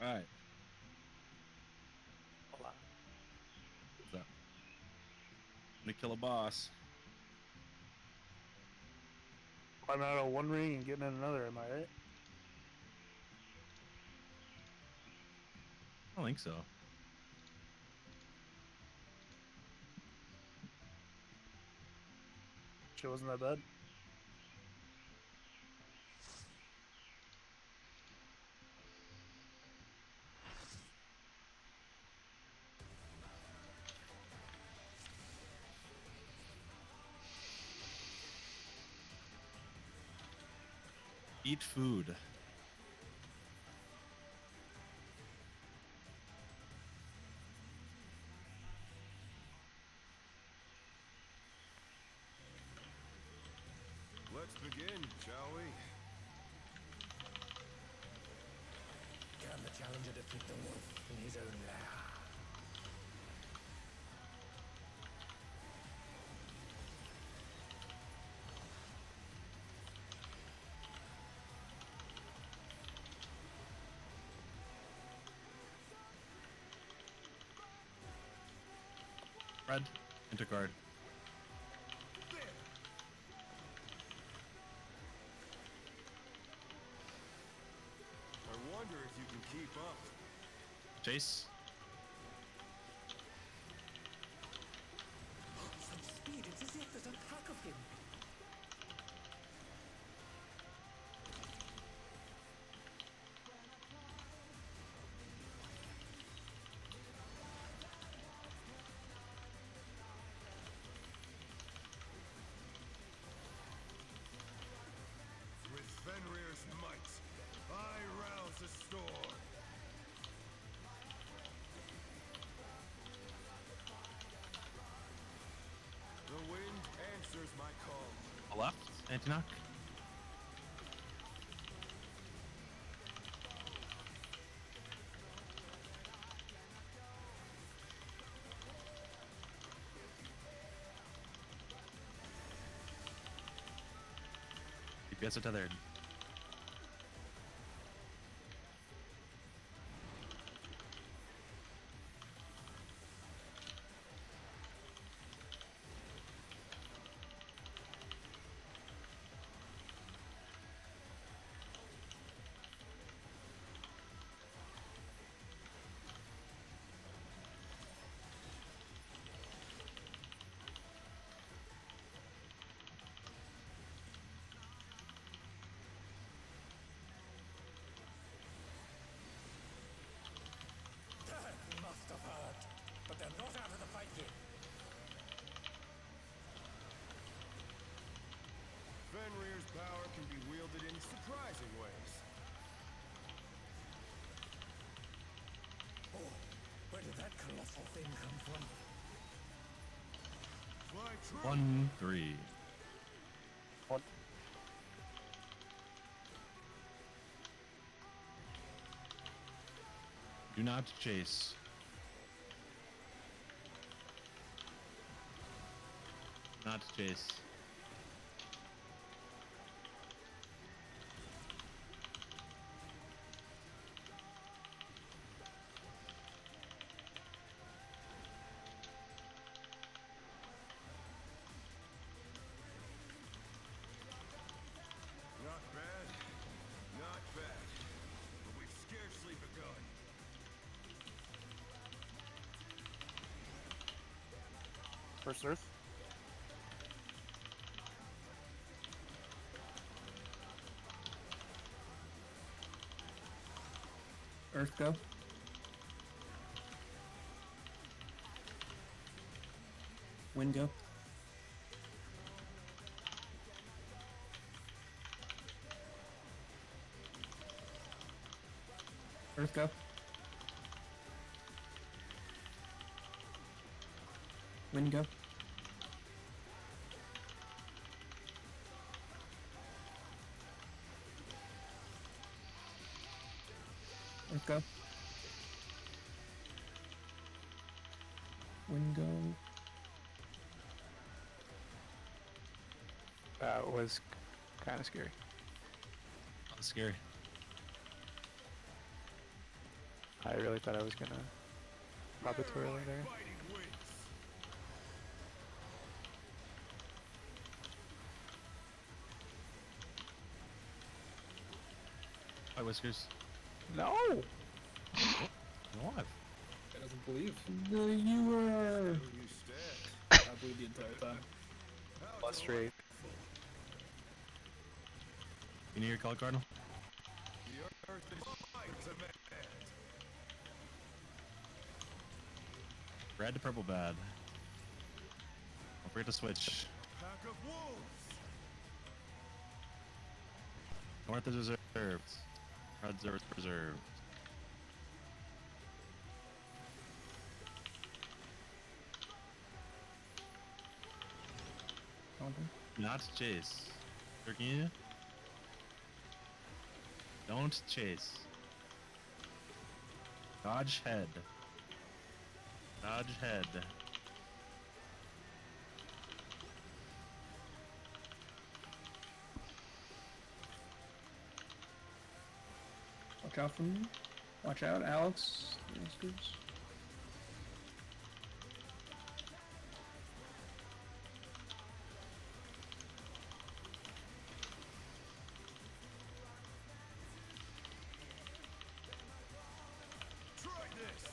Alright, Hola. what's up? Gonna kill a boss. Climbing out of one ring and getting in another, am I right? I don't think so. Shit wasn't that bad. Eat food. Let's begin, shall we? Can the challenger defeat the wolf in his own lair? Red. Intercard. I wonder if you can keep up. Chase. Such speed, it's as if there's a pack of him. With Fenrir's might, I rouse the storm. The wind answers my call. A left. Anti-knock. DPS are tethered. They must have heard, but they're not out of the fight yet. Fenrir's power can be wielded in surprising ways. Oh, where did that colossal thing come from? Fly true. 1-3. What? Do not chase. Not chase. Not bad. Not bad. But we've scarcely begun. First Earth? Earth go. Wind go. Earth go. Wind go. Earth go. Wind go. That was kind of scary. That was scary. I really thought I was gonna pop it too early there. Fighting wins. Hi, Whiskers. No! You're alive. He doesn't believe. You were. You stand. I believe the entire time. Plus straight. You need your color cardinal? The earth is mine to man. Red to purple bad. Don't forget to switch. Pack of wolves. North is reserved. Red's are reserved. Not chase. Turkey. Don't chase. Dodge head. Dodge head. Watch out from me. Watch out, Alex. Whiskers. Try this.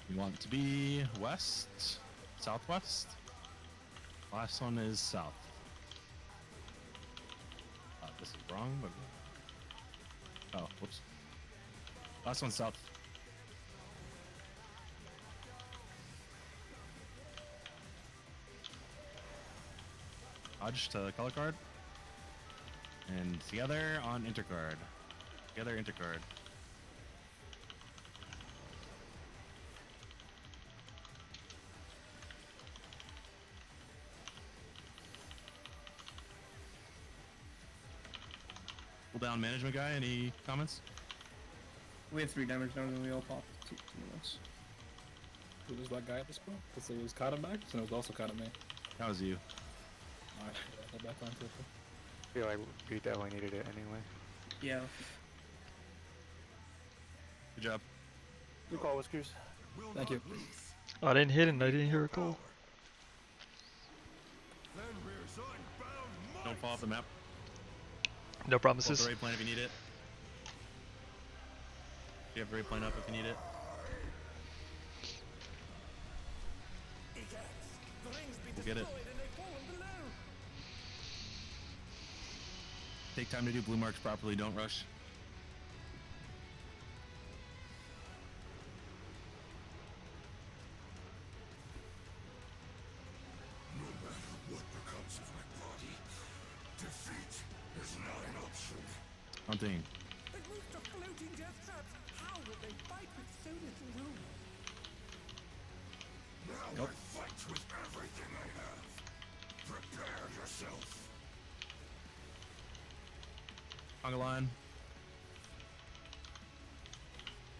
You want to be west, southwest. Last one is south. This is wrong, but oh, whoops. Last one's south. Dodge to color card. And together on intercard. Together intercard. Pull down management guy, any comments? We had 3 damage down and we all popped 2 minutes. Who was that guy at this point? Because it was Kata back, and it was also Kata me. That was you. Alright, go back on to it. I feel like we definitely needed it anyway. Yeah. Good job. Good call, Whiskers. Will Thank not you. lose. I didn't hit and I didn't hear a call. Then rears unbound Don't fall off the map. No Pull up promises. the raid plan if you need it. You have the raid plan up if you need it. We'll get it. Take time to do blue marks properly, don't rush. No matter what becomes of my body, defeat is not an option. Hunting. They've moved to floating death traps. How will they fight with so little room? Now I fight with everything I have. Prepare yourself. Conga line.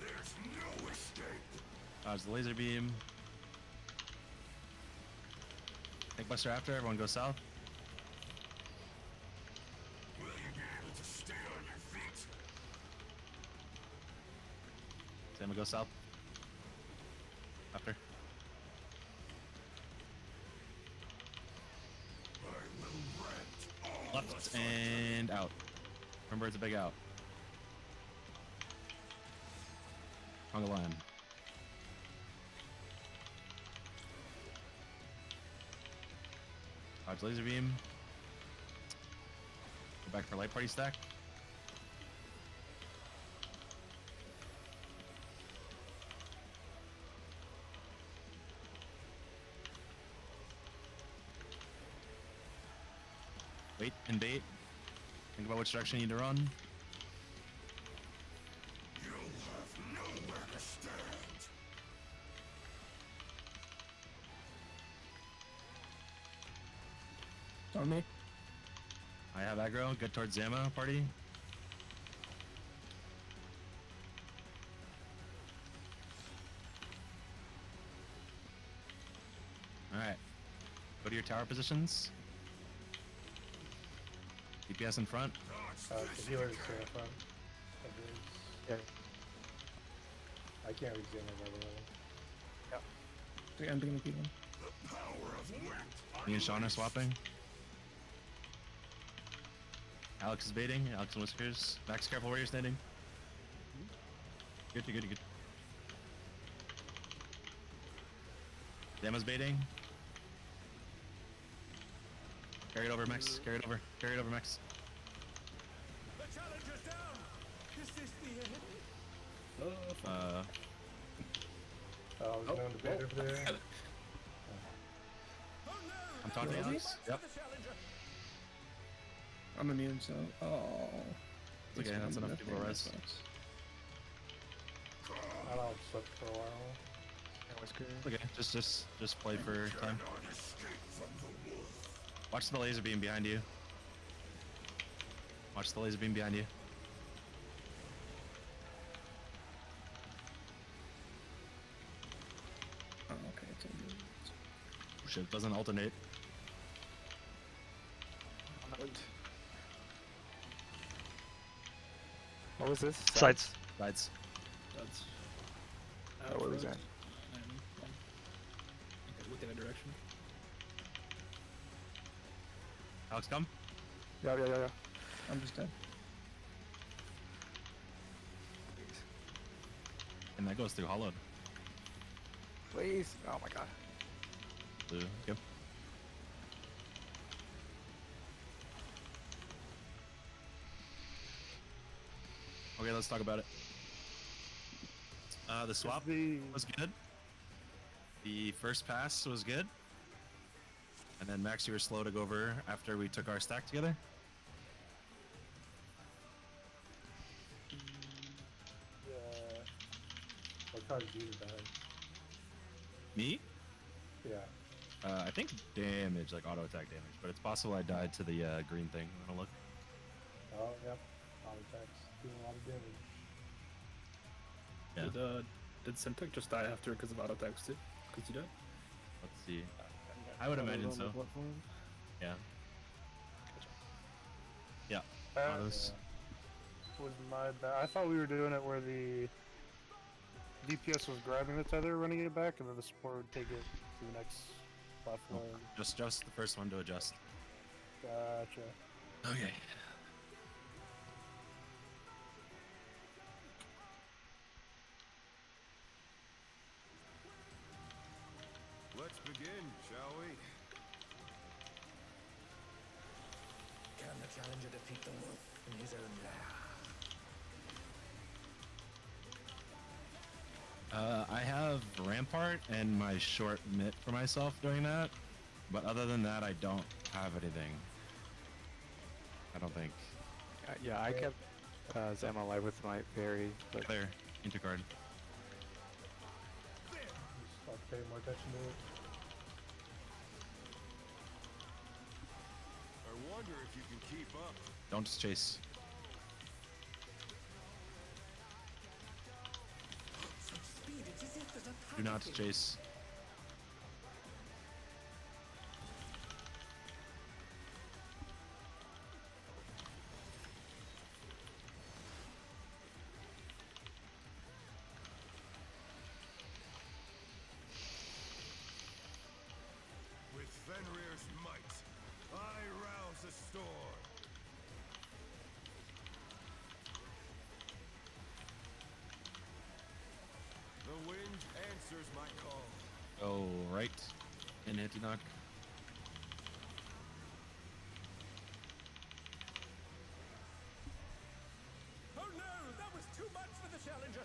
There's no escape. Dodge the laser beam. Take Buster after, everyone go south. Will you be able to stay on your feet? Sam go south. After. I will rent all Left and out. Remember, it's a big out. Conga line. Dodge laser beam. Go back for light party stack. Wait and bait. Think about which direction you need to run. You'll have nowhere to stand. It's on me. I have aggro. Good towards Zama party. Alright. Go to your tower positions. DPS in front. The healer's front. Yeah. I can't reach the end of the level. I'm gonna keep him. Me and Sean are swapping. Alex is baiting. Alex and Whiskers. Max, careful where you're standing. Good, good, good. Demo's baiting. Carry it over, Max. Carry it over. Carry it over, Max. The challenger's down. Is this the end? I was going to bed over there. Oh no! I'm talking to Really? Alex. Yep. The challenger. I'm immune, so. Oh. It's okay, that's enough people to res. I don't suck for a while. That was good. Okay, just play for time. Watch the laser beam behind you. Watch the laser beam behind you. Oh, okay, it's all good. Oh shit, doesn't alternate. What was this? Sides. Sides. That's. Oh, what was that? Okay, look in a direction. Alex, come. Yeah. I'm just dead. And that goes through hollowed. Please. Oh my god. Blue. Yep. Okay, let's talk about it. The swap was good. The first pass was good. And then Max, you were slow to go over after we took our stack together. Yeah. What caused you to die? Me? Yeah. I think damage, like auto attack damage, but it's possible I died to the green thing. I'm gonna look. Oh, yep. Auto attacks doing a lot of damage. Yeah. Did Syntac just die after because of auto attacks too? Because you died? Let's see. I would imagine so. Yeah. Yeah. Autos. Was my bad. I thought we were doing it where the DPS was grabbing the tether, running it back, and then the support would take it to the next platform. Just the first one to adjust. Gotcha. Okay. Let's begin, shall we? Can the challenger defeat the wolf in his own lair? I have Rampart and my short mitt for myself doing that, but other than that, I don't have anything. I don't think. Yeah, I kept Zem alive with my fairy, but There, intercard. Start paying more attention to it. I wonder if you can keep up. Don't just chase. Speed, it's as if there's a Do not packet. chase. With Fenrir's might, I rouse the storm. The wind answers my call. Go right. And anti-knock. Oh no, that was too much for the challenger.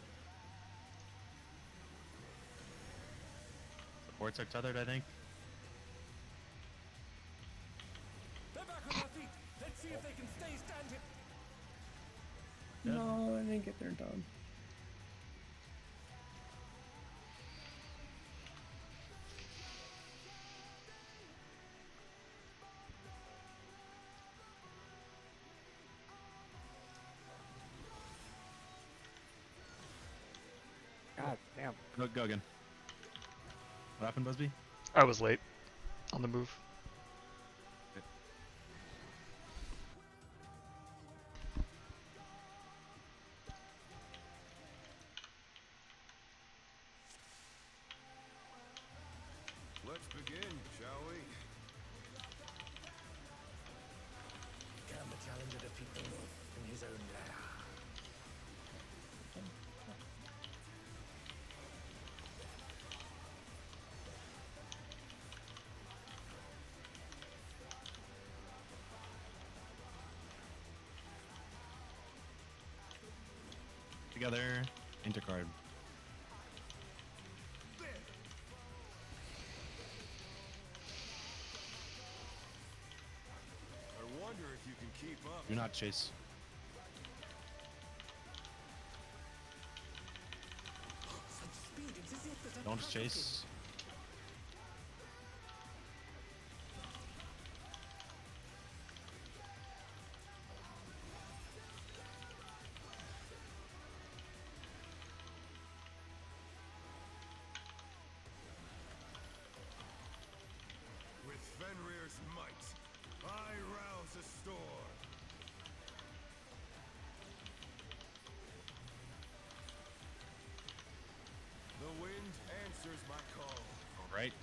Supports are tethered, I think. They're back on their feet. Let's see if they can stay standing. Yeah. No, I didn't get there in time. god damn. Go again. What happened, Busby? I was late on the move. Together. Intercard. I wonder if you can keep up. Do not chase. Such speed, it's as if there's a Don't pack of chase. With Fenrir's might, I rouse a storm. The wind answers my call. All right.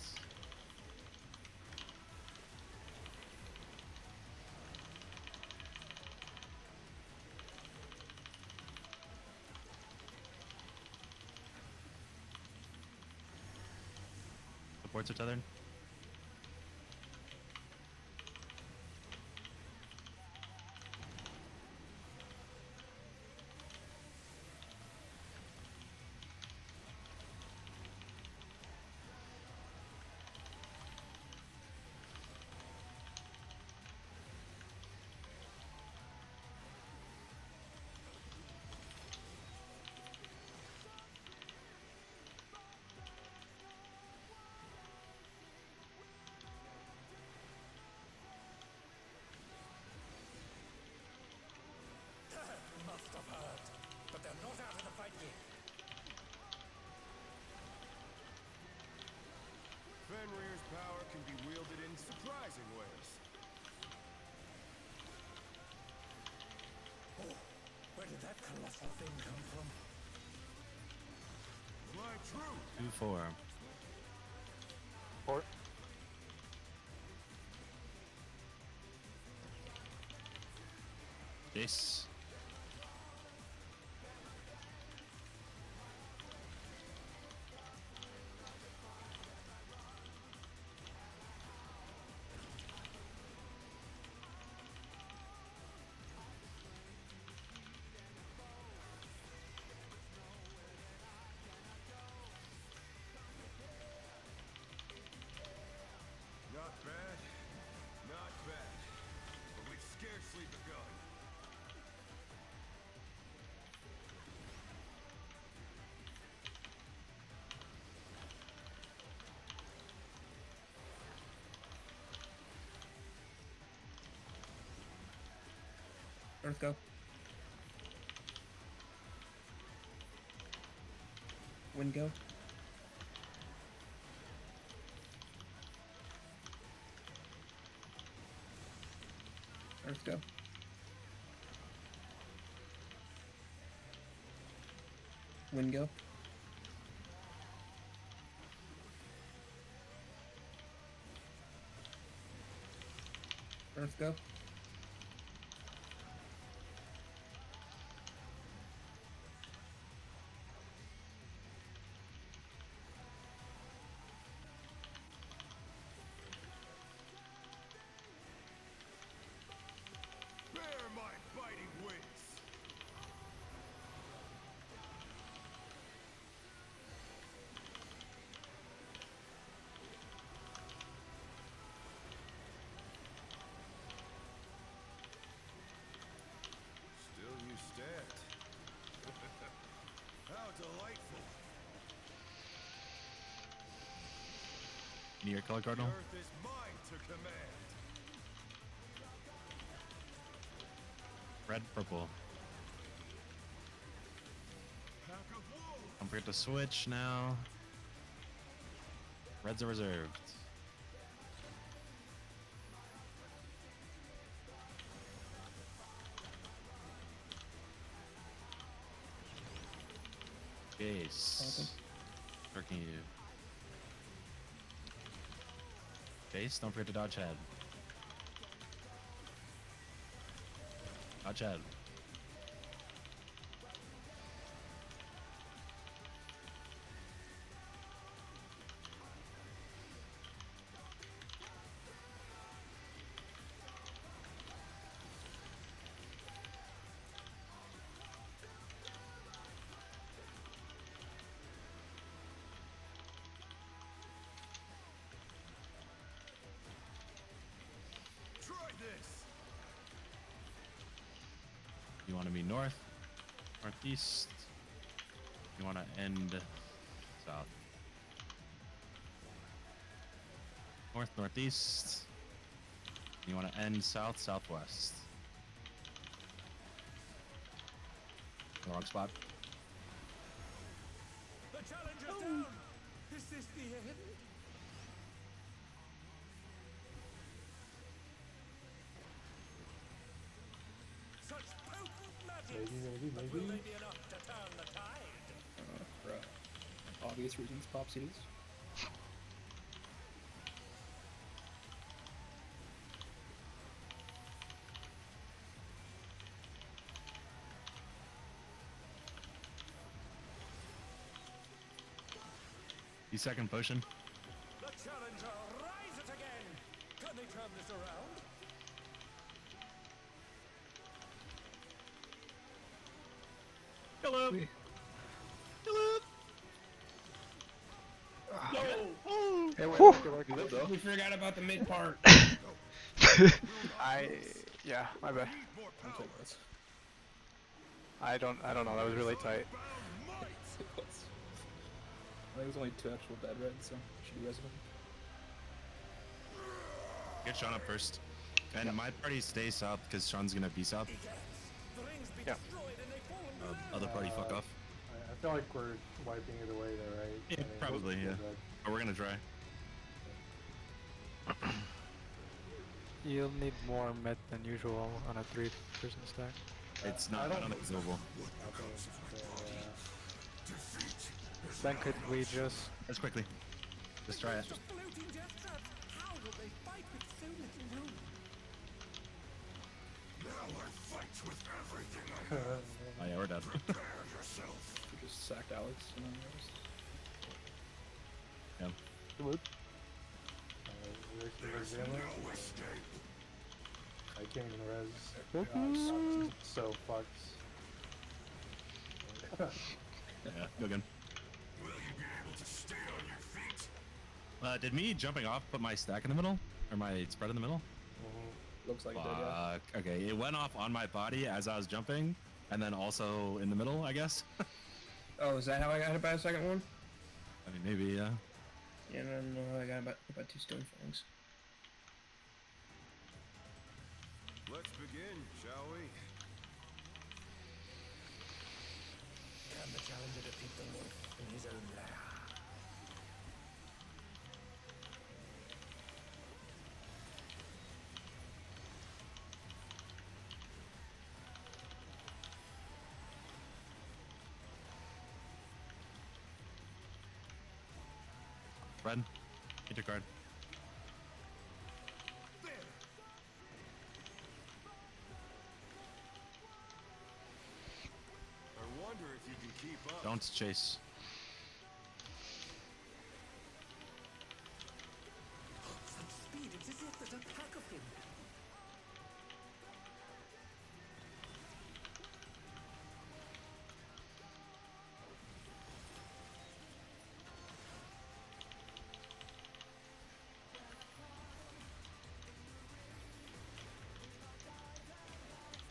Supports are tethered. Must have heard. But they're not out of the fight yet. Fenrir's power can be wielded in surprising ways. Oh, where did that colossal thing come from? Fly true! 2-4. Port. Jace. Not bad, not bad. But we've scarcely begun. Earth go. Wind go. Earth go. Wind go. Earth go. Bear my biting wings! Still you stand. How delightful! Near color The cardinal. earth is mine to command. Red, purple. Pack of wolves! Don't forget to switch now. Reds are reserved. Jace. Working you. Jace, don't forget to dodge head. Dodge head. want to be north, northeast. You want to end south. North, northeast. You want to end south, southwest. Wrong spot. The challenger's down! Is this the end? Such potent magic! Maybe, But maybe, will they maybe. be enough to turn the tide? For obvious reasons, pop seeds. Second potion. The challenger rises again! Can they turn this around? Hello. Hello. Hey, Whew. good work. We forgot about the mid part. Yeah, my bad. I'll take this. I don't know. That was really tight. I think it was only 2 actual dead red, so should be resident. Get Sean up first. And my party stays south because Sean's gonna be south. The rings be Yeah. destroyed and they fall into Other party fuck off. I feel like we're wiping either way though, right? Yeah, probably, yeah. But we're gonna try. You'll need more met than usual on a 3-person stack. It's not. I don't think it's doable. Then could we just... Let's quickly. Just try it. floating death traps. How will they fight with so little room? Now I fight with everything I have. Oh yeah, we're dead. Prepare yourself. We just sacked Alex and then Yeah. Good. No escape. I can't even res. So fucked. Yeah. Go again. Will you be able to stay on your feet? Did me jumping off put my stack in the middle, or my spread in the middle? looks like it did, yeah. Fuck. Okay, it went off on my body as I was jumping, and then also in the middle, I guess. Oh, is that how I got hit by the second one? I mean, maybe, yeah. Yeah, no, I got hit by 2 stone fangs. Let's begin, shall we? Can the challenger defeat the wolf in his own lair? Red, hit your card. I wonder if you can keep up. Don't chase. Such speed, it's as if there's a pack of him.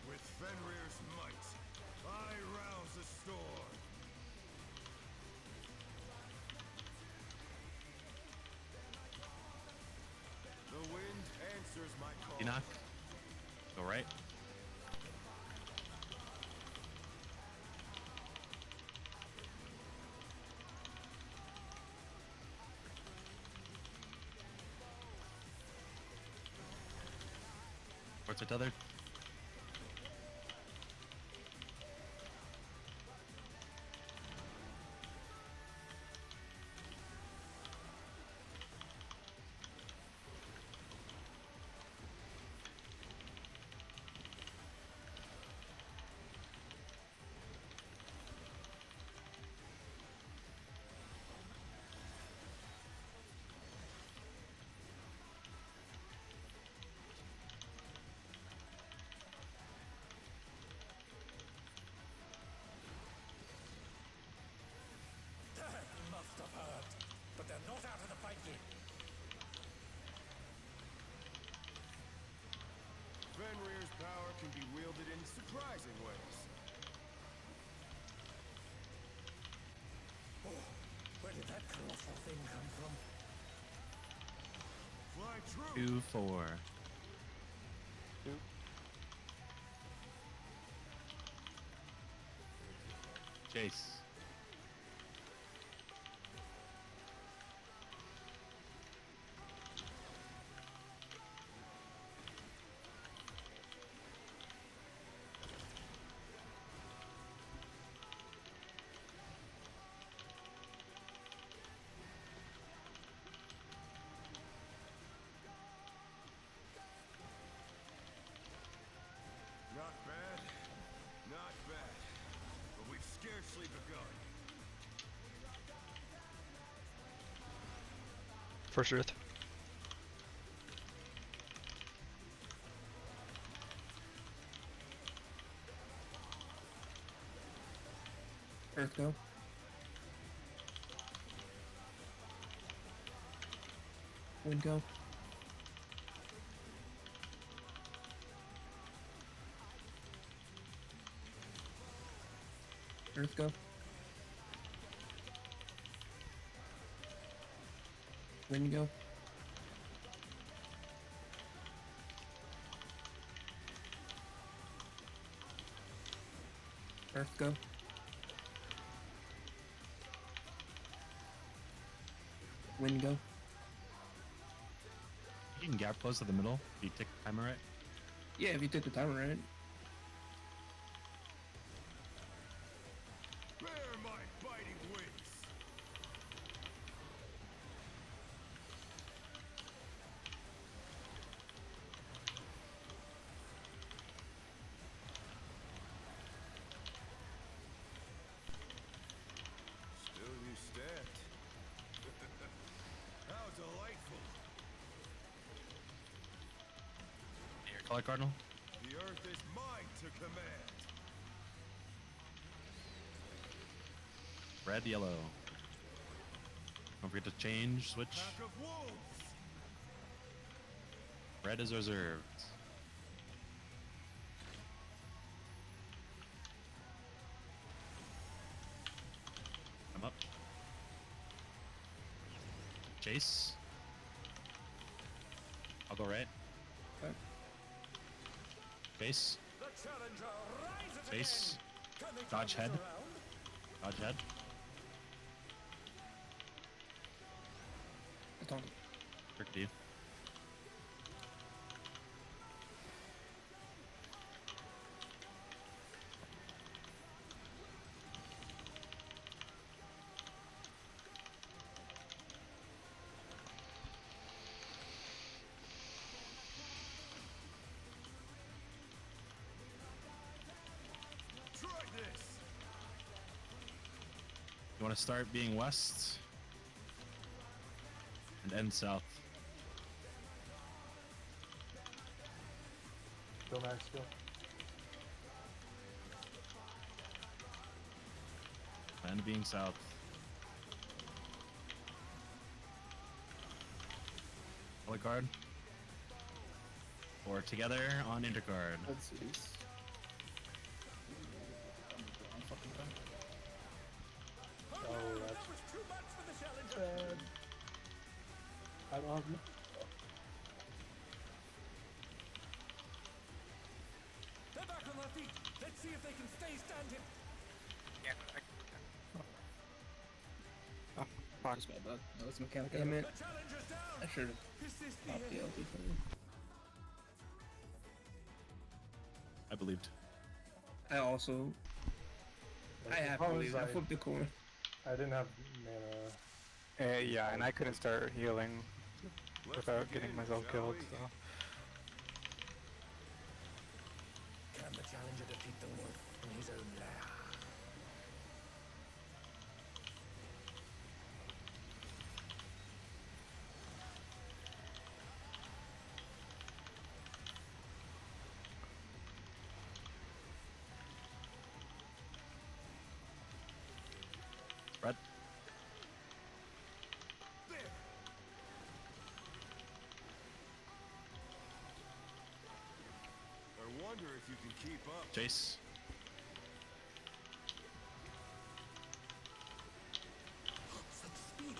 With Fenrir's might, I rouse the storm. The wind answers my call. Enoch. Go right. What's it other? that colossal thing come from? Fly true. 2-4. Chase. Not bad. Not bad. But we've scarcely begun. First Earth. Earth go. Wind go. Earth go. Wind go. Earth go. Wind go. You can gap close to the middle. If you take the timer right. Yeah, if you took the timer right. Bear my biting wings. Still you stand. How delightful. Your color cardinal. The earth is mine to command. Red, yellow. Don't forget to change, switch. Pack of wolves. Red is reserved. I'm up. Chase. I'll go right. Okay. Chase. The challenger rises Chase. again. Can they turn Dodge this head. around? Dodge head. That's on. Trick to you. Try this. You want to start being west and end south. Go Max, go. And being south. Color card. Or together on intercard. Let's see this. I'm fucking done. Oh, That that's was too much for the challenger. bad. I don't have. They're back on their feet. Let's see if they can stay standing. Fuck. Just about that. No, that's mechanic. Damn it. The challenger's down. I should have Is this the popped the end? LT for you. I believed. I also. I The have to problem believe. is I flipped the coin. I didn't have mana. Yeah, and I couldn't start healing Let's without getting begin, myself shall killed, we? so. Can the challenger defeat the wolf in his own lair? Red. There. I wonder if you can keep up. Chase. Such speed.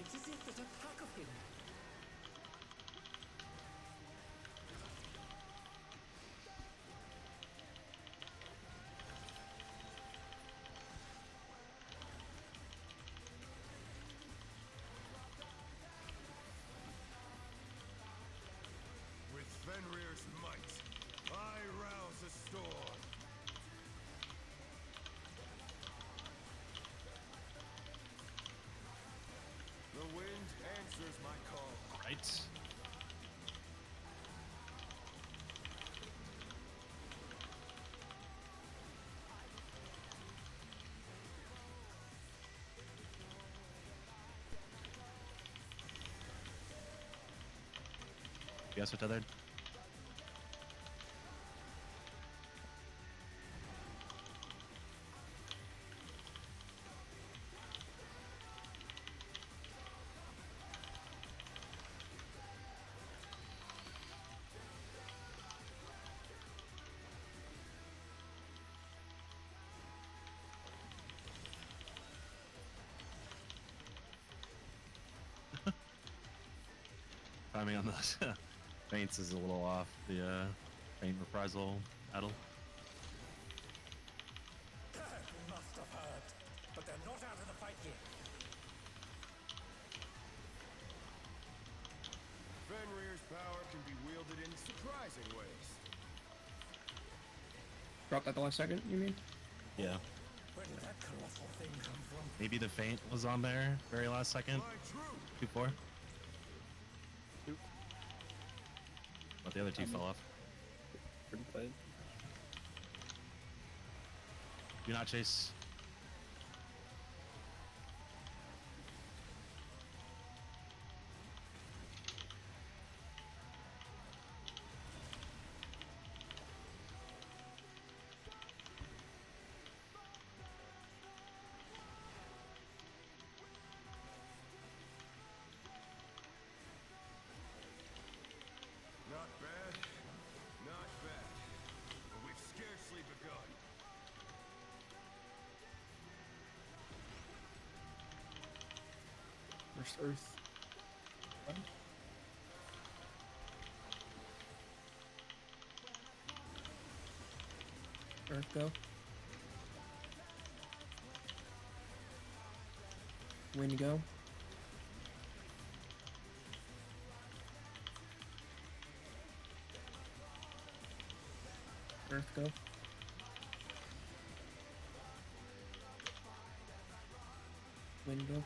DPS are tethered. Timing on those feints is a little off. The feint reprisal battle. That must have hurt. But they're not out of the fight yet. Fenrir's power can be wielded in surprising ways. Drop that the last second, you mean? Yeah. Where did that colossal thing come from? Maybe the feint was on there very last second. My true. 2-4. But the other two fell off. Pretty played. Do not chase. Not bad. Not bad. But we've scarcely begun. First Earth. What? Earth go. Wind go. Earth go. Wind go.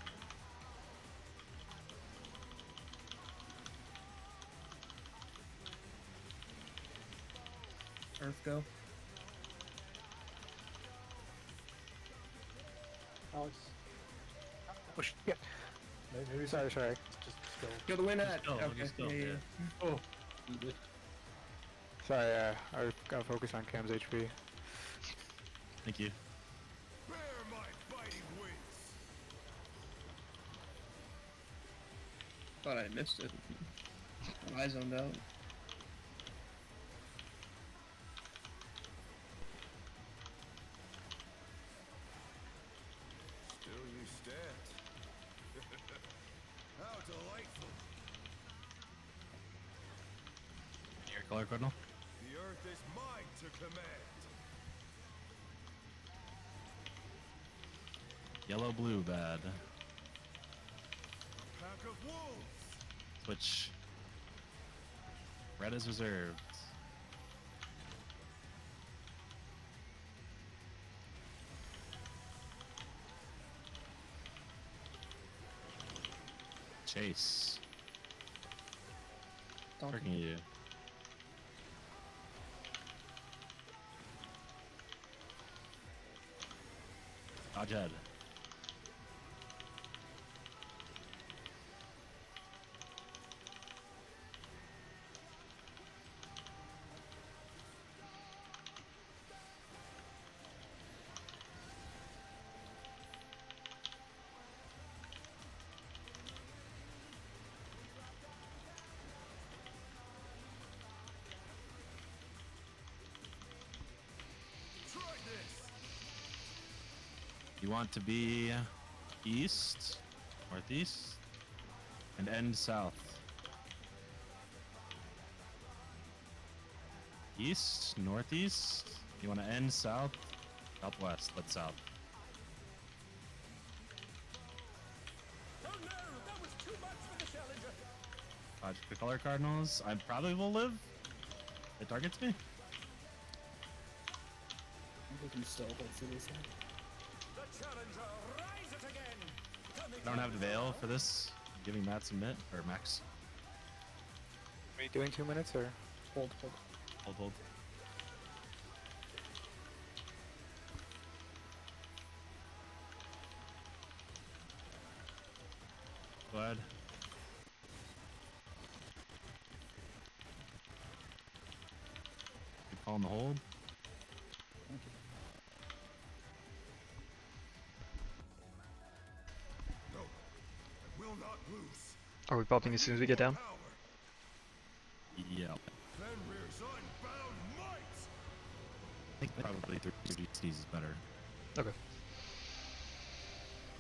Earth go. Alex. Oh shit. Maybe Sorry. just go. Go the wind at. Still, Okay. still, yeah. yeah. You did. Sorry, I gotta focus on Cam's HP. Thank you. Bear my biting wings. Thought I missed it. I zoned out. Still you stand. How delightful. Your color cardinal. The earth is mine to command. Yellow, blue, bad. Pack of wolves. Switch. Red is reserved. Chase. Donkey. Freaking you. Dodge head. Try this. You want to be east, northeast, and end south. East, northeast. You want to end south, southwest, but south. Oh no! That was too much for the challenger! Dodge the color cardinals. I probably will live. It targets me. I think you still hold to this one. The challenger, rise it again! Coming I don't have the out veil now. for this. I'm giving Matt some mitt, or Max. Are you doing 2 minutes or? Hold. Hold. Go ahead. call in the hold. Thank you. No, I will not lose. Are we popping as soon as we get down? Power. Yep. Fenrir's unbound might. I think probably 3 GCs is better. Okay.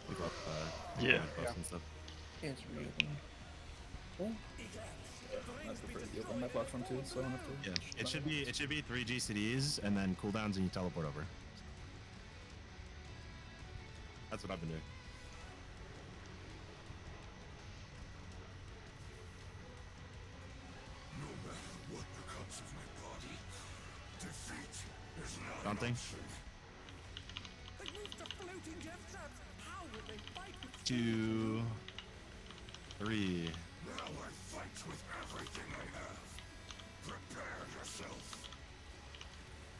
We got Yeah. posts and stuff. It's reopening. I prefer to open my platform too, so I don't have to. Yeah, it should be 3 GCDs and then cooldowns and you teleport over. That's what I've been doing. No matter what becomes of my body, defeat is not an Something. option. They moved the floating death traps. How will they fight with 2, 3. Now I fight with everything I have. Prepare yourself.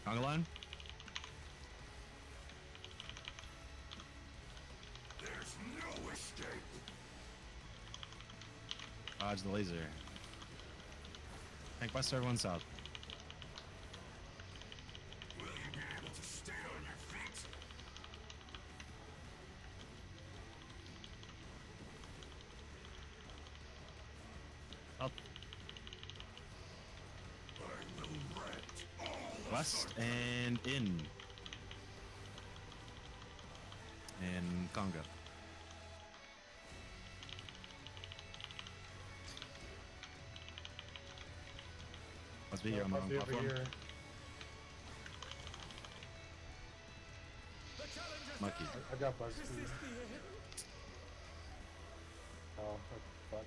Conga line? There's no escape. Dodge the laser. Tank west, everyone south. Will you be able to stay on your feet? Up. I will rent all West and in. And Conga. Must be here on the Must wrong be over platform. here. Lucky. I got bugs too. Oh, fuck.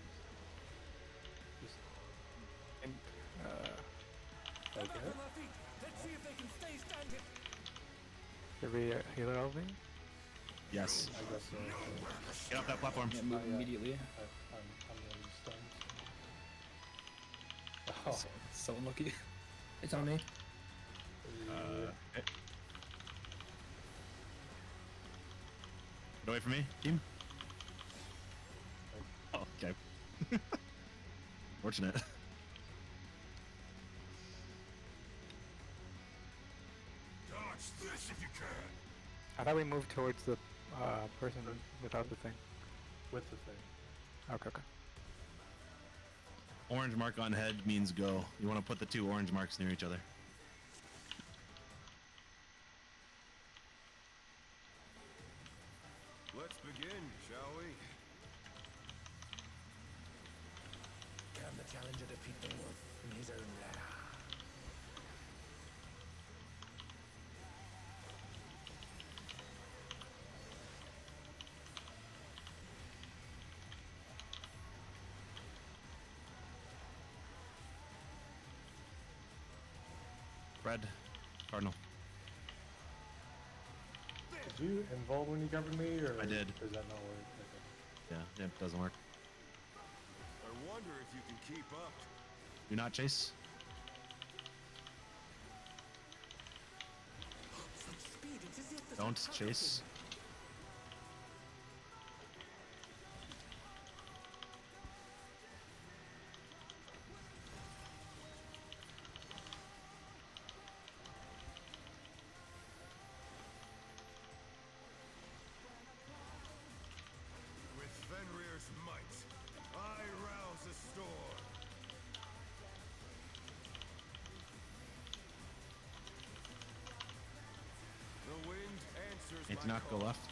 Just okay. on their feet? Let's see if they can stay standing. Did we heal it over? Yes. I guess so. Get off that platform. Can't move yeah. immediately. I'm really stunned. Oh, So unlucky. It's on me. Okay. Get away from me, team. Oh, okay. Fortunate. Dodge this if you can. I thought we moved towards the person without the thing. with the thing. Okay, okay. Orange mark on head means go. You want to put the 2 orange marks near each other. Let's begin, shall we? Can the challenger defeat the wolf in his own lair? Red. Cardinal. Did you involve when you covered me, or I did. Does that not work? Okay. Yeah, it doesn't work. I wonder if you can keep up. Do not chase. Such speed, it's as if the Don't chase. With Fenrir's might, I rouse a storm. The wind answers Need to my not go call. left.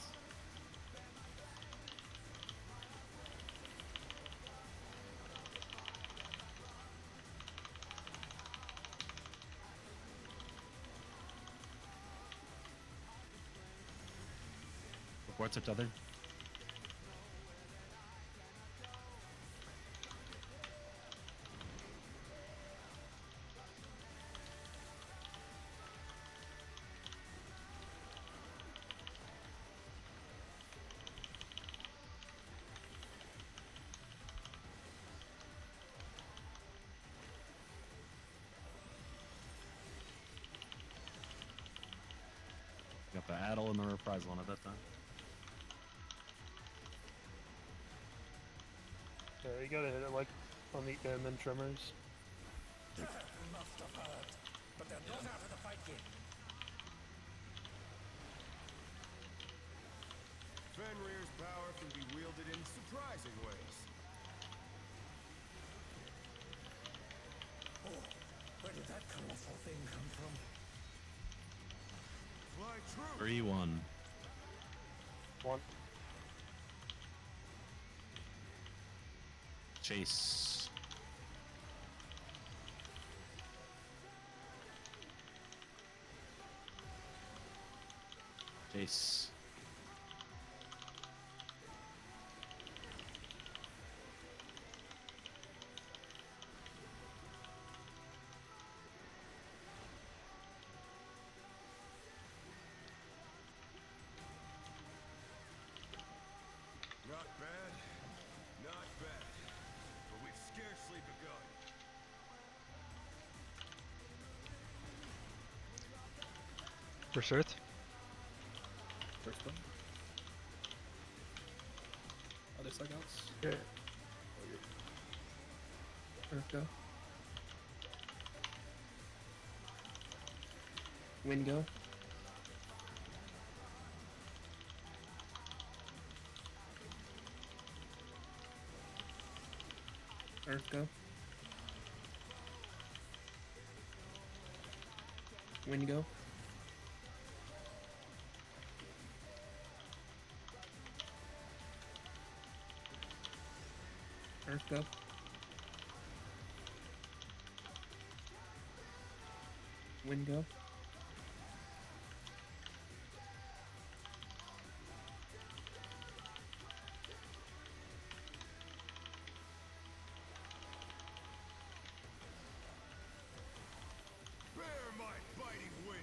Reports are tethered. Got the Addle and the reprisal on at that time. Yeah, you gotta hit it like on the M and trimmers. must have hurt, but they're not out of begin. Fenrir's power can be wielded in surprising ways. Oh, where did that colossal thing come from? Fly true. 3-1. One. Chase. Chase. Not bad. Not bad. But we've scarcely begun. First Earth. First one. Other suckouts. Yeah. Earth go. Wind go. Earth go. Wind go. Earth go. Wind go. Bear my biting wings.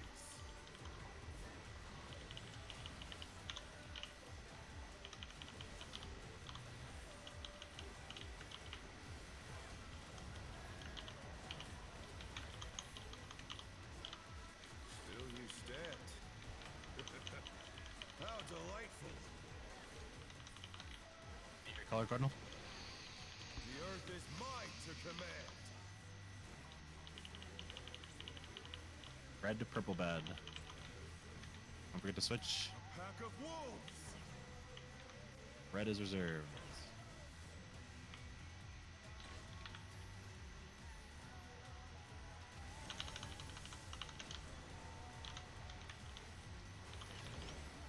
Still you stand. How delightful. Your color, Cardinal? The earth is mine to command. Red to purple bed. Don't forget to switch. A pack of wolves. Red is reserved.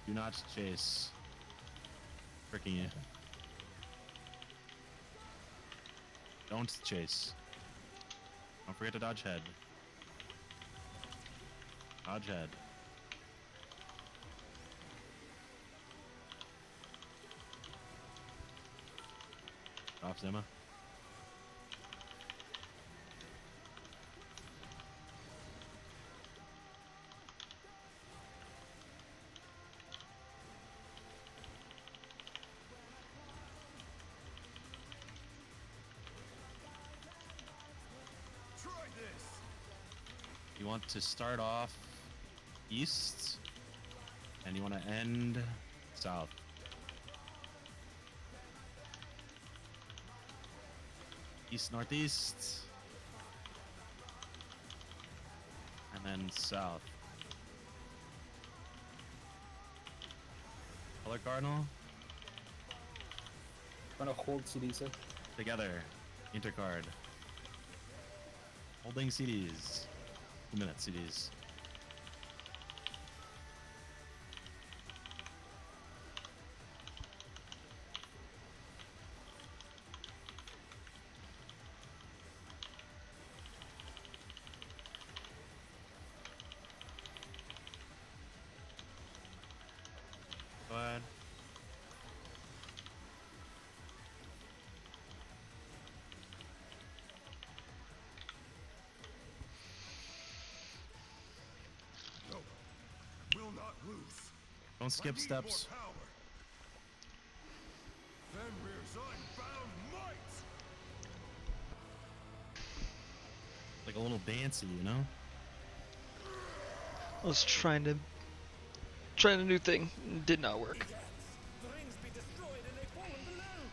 Do not chase. Freaking you. Don't chase. Don't forget to dodge head. Dodge head. Off Zima. Try this. You want to start off east, and you want to end south. East, northeast, and then south. Color cardinal, Trying to hold CD, sir. together, intercard. Holding CDs. 2-minute CDs. Go ahead. No. Will not lose. Don't I skip need steps. more power. Fenrir's unbound might. Like a little dancey, you know? I was trying a new thing. Did not work. Begats. The rings be destroyed and they fallen below.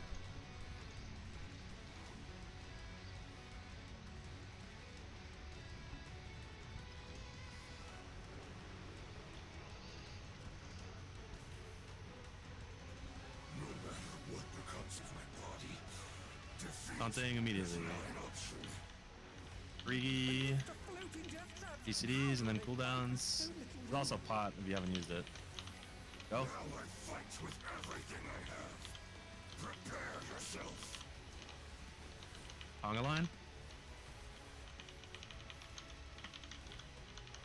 Taunting immediately. 3 PCDs and then cooldowns. There's also pot if you haven't used it. Go. Now I fight with everything I have. Prepare yourself. Conga line.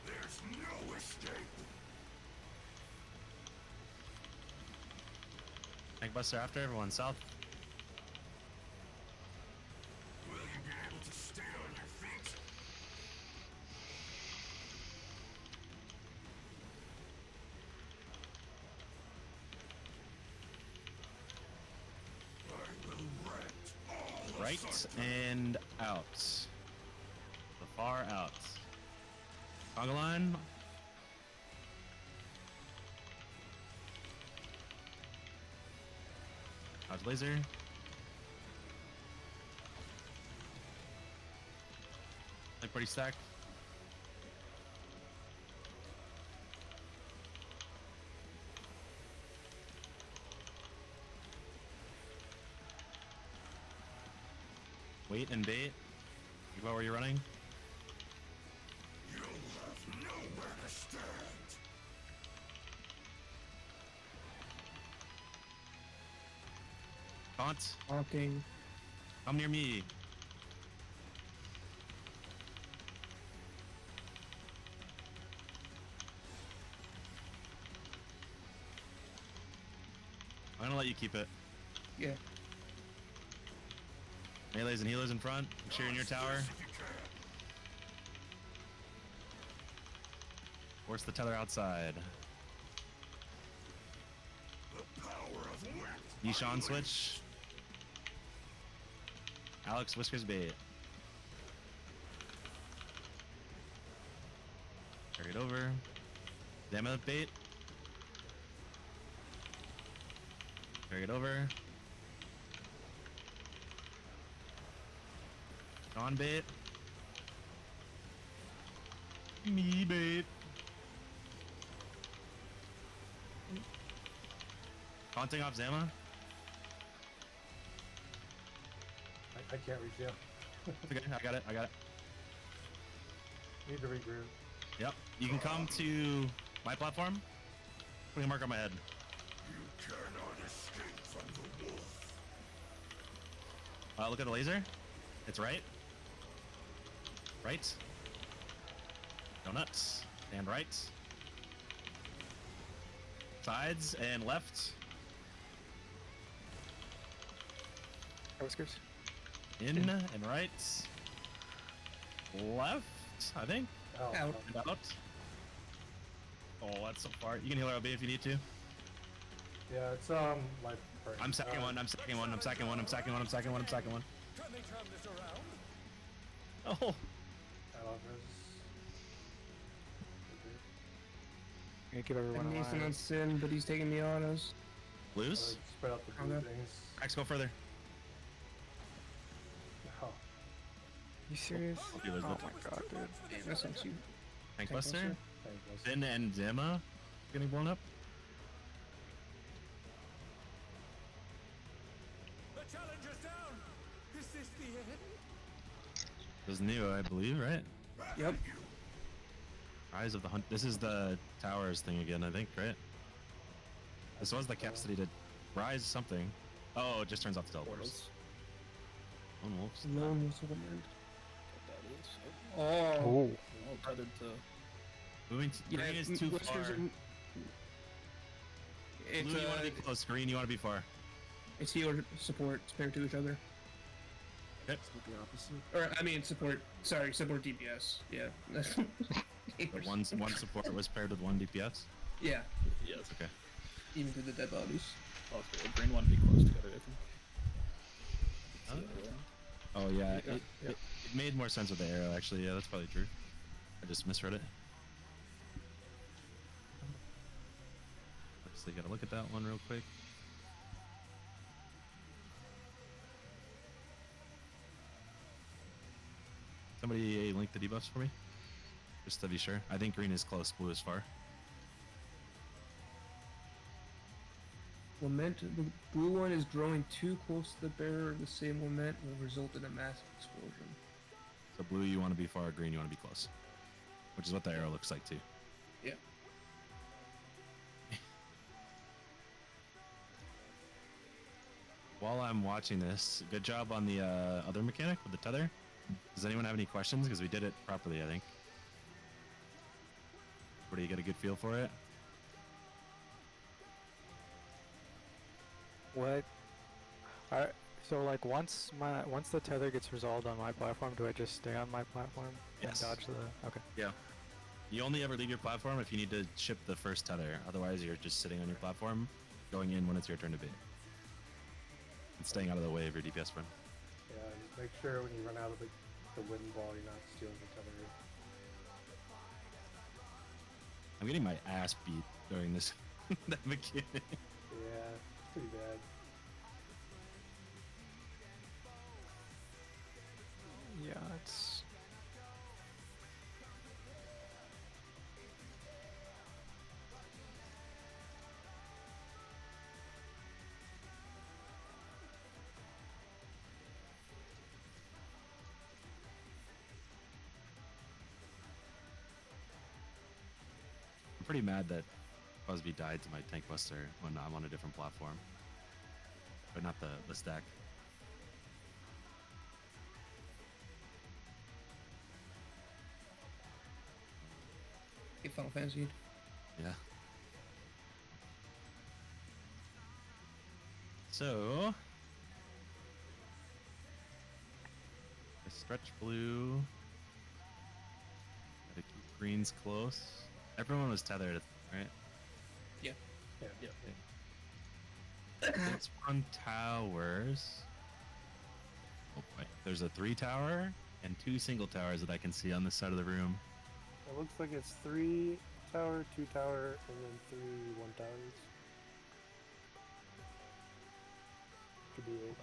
There's no escape. Tank Buster after everyone south. Will you be able to stay on your feet? I will rent all Right and out. The far out. Conga line. Dodge laser. Like pretty stacked. Wait and bait. Think about where you're running. You'll have nowhere to stand. Taunt. Talking. Come near me. I'm gonna let you keep it. Yeah. Melees and healers in front. Make sure you're in your tower. If you can. Force the tether outside. The power of wit. Nishan switch. Alex Whiskers bait. Carry it over. Demo bait. Carry it over. On bait. Me bait. Taunting off Zama. I can't reach you. Okay, I got it. I got it. Need to regroup. Yep. You can come to my platform. Putting a mark on my head. You cannot escape from the wolf. Look at the laser. It's right. Right. Donuts. And right. Sides and left. Whiskers. In and right. Left, I think. Oh, Out. And out. Oh, that's so far. You can heal RB if you need to. yeah, it's like. I'm second one. I'm second one. I'm second one. I'm second one. I'm second one. I'm second one. Can they turn this around? Oh. I'm gonna give everyone And a Nathan line. on Sin, but he's taking the autos. Lose. Spread out the blue Okay. things. Max, go further. Oh, You serious? I'll do those, Oh but- my god, dude. Damn, that's not you. Tank Tank Buster. Buster. thank you. Finn and Zama getting blown up. The challenger's down. Is this the end? This is new, I believe, right? Yep. Rise of the Hunt. This is the towers thing again, I think, right? This was the capacity to rise something. Oh, it just turns off the teleporters. Lone wolves. Lone was the word. That is. Oh. Oh. Oh, tethered to. Moving to, Yeah, green is too Whiskers far. and- It's, Blue, you want to be close. Green, you want to be far. it's healer support paired to each other. Okay. The opposite. Or, I mean, support. Sorry, support DPS. Yeah. The one support was paired with one DPS. Yeah, Yes. Okay. even to the dead bodies. Oh, it's good. Green one be close together, I think. Huh? It's the other one. Oh yeah, Yeah, it, yeah. it made more sense with the arrow actually. Yeah, that's probably true. I just misread it. So you gotta look at that one real quick. Somebody link the debuffs for me, just to be sure. I think green is close, blue is far. lament. The blue one is growing too close to the bearer of the same lament will result in a massive explosion. So blue, you want to be far. Green, you want to be close. Which is what the arrow looks like too. Yeah. While I'm watching this, good job on the other mechanic with the tether. Does anyone have any questions? Because we did it properly, I think. What do you get a good feel for it? What? Alright, so like once the tether gets resolved on my platform, do I just stay on my platform Yes. and dodge the? Okay. Yeah. You only ever leave your platform if you need to ship the first tether. Otherwise, you're just sitting on your platform, going in when it's your turn to be. And staying out of the way of your DPS friend. Yeah, just make sure when you run out of the wind ball, you're not stealing the tether. I'm getting my ass beat during this that mechanic. Yeah, it's pretty bad. Yeah, it's. I'm pretty mad that Busby died to my tank buster when I'm on a different platform. But not the stack. Get Final Fantasy. Yeah. So I stretch blue. Gotta keep greens close. Everyone was tethered, right? Yeah. Yeah. It's on towers. Oh boy. There's a 3 tower and 2 single towers that I can see on this side of the room. It looks like it's 3 tower, 2 tower, and then 3 1 towers. Could be 8.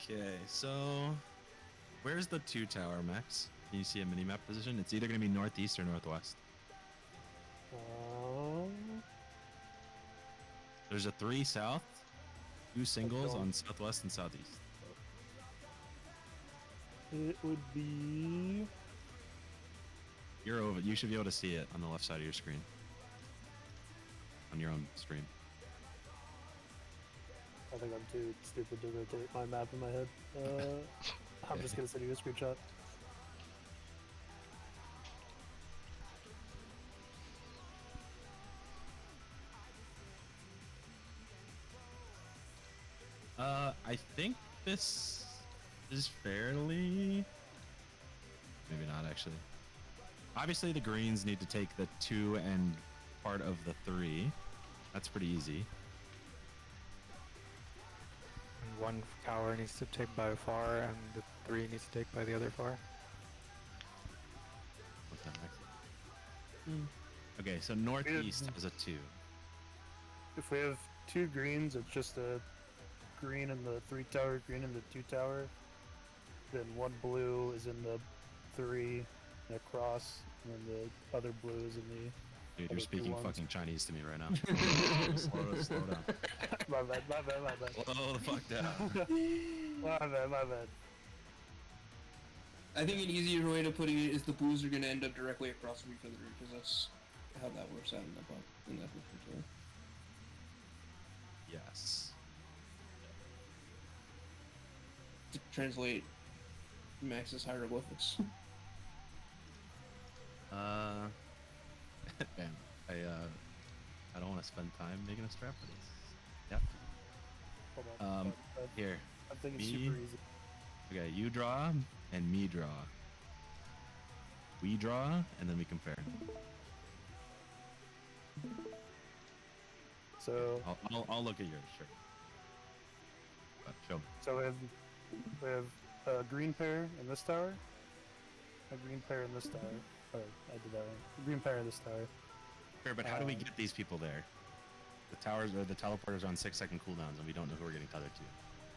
Okay, so where's the 2 tower, Max? Can you see a mini map position? It's either gonna be northeast or northwest. There's a 3 south, 2 singles don't- on southwest and southeast. It would be. You're over. You should be able to see it on the left side of your screen. On your own stream. I think I'm too stupid to rotate my map in my head. I'm just gonna send you a screenshot. I think this is fairly. Maybe not actually. Obviously, the greens need to take the 2 and part of the 3. That's pretty easy. And one tower needs to take by far, and the 3 needs to take by the other far. What the heck? Okay, so northeast is a 2. If we have 2 greens, it's just a green in the 3 tower, green in the 2 tower. Then 1 blue is in the 3 and a cross, and then the other blue is in the. Dude, other you're 2 speaking ones. fucking Chinese to me right now. slow down. My bad. Slow the fuck down. My bad. I think an easier way to putting it is the blues are going to end up directly across from each other because that's how that works out in that particular. Yes. To translate Max's hieroglyphics. Man, I don't want to spend time making a strap for this. Yep. Hold on. Here. I think it's Me? super easy. Okay, you draw and me draw. We draw and then we compare. So I'll look at yours, sure. But show me. So we have a green pair in this tower, a green pair in this tower. Oh, I did that wrong. A green pair in this tower. Sure, but how do we get these people there? The towers or the teleporters are on 6-second cooldowns, and we don't know who we're getting tethered to.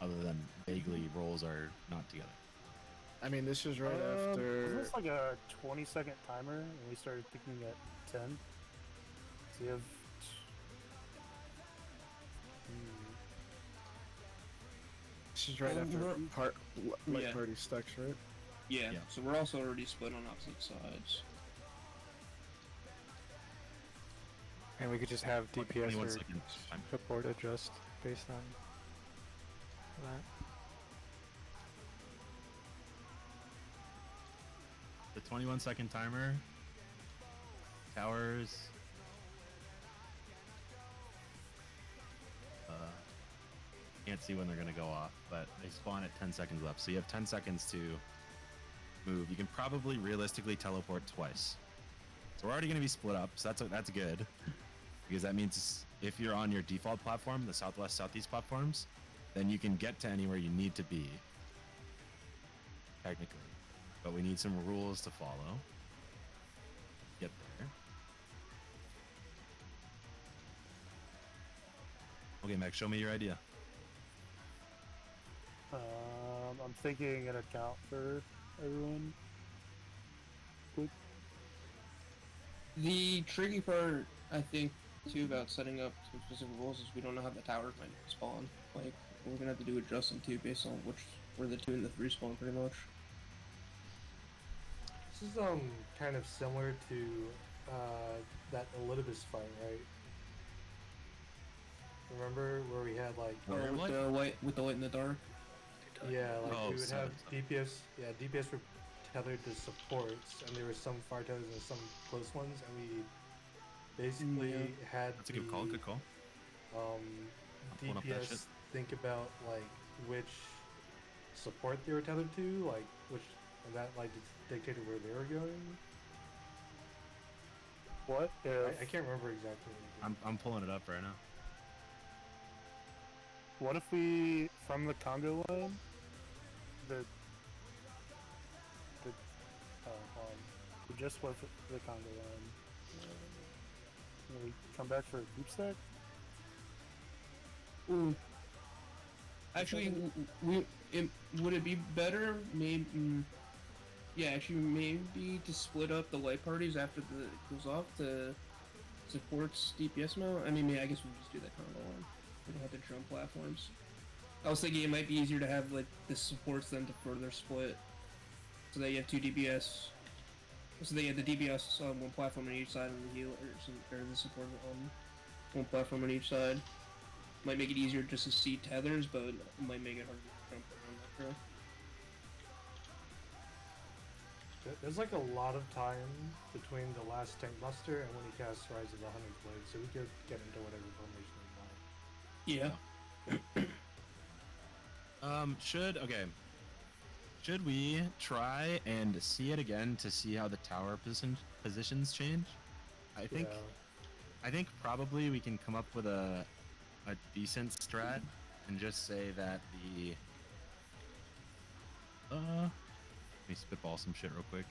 other than vaguely roles are not together. I mean, this is right Isn't after. this like a 20-second timer, and we started picking at 10? So you have. This is right after we're- light yeah. party stacks, right? Yeah, Yeah. so we're also already split on opposite sides. And we could just have DPS 21 or seconds. support adjust based on that. The 21-second timer. Towers. Can't see when they're gonna go off, but they spawn at 10 seconds left. So you have 10 seconds to move. You can probably realistically teleport twice. So we're already gonna be split up. So that's good, because that means if you're on your default platform, the southwest southeast platforms, then you can get to anywhere you need to be. Technically, but we need some rules to follow. Get there. Okay, Max, show me your idea. I'm thinking an account for everyone. Quick. The tricky part, I think, too, about setting up some specific rules is we don't know how the towers might spawn. Like, we're gonna have to do adjusting too based on where the 2 and the 3 spawn, pretty much. This is kind of similar to that Elidibus fight, right? Remember where we had like Or with the light in the dark. yeah, like Oh, we would have seven. DPS were tethered to supports, and there were some far tethers and some close ones, and we basically had That's a good call. Good call. pulling up that shit. DPS think about like which support they were tethered to, like which, and that like dictated where they were going. What if I can't remember exactly. I'm pulling it up right now. What if we, from the Congo line, we just went for the Congo line. Can we come back for a group stack? Ooh. Actually, would it be better, maybe, yeah, actually, maybe to split up the light parties after it goes off to supports DPS mode? I mean, I guess we just do that Congo one. We don't have to jump platforms. I was thinking it might be easier to have, like, the supports then to further split. So that you have 2 DPS. So they have the DPS on one platform on each side and the healer, or the support on one platform on each side. Might make it easier just to see tethers, but it might make it harder to jump around that trail. There's like a lot of time between the last tank buster and when he casts Rise of the Hunter's Blade, so we could get into whatever formation we want. Yeah. Should we try and see it again to see how the tower positions change? I think probably we can come up with a decent strat and just say that the let me spitball some shit real quick.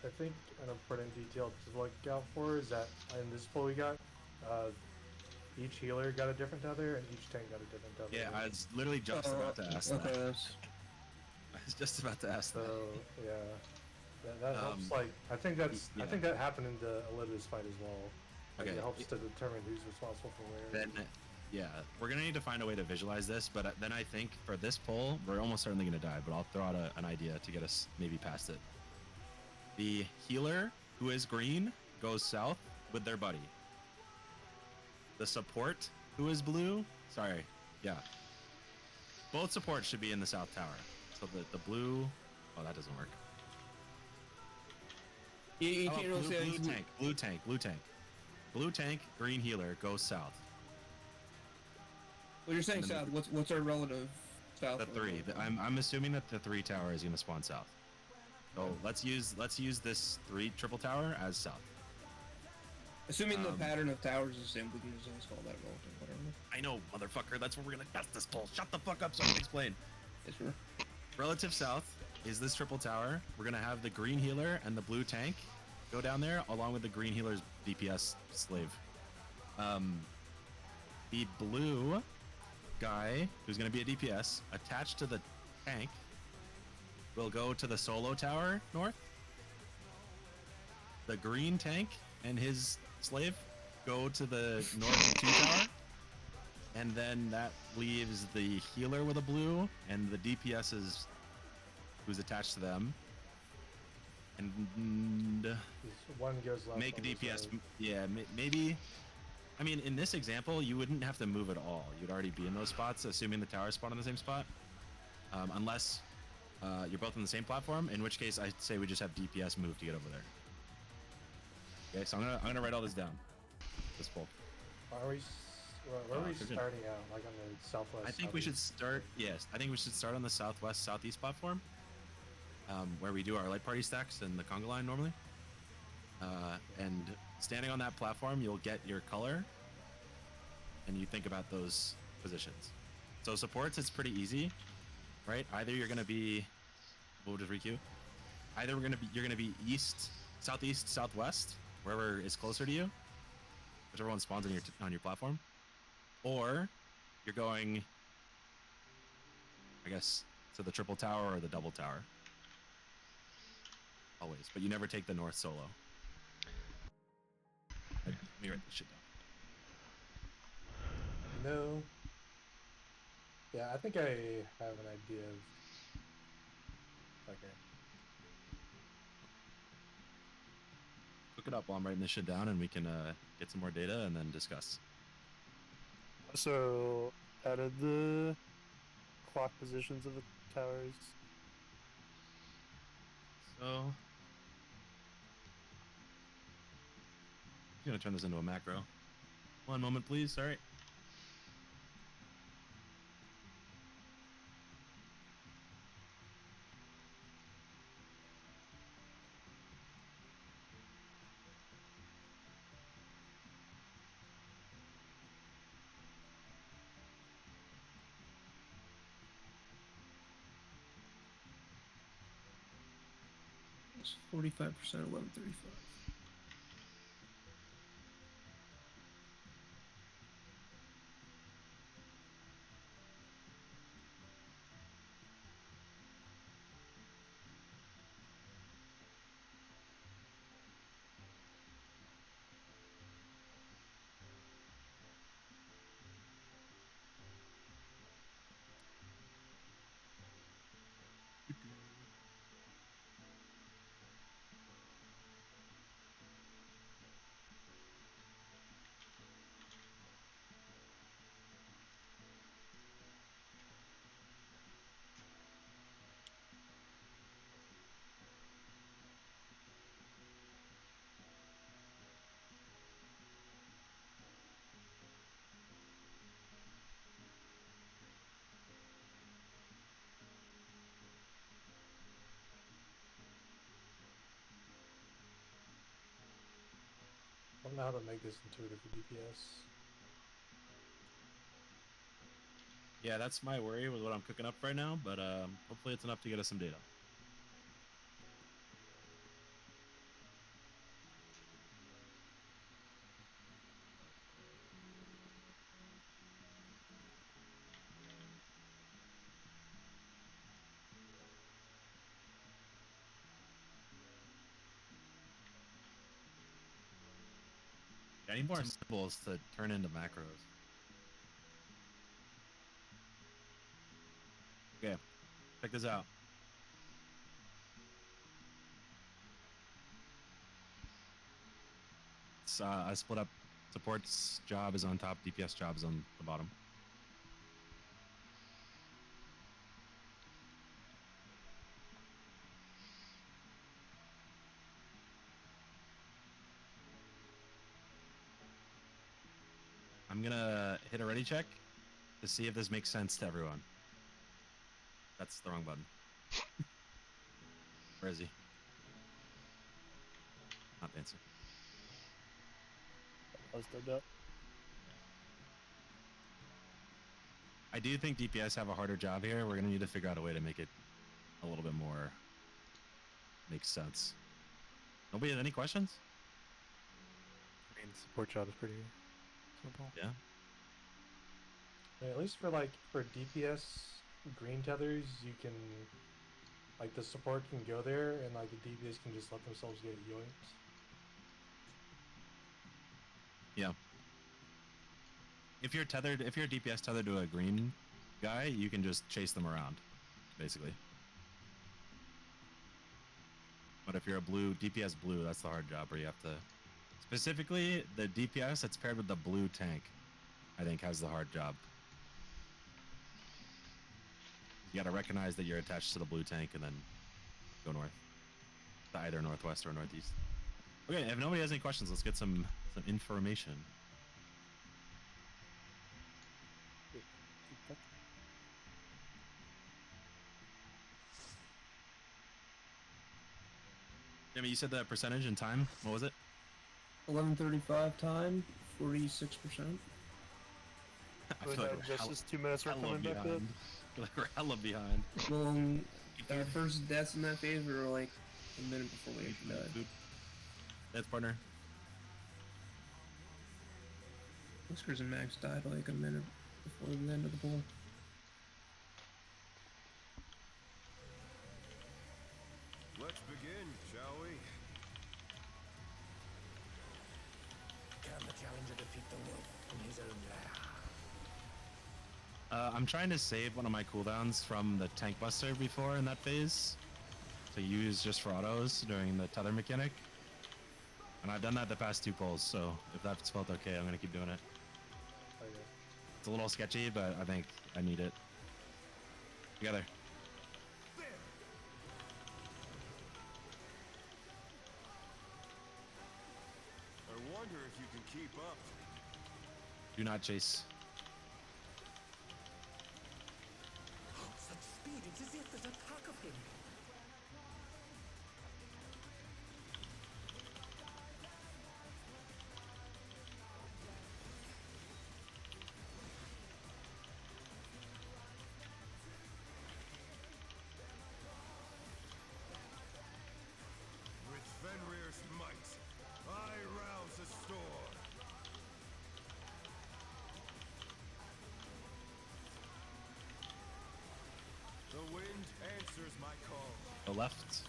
I think an important detail to look out for is that in this poll we got, each healer got a different tether and each tank got a different tether. Yeah, I was literally just about to ask that. Okay. I was just about to ask that. So yeah, that helps. Like I think I think that happened in the Elidibus fight as well. Like, Okay. it helps to determine who's responsible for where. Then, yeah, we're gonna need to find a way to visualize this. But then I think for this poll, we're almost certainly gonna die. But I'll throw out an idea to get us maybe past it. The healer, who is green, goes south with their buddy. The support, who is blue, both supports should be in the south tower. So the blue, oh, that doesn't work. You How can't about really say blue tank, green healer goes south. What you're saying, And then south? What's our relative south? The 3. I'm assuming that the 3 tower is gonna spawn south. So let's use this 3 triple tower as south. Assuming the pattern of towers is the same, we can just always call that relative, whatever. I know, motherfucker. That's what we're gonna test this poll. Shut the fuck up so I can explain. Yes, sure. Relative south is this triple tower. We're gonna have the green healer and the blue tank go down there along with the green healer's DPS slave. The blue guy, who's going to be a DPS, attached to the tank, will go to the solo tower north. The green tank and his slave go to the north 2 tower. And then that leaves the healer with a blue and the DPS's who's attached to them. And one goes left. make a one goes DPS. right. Yeah, maybe. I mean, in this example, you wouldn't have to move at all. You'd already be in those spots, assuming the towers spawn on the same spot. Unless you're both on the same platform, in which case I'd say we just have DPS move to get over there. Okay, so I'm gonna write all this down. This bulk. Where are we they're good. starting out? Like on the southwest? I think we should southeast? start. Yes, I think we should start on the southwest southeast platform, where we do our light party stacks and the conga line normally. And standing on that platform, you'll get your color, and you think about those positions. So supports, it's pretty easy, right? Either you're gonna be, we'll just requeue. Either you're gonna be east, southeast, southwest, wherever is closer to you, whichever one spawns on your platform, or you're going, I guess, to the triple tower or the double tower. Always, but you never take the north solo. Okay, let me write this shit down. No. Yeah, I think I have an idea of. Okay. Look it up while I'm writing this shit down, and we can get some more data and then discuss. Also added the clock positions of the towers. So, I'm gonna turn this into a macro. One moment, please. Sorry. It's 45%, 1135. I don't know how to make this intuitive for DPS. Yeah, that's my worry with what I'm cooking up right now, but hopefully it's enough to get us some data. I need more symbols to turn into macros. Okay, check this out. It's, I split up. Support's job is on top, DPS job is on the bottom. I'm gonna hit a ready check to see if this makes sense to everyone. That's the wrong button. Where is he? Not dancing. I was dug up. I do think DPS have a harder job here. We're gonna need to figure out a way to make it a little bit more make sense. Nobody have any questions? I mean, support job is pretty reasonable. Yeah. At least for like for DPS green tethers, you can like the support can go there and like the DPS can just let themselves get yoinked. Yeah. If you're tethered, if you're DPS tethered to a green guy, you can just chase them around, basically. But if you're a blue DPS blue, that's the hard job where you have to. Specifically, the DPS that's paired with the blue tank, I think, has the hard job. You got to recognize that you're attached to the blue tank and then go north, to either northwest or northeast. Okay, if nobody has any questions, let's get some information. Jimmy, you said the percentage and time. What was it? 11:35 time, 46%. I Would feel like that just as 2 minutes we're hella coming back up? behind. I feel like we're hella behind. Well, our first deaths in that phase were like a minute before we actually died. Food. That's partner. Whiskers and Max died like a minute before the end of the pool. Let's begin, shall we? Can the challenger defeat the wolf in his own lair? I'm trying to save one of my cooldowns from the tank buster before in that phase to use just for autos during the tether mechanic. And I've done that the past 2 pulls, so if that's felt okay, I'm gonna keep doing it. Okay. It's a little sketchy, but I think I need it. Together. I wonder if you can keep up. Do not chase. Such speed, it's as if there's a pack of him. With Fenrir's might, I rouse a storm. The wind answers my call. The left.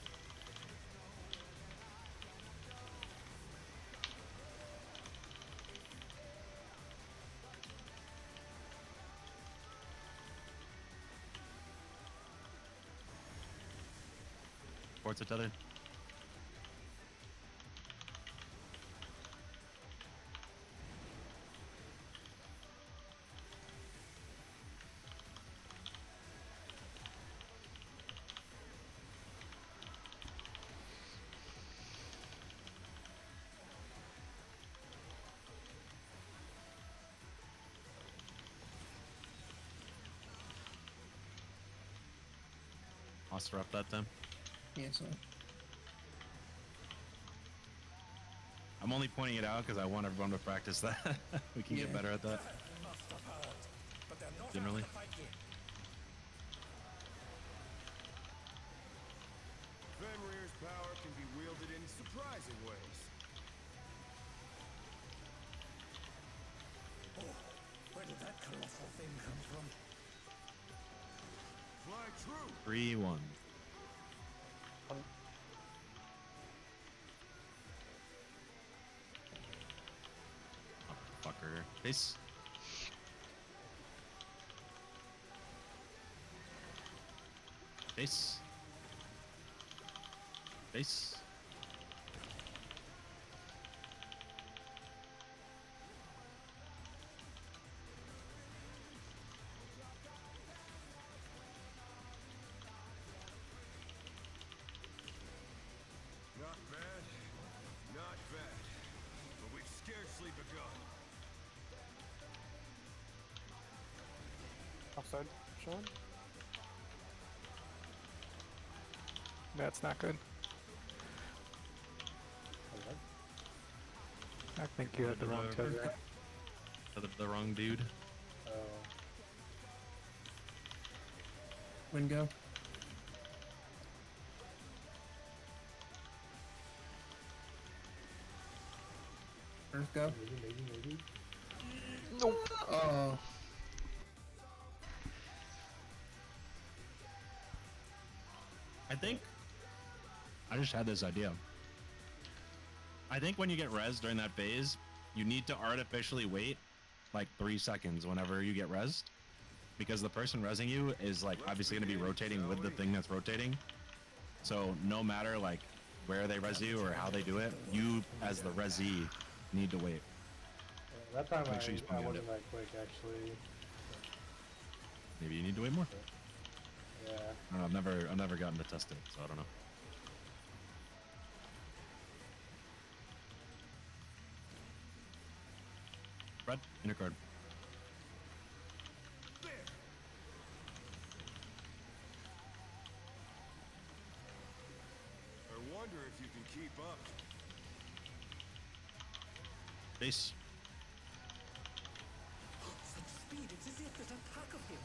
Ports are tethered. Monster up that time. Yeah, so I'm only pointing it out because I want everyone to practice that. We can get Yeah. better at that. Must have hurt, but they're not Generally. out of the fight yet. Fenrir's power can be wielded in surprising ways. Oh, where did that colossal thing come from? Fly true. 3-1. Oh, fucker. Face. Face. Face. Not bad. Not bad. But we've scarcely begun. Offside, Sean? That's not good. Alright. I think you had the wrong tether. The wrong dude. wind go. Earth go. Maybe. Nope. Oh, I think I just had this idea. I think when you get res during that phase, you need to artificially wait like 3 seconds whenever you get rezzed, because the person rezzing you is like obviously going to be rotating with the thing that's rotating. So no matter like where they res you or how they do it, you as the resee need to wait. That time Make sure you spawn I behind wasn't it. that quick actually. Maybe you need to wait more. Yeah. I don't know, I've never gotten to test it, so I don't know. Red, inner card. I wonder if you can keep up. Base. Such speed, it's as if there's a pack of him.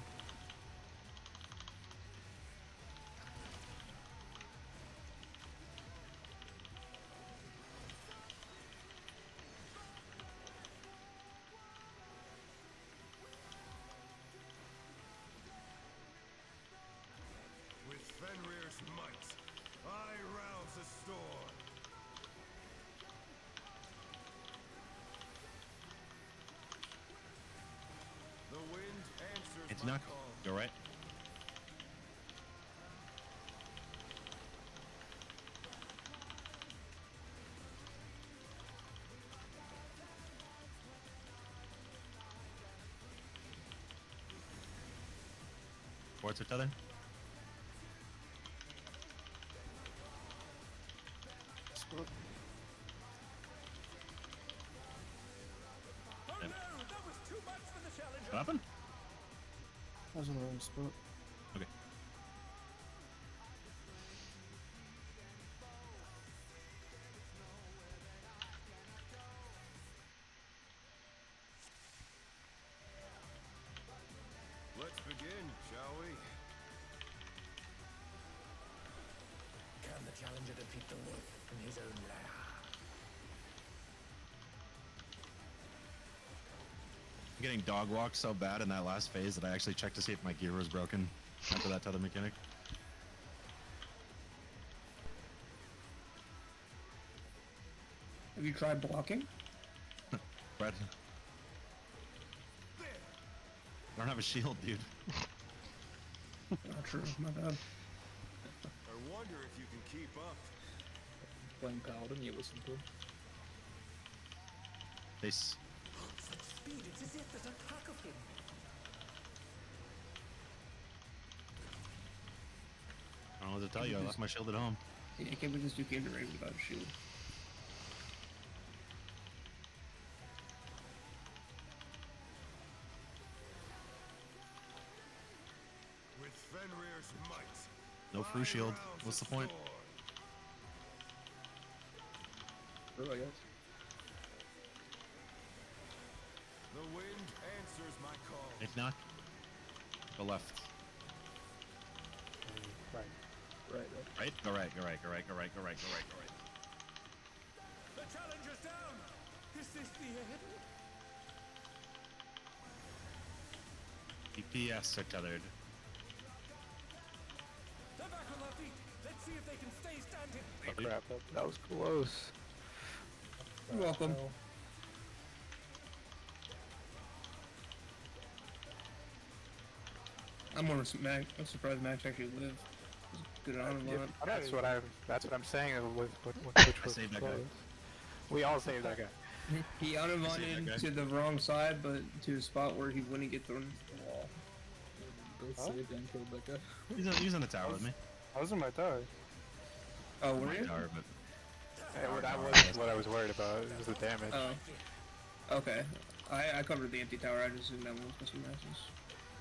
With Fenrir's might, I rouse the storm. The wind answers It's my not. call. Go right. Towards each other. Oh no, that was too much for the challenger. What happened? I was in the wrong spot. Okay. Let's begin, shall we? Can the challenger defeat the wolf in his own lair? I'm getting dog walked so bad in that last phase that I actually checked to see if my gear was broken after that tether mechanic. have you tried blocking? Red. I don't have a shield, dude. Not true. My bad. I wonder if you can keep up. Playing Paladin, you listen to him. Base. Such speed, it's as if there's a pack of him. I don't know what to tell you. I left my shield at home. Yeah, can't we just do game to raid without a shield? With Fenrir's might. No free I shield. rouse What's the point? storm. True, I guess. The wind answers my call. If not, go left. Right. Right, right. Right? Go right, go right, go right, go right, go right, go right, go right. The challenger's down. Is this the end? DPS are tethered. They're back on their feet. Let's see if they can stay standing. Oh, crap, that was close. You're welcome. So, I'm surprised Max actually lived. Good on him. That's what I'm saying with which I was saved that guy. close. We all saved that guy. He that unavoided guy. to the wrong side, but to a spot where he wouldn't get thrown into the wall. Both saved and killed that guy. He's in the tower with me. I was in my tower. Oh, were you? Tower, but That wasn't what I was worried about. It was the damage. Oh. Okay. I covered the empty tower. I just assumed that one was supposed to be Max's.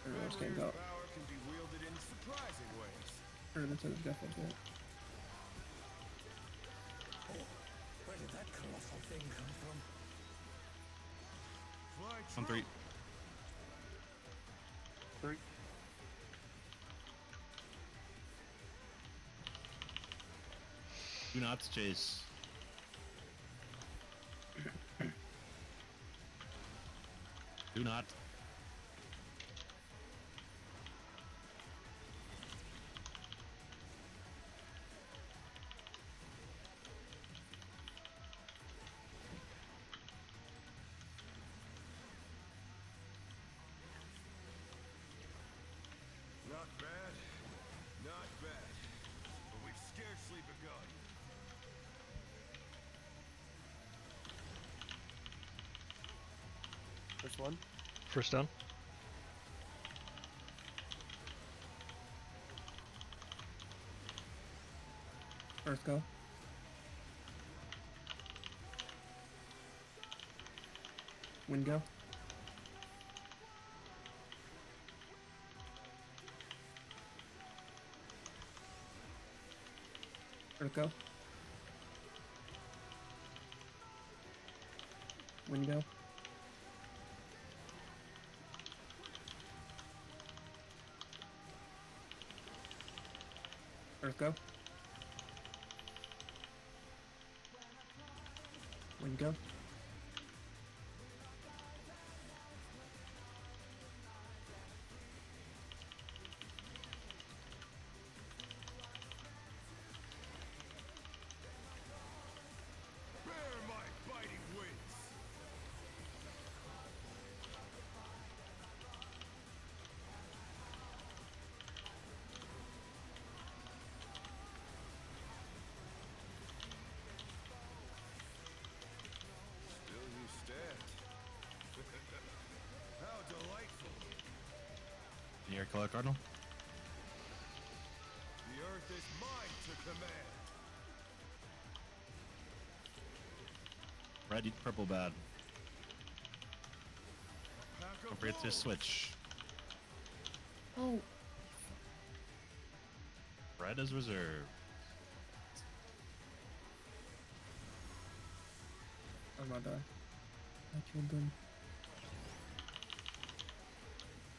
Everyone else came Fenrir's out. power can be wielded in surprising ways. Or that's a definitely good. Where did that colossal thing come from? Fly on three. Three. Do not chase. Do not. Not bad. Not bad. But we've scarcely begun. First one. First down. Earth go. Wind go. Earth go. Wind go. Earth go. Wind go. Bear my biting wings. Still you stand. How delightful. Your color cardinal. The earth is mine to command. Red, purple, bad. Pack a Don't forget to blow. switch. Oh. Red is reserved. I'm not die. I killed them.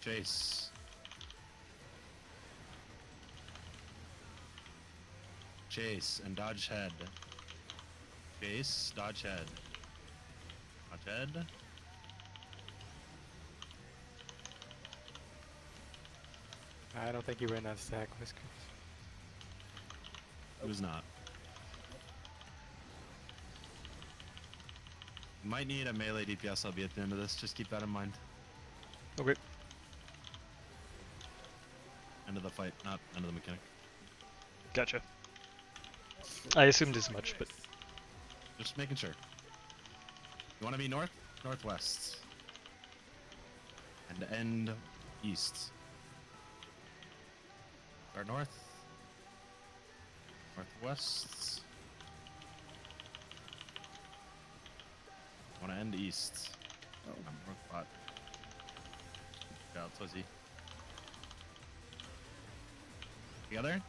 Chase. Chase and dodge head. Chase, dodge head. Dodge head. I don't think you win that stack, Whiskers. It was not. Might need a melee DPS LB at the end of this. Just keep that in mind. Okay. End of the fight, not end of the mechanic. Gotcha. I assumed as much, but Just making sure. You want to be north, northwest, and end east. Start north, northwest. Want to end east. Oh. I'm wrong spot. Yeah, it's easy. Together.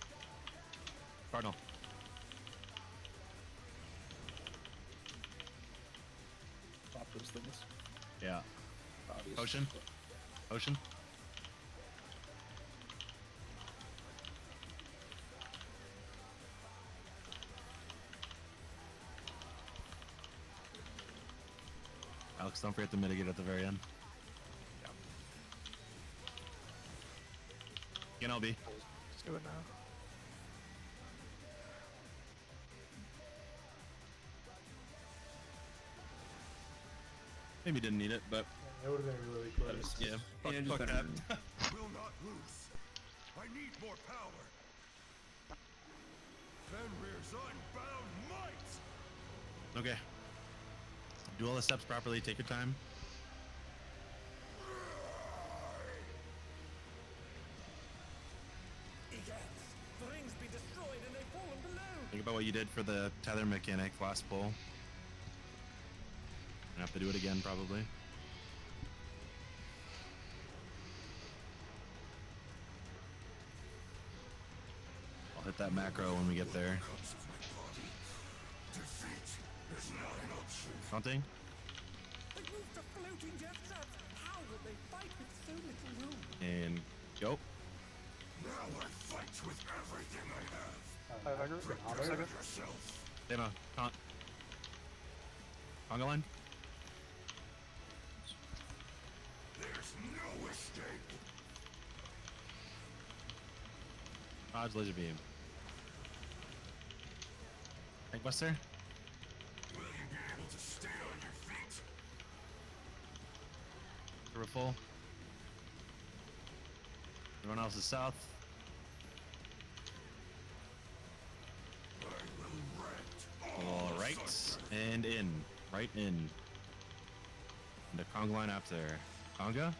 Cardinal. Pop those things. Yeah. Obvious. Potion. Potion. Alex, don't forget to mitigate at the very end. Yeah. LB. Let's do it now. Maybe didn't need it, but It would have been really close. yeah. Fuck, just fuck better that. Will not lose. I need more power. Fenrir's unbound might. Okay. Do all the steps properly. Take your time. Egads, the rings be destroyed and they've fallen below. Think about what you did for the tether mechanic last pull. Gonna have to do it again, probably. I'll hit that macro when we get there. Comes of my body. Defeat is not an option. Taunting. They moved to floating death traps. How will they fight with so little room? And go. Now I fight with everything I have. I agree. Prepare Second. yourself. Demo. Taunt. Conga line. Dodge laser beam. Tank buster. Will you be able to stay on your feet? Full. Everyone else is south. I will rent All right, and in. Right in. The Kong line after. Conga?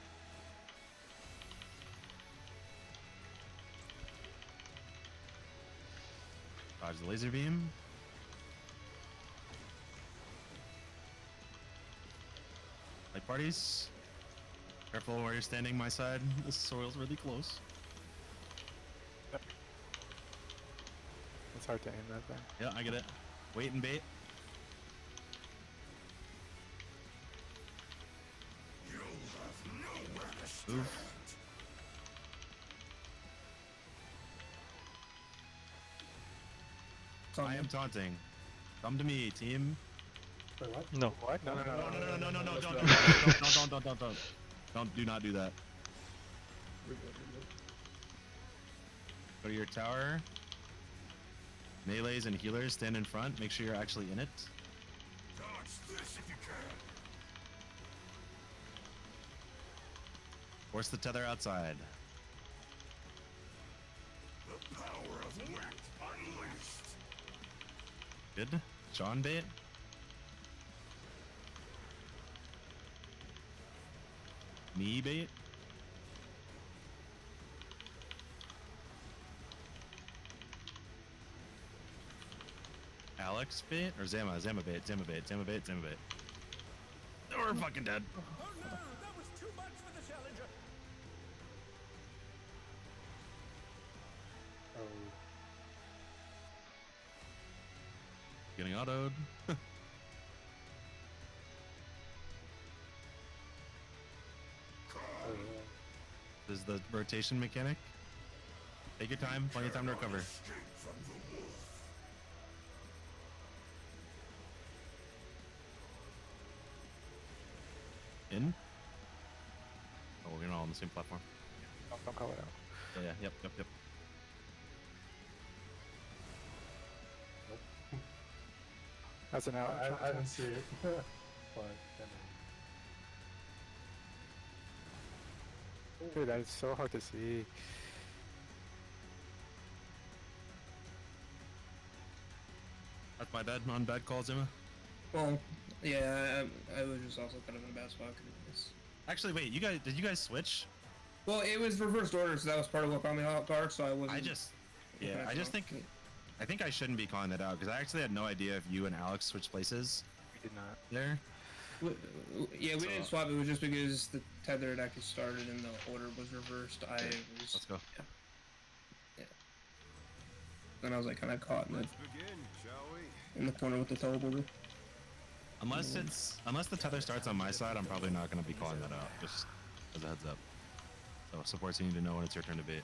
Dodge the laser beam. Light parties. Careful where you're standing, my side. The soil's really close. It's hard to aim that thing. Yeah, I get it. Wait and bait. You'll have nowhere to stand. Move. I am taunting. Come to me, team. Wait, what? No. What? No. Don't, do not do that. We're good, we're good. Go to your tower. Melees and healers stand in front. Make sure you're actually in it. Dodge this if you can. Force the tether outside. The power of wit unleashed. Good. Sean bait. Me bait. Alex bait or Zama bait. We're fucking dead. Oh no, that was too much for the challenger. Oh, Getting autoed. oh yeah. This is the rotation mechanic. Take your time. Plenty of time to recover. Escape from the wolf. In. Oh, we're not on the same platform. Don't call it out. Yeah. Yep. That's an out. I didn't see it. But Dude, that is so hard to see. That's my bad. On bad calls, Emma. Well, yeah, I was just also kind of in a bad spot. 'Cause it was- Actually, wait. Did you guys switch? Well, it was reversed order, so that was part of what caught me off guard. So I wasn't. I think I shouldn't be calling that out because I actually had no idea if you and Alex switched places We did not. there. Yeah, we didn't swap. It was just because the tether had actually started and the order was reversed. Let's go. Then I was like kind of caught Begin, shall we? in the corner with the teleporter. Unless the tether starts on my side, I'm probably not going to be calling that out. Just as a heads up. So supports, you need to know when it's your turn to bait.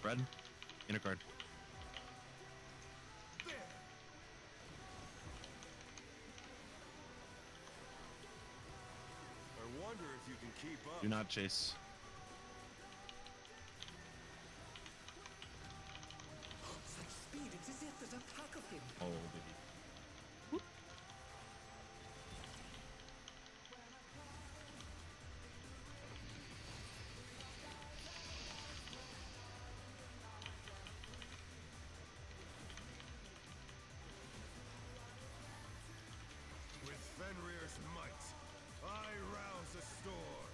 Red, inner card. I wonder if you can keep up. Do not chase. Such speed, it's as if there's a pack of him. Oh, baby. With Fenrir's might, I rouse a storm.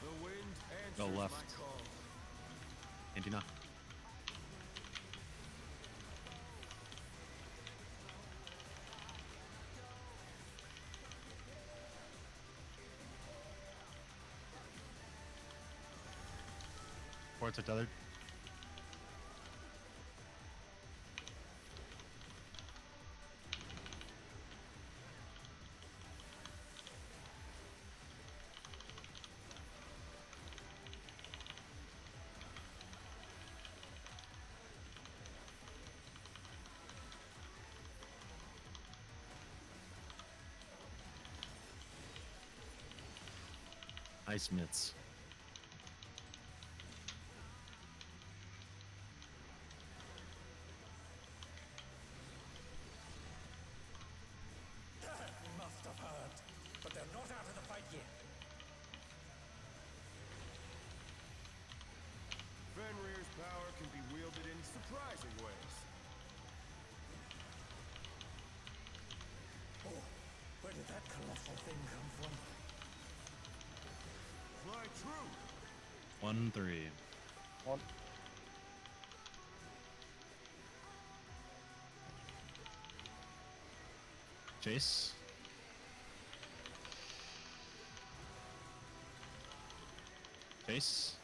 The wind Go answers left. my call. Antina. Ports are tethered. Ice mitts. Must have heard, but they're not out of the fight yet. Fenrir's power can be wielded in surprising ways. Oh, where did that colossal thing come from? Fly true. 1-3. One. Chase. Chase.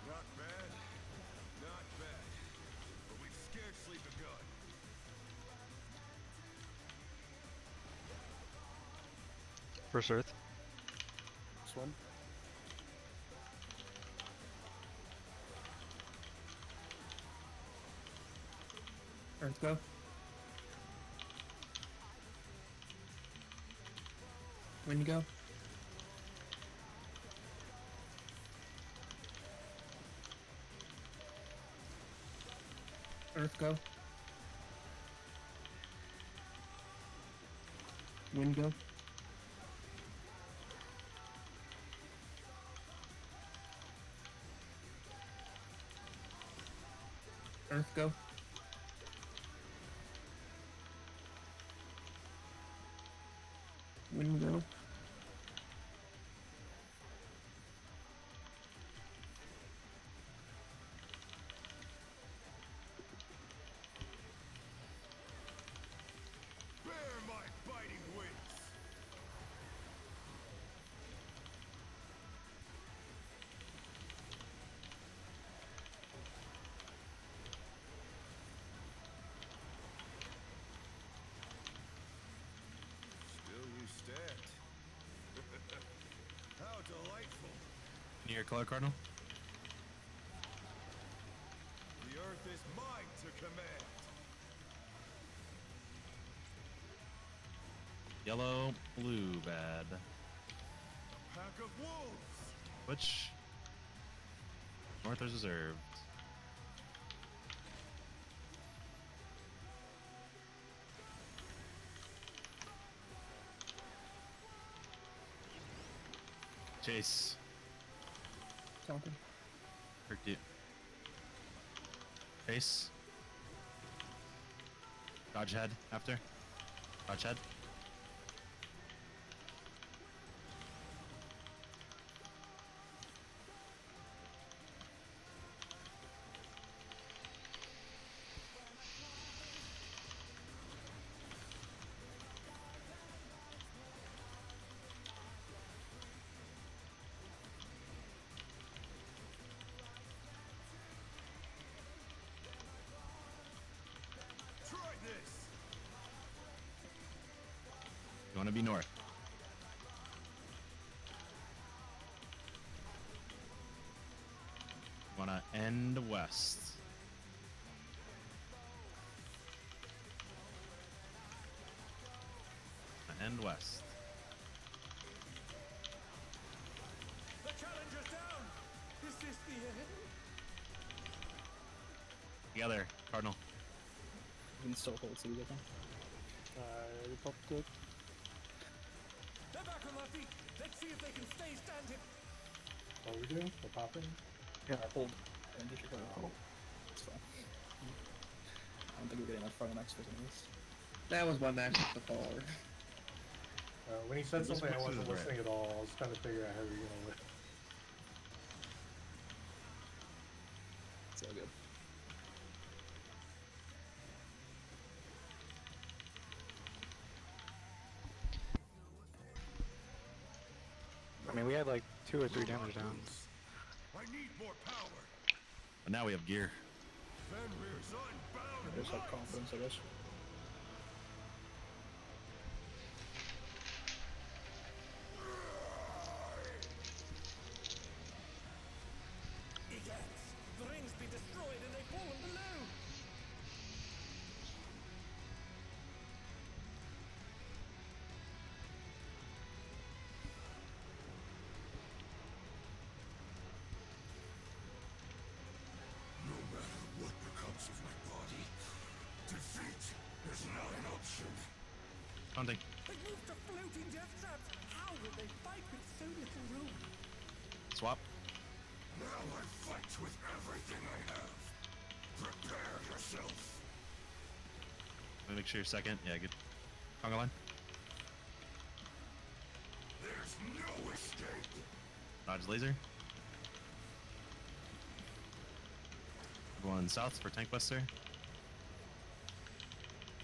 Not bad. Not bad. But we've scarcely begun. First Earth. This one. Earth go. Wind go. Earth go. Wind go. Earth go. Wind go. Bear my biting wings. Still you stand. How delightful. Can you hear color cardinal? The earth is mine to command. Yellow, blue, bad. Pack of wolves. Which? North is reserved. Chase. Talking. Cricket. Chase. Dodge head after. Dodge head. Try this. You want to be north. You want to end west. End west. The challenger's down! Is this the end? Together, Cardinal. We can still hold city with them. I popped it. They're back on their feet! Let's see if they can stay standing! What are we doing? We're popping? Yeah, hold. And you should go. Oh, it's fine. I don't think we're getting that far in the next phase anyways. That was my max with the caller. When he said This something I box is wasn't right. listening at all, I was trying to figure out how you're gonna live. It's all good. I mean, we had like 2 or 3 damage down. I need more power. But now we have gear. Fenrir's unbound. There's like might. confidence, I guess. hunting. They moved to floating death traps. How will they fight with so little room? Swap. Now I fight with everything I have. Prepare yourself. Let me make sure you're second. Yeah, good. Conga line. There's no escape. Dodge laser. Going south for Tank Buster.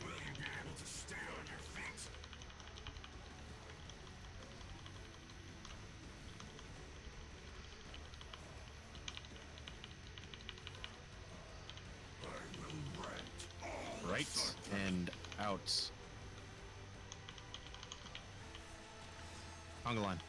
Will you be able to stay on your feet? I will rent all Right Sarkis. and out. Conga line.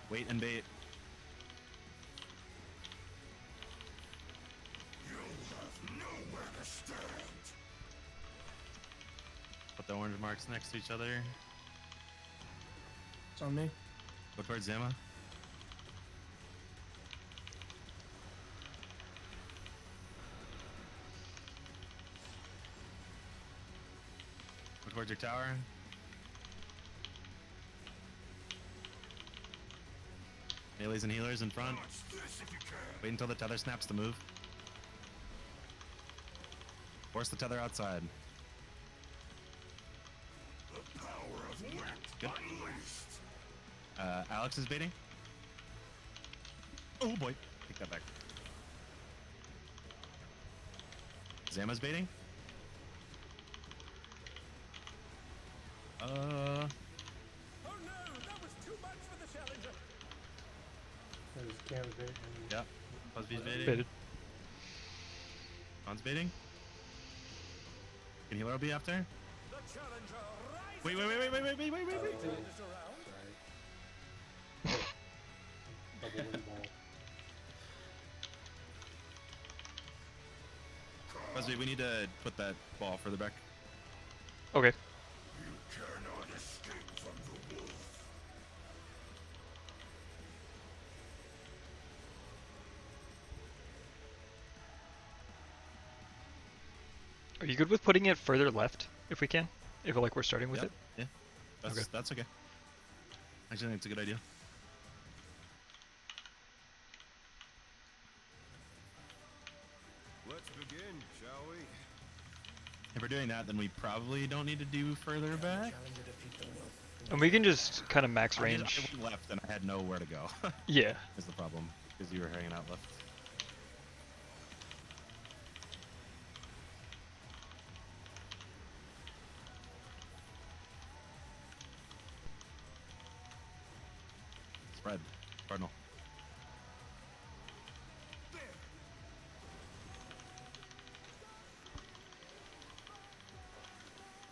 Wait and bait. You'll have nowhere to stand. Put the orange marks next to each other. It's on me. Go towards Zama. Go towards your tower. Melees and healers in front. Dodge this if you can. Wait until the tether snaps to move. Force the tether outside. The power of wit Good. unleashed. Alex is baiting. Oh boy. Take that back. Zama's baiting. Oh no, that was too much for the challenger. There's Cam's bait and Yeah. Busby's baiting. Baited. On's baiting. Can healer be after? The challenger rises. Wait. Turned us around. double win ball. Busby, we need to put that ball further back. Okay. You cannot escape from the wolf. Are you good with putting it further left, if we can? If like we're starting with Yeah, it? yeah. That's okay. Actually, I think it's a good idea. Let's begin, shall we? If we're doing that, then we probably don't need to do further back. Challenger defeat the wolf. And we can just kind of max I range. went left and I had nowhere to go. Yeah. Is the problem because you were hanging out left. Spread. Cardinal.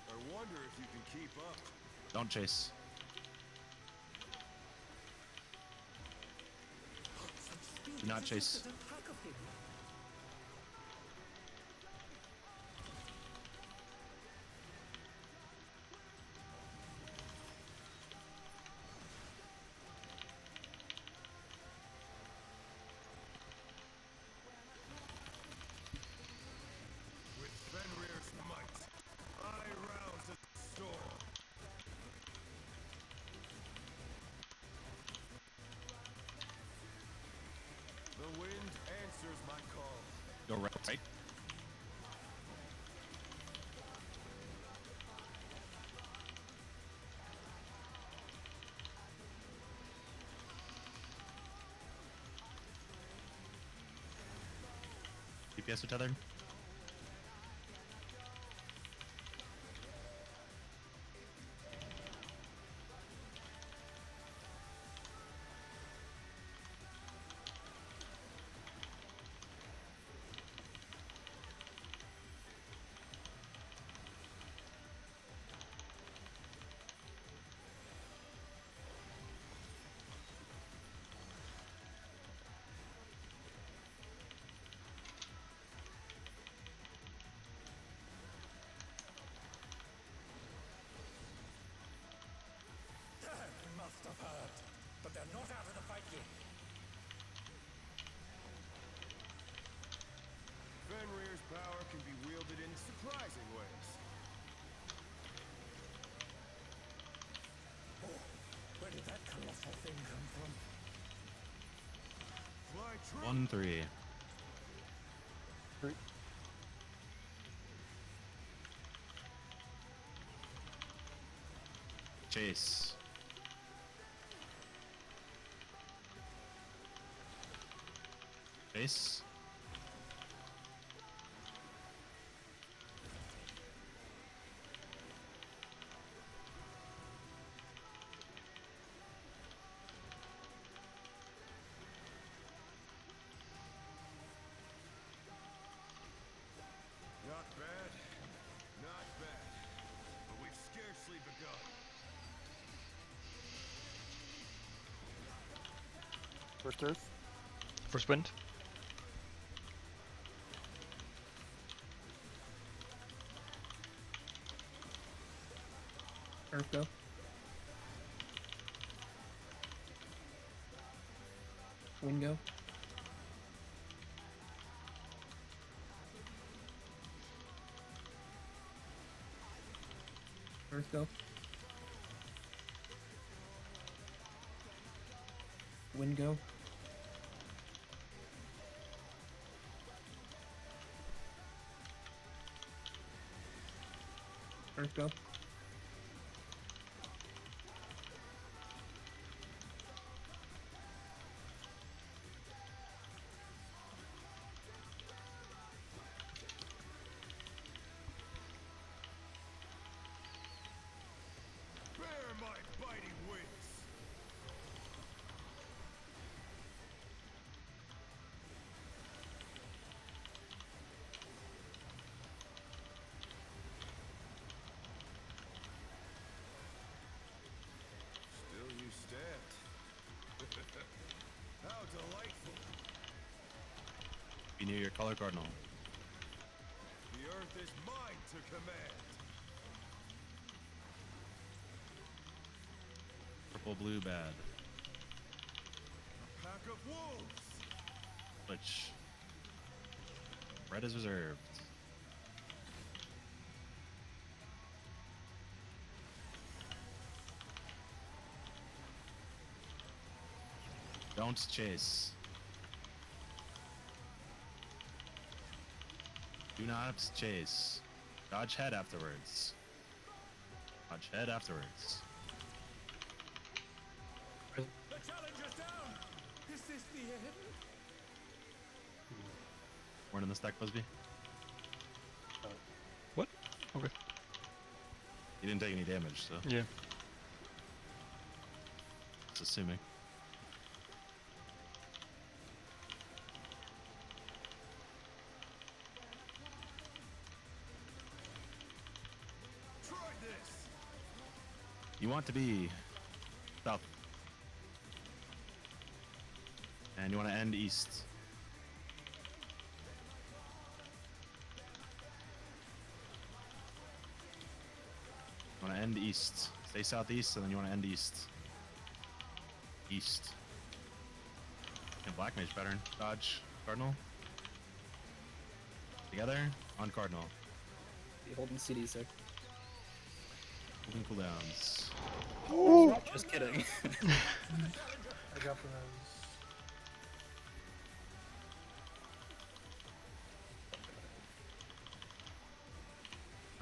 I wonder if you can keep up. Don't chase. Do not chase. With Fenrir's might, I rouse a storm. The wind answers my call. Go right. DPS are tethered. on 3. Three. Chase. Chase. Not bad. Not bad. But we've scarcely begun. First Earth. First wind. Earth go. Wind go. Earth go. Wind go. Earth go. Bear my biting wings. Still you stabbed. How delightful. Be near your color cardinal. The earth is mine to command. Purple, blue, bad. A pack of wolves. Which red is reserved. Don't chase. Do not chase. Dodge head afterwards. Dodge head afterwards. The challenger's down! Is this the end? Weren't in the stack, Busby? What? Okay. You didn't take any damage, so Yeah. just assuming. Try this. You want to be south. And you want to end east. You want to end east. Stay southeast, and then you want to end east. East. And black mage pattern. Dodge. Cardinal. Together. On cardinal. Be holding CD, sir. Holding cooldowns. Just kidding. I got the nose.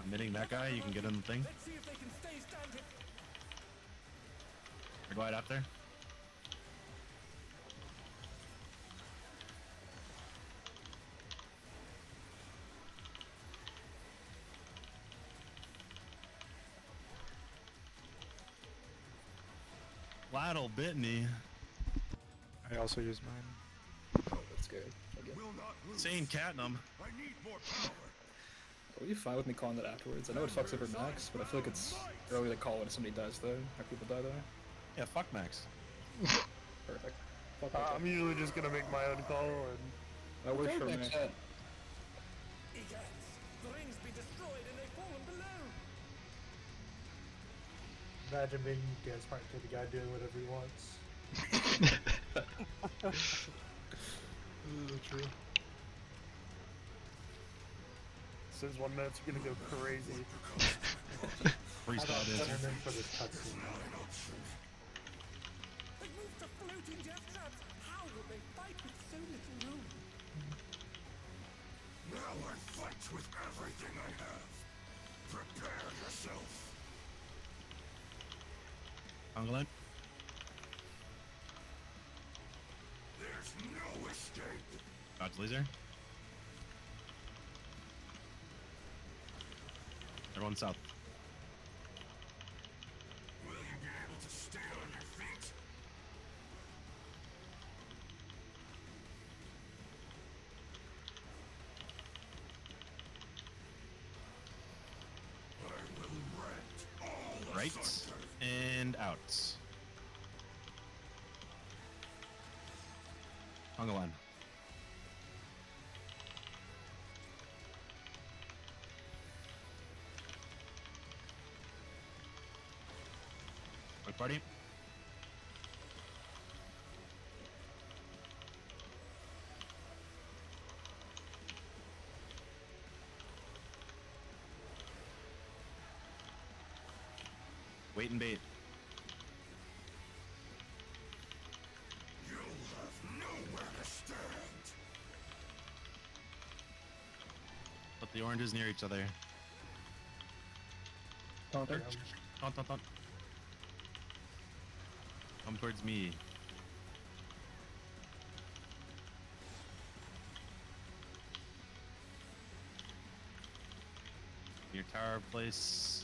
I'm hitting that guy. You can get in the thing. Let's see if they can stay standing. Or glide after. Laddle bit me. I also use mine. Oh, that's good. Okay. Will not lose. Insane catnum. I need more power. Are you fine with me calling that afterwards? I know it fucks over Max, but I feel like it's early to call when somebody dies though. Or people die though. Yeah, fuck Max. Perfect. Fuck that guy. I'm usually just gonna make my own call, and That works for me. Max Egads! The rings be destroyed and they've fallen below! Imagine being dance partner to the guy doing whatever he wants. true. Says 1 minute, you're gonna go crazy. Free I spot don't answer. turn in for this cutscene. They moved to floating death traps! How will they fight with so little room? Now I fight with everything I have. Prepare yourself. Angolan. There's no escape. Dodge laser. Everyone south. Will you be able to stay on your feet? I will rent all Right asunder. and out. Angolan. Right party. Wait and bait. You'll have nowhere to stand. Put the oranges near each other. Taunting. Taunt. Come towards me. Your tower place.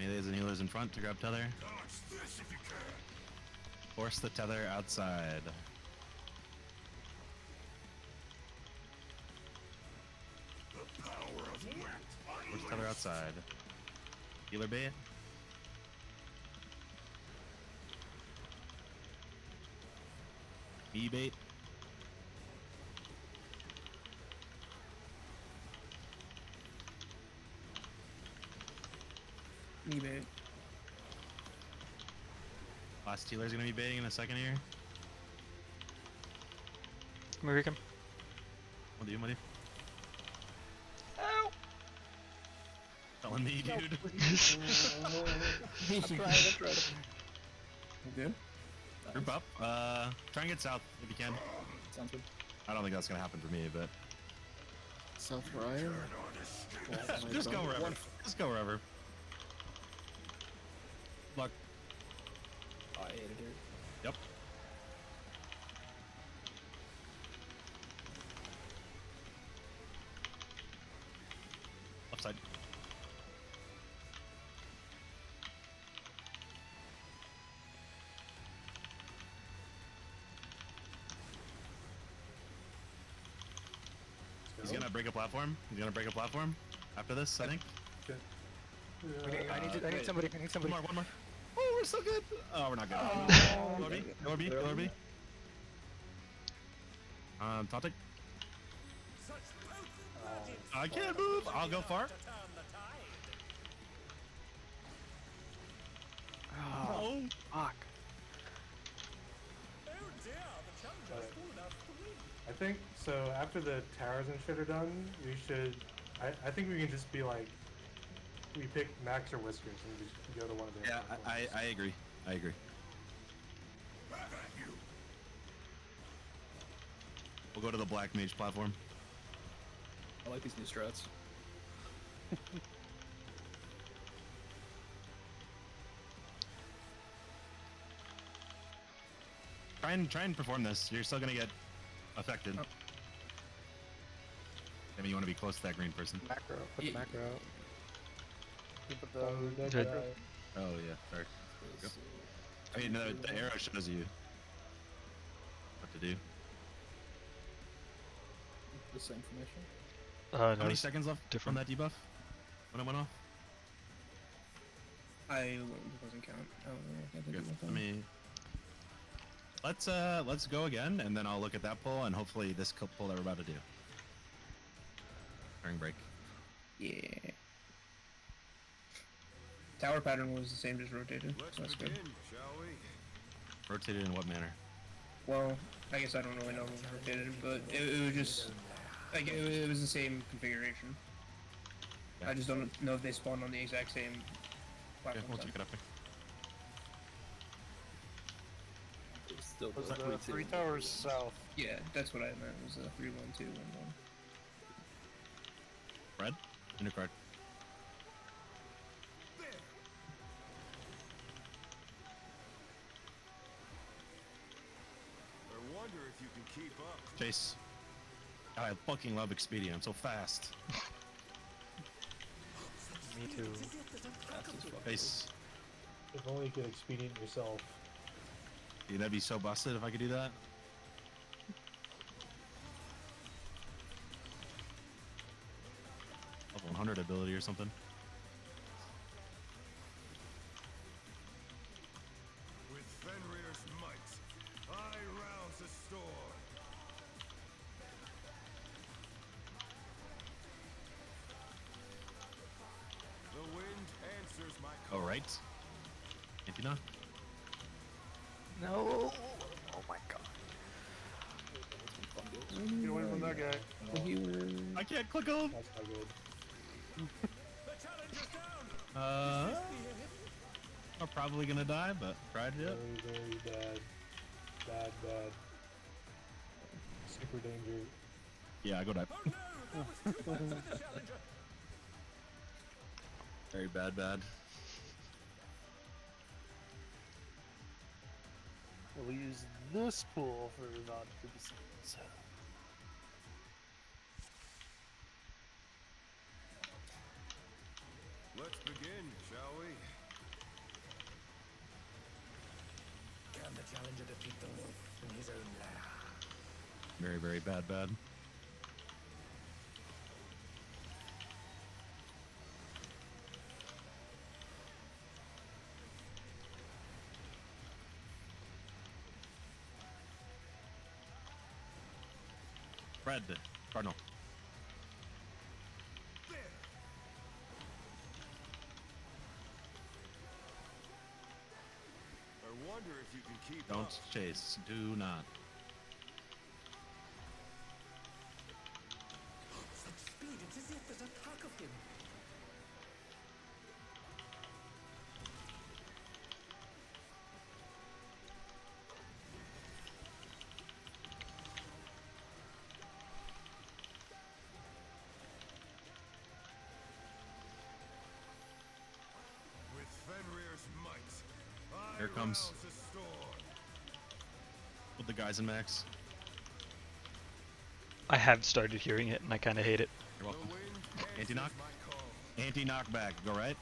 Melees and healers in front to grab tether. Dodge this if you can. Force the tether outside. The power of wind. Force tether outside. Healer bait. B bait. Me bait. Last healer's gonna be baiting in a second here. American. What do you? Ow! Telling me, dude. I'm trying. You good? Group up. Try and get south if you can. Sounds good. I don't think that's gonna happen for me, but South Ryan. just go wherever. Just go wherever. Luck. I hated it. Yep. Left side. He's gonna break a platform. He's gonna break a platform after this, I think. I need somebody. I need somebody. One more. Oh, we're so good. Oh, we're not good. Lower B. Lower B. Taunting. I can't move. I'll go far. Oh, fuck. I think so. After the towers and shit are done, we should. I think we can just be like, we pick Max or Whiskers and just go to one of their. Yeah, I agree. I agree. Back at you. We'll go to the black mage platform. I like these new strats. Try and perform this. You're still gonna get affected. Oh. I mean, you want to be close to that green person. Macro. Put the macro out. Good. Oh yeah, sorry. Go. I mean, the arrow shows you what to do. The same information. How No, many it's seconds left different. on that debuff? When it went off? I wasn't count. Oh, I think Good. it Let me. Let's go again, and then I'll look at that pull, and hopefully this pull that we're about to do. During break. Yeah. Tower pattern was the same, just rotated. So that's good. Rotated in what manner? Well, I guess I don't really know if it rotated, but it was just like it was the same configuration. Yeah. I just don't know if they spawned on the exact same Okay, platform. we'll check it up here. Still Was the 3 towers south? Yeah, that's what I meant. It was a 3-1-2-1-1. Fred, in your card. I wonder if you can keep up. Chase. God, I fucking love Expedia. I'm so fast. Me too. Chase. If only you could expedient yourself. Dude, that'd be so busted if I could do that. Level 100 ability or something. With Fenrir's might, I rouse the storm. The wind answers my call. Oh, right. Antina? No. Oh my god. Get away from that guy. The healer. I can't click on. That's not good. I'm probably gonna die, but tried it. Very, very bad. Bad, bad. Super danger. Yeah, I go die. Very bad, bad. We'll use this pool for non-citizens. Let's begin, shall we? Can the challenger defeat the wolf in his own lair? Very, very bad, bad. Fred, Cardinal. I wonder if you can keep Don't up. chase. Do not. Such speed, it's as if there's a pack of him. With Fenrir's might, I Here it comes. rouse the storm. With the guys in max. I have started hearing it, and I kind of hate it. You're welcome. The wind Anti-knock? answers my call. Anti-knockback. Go right.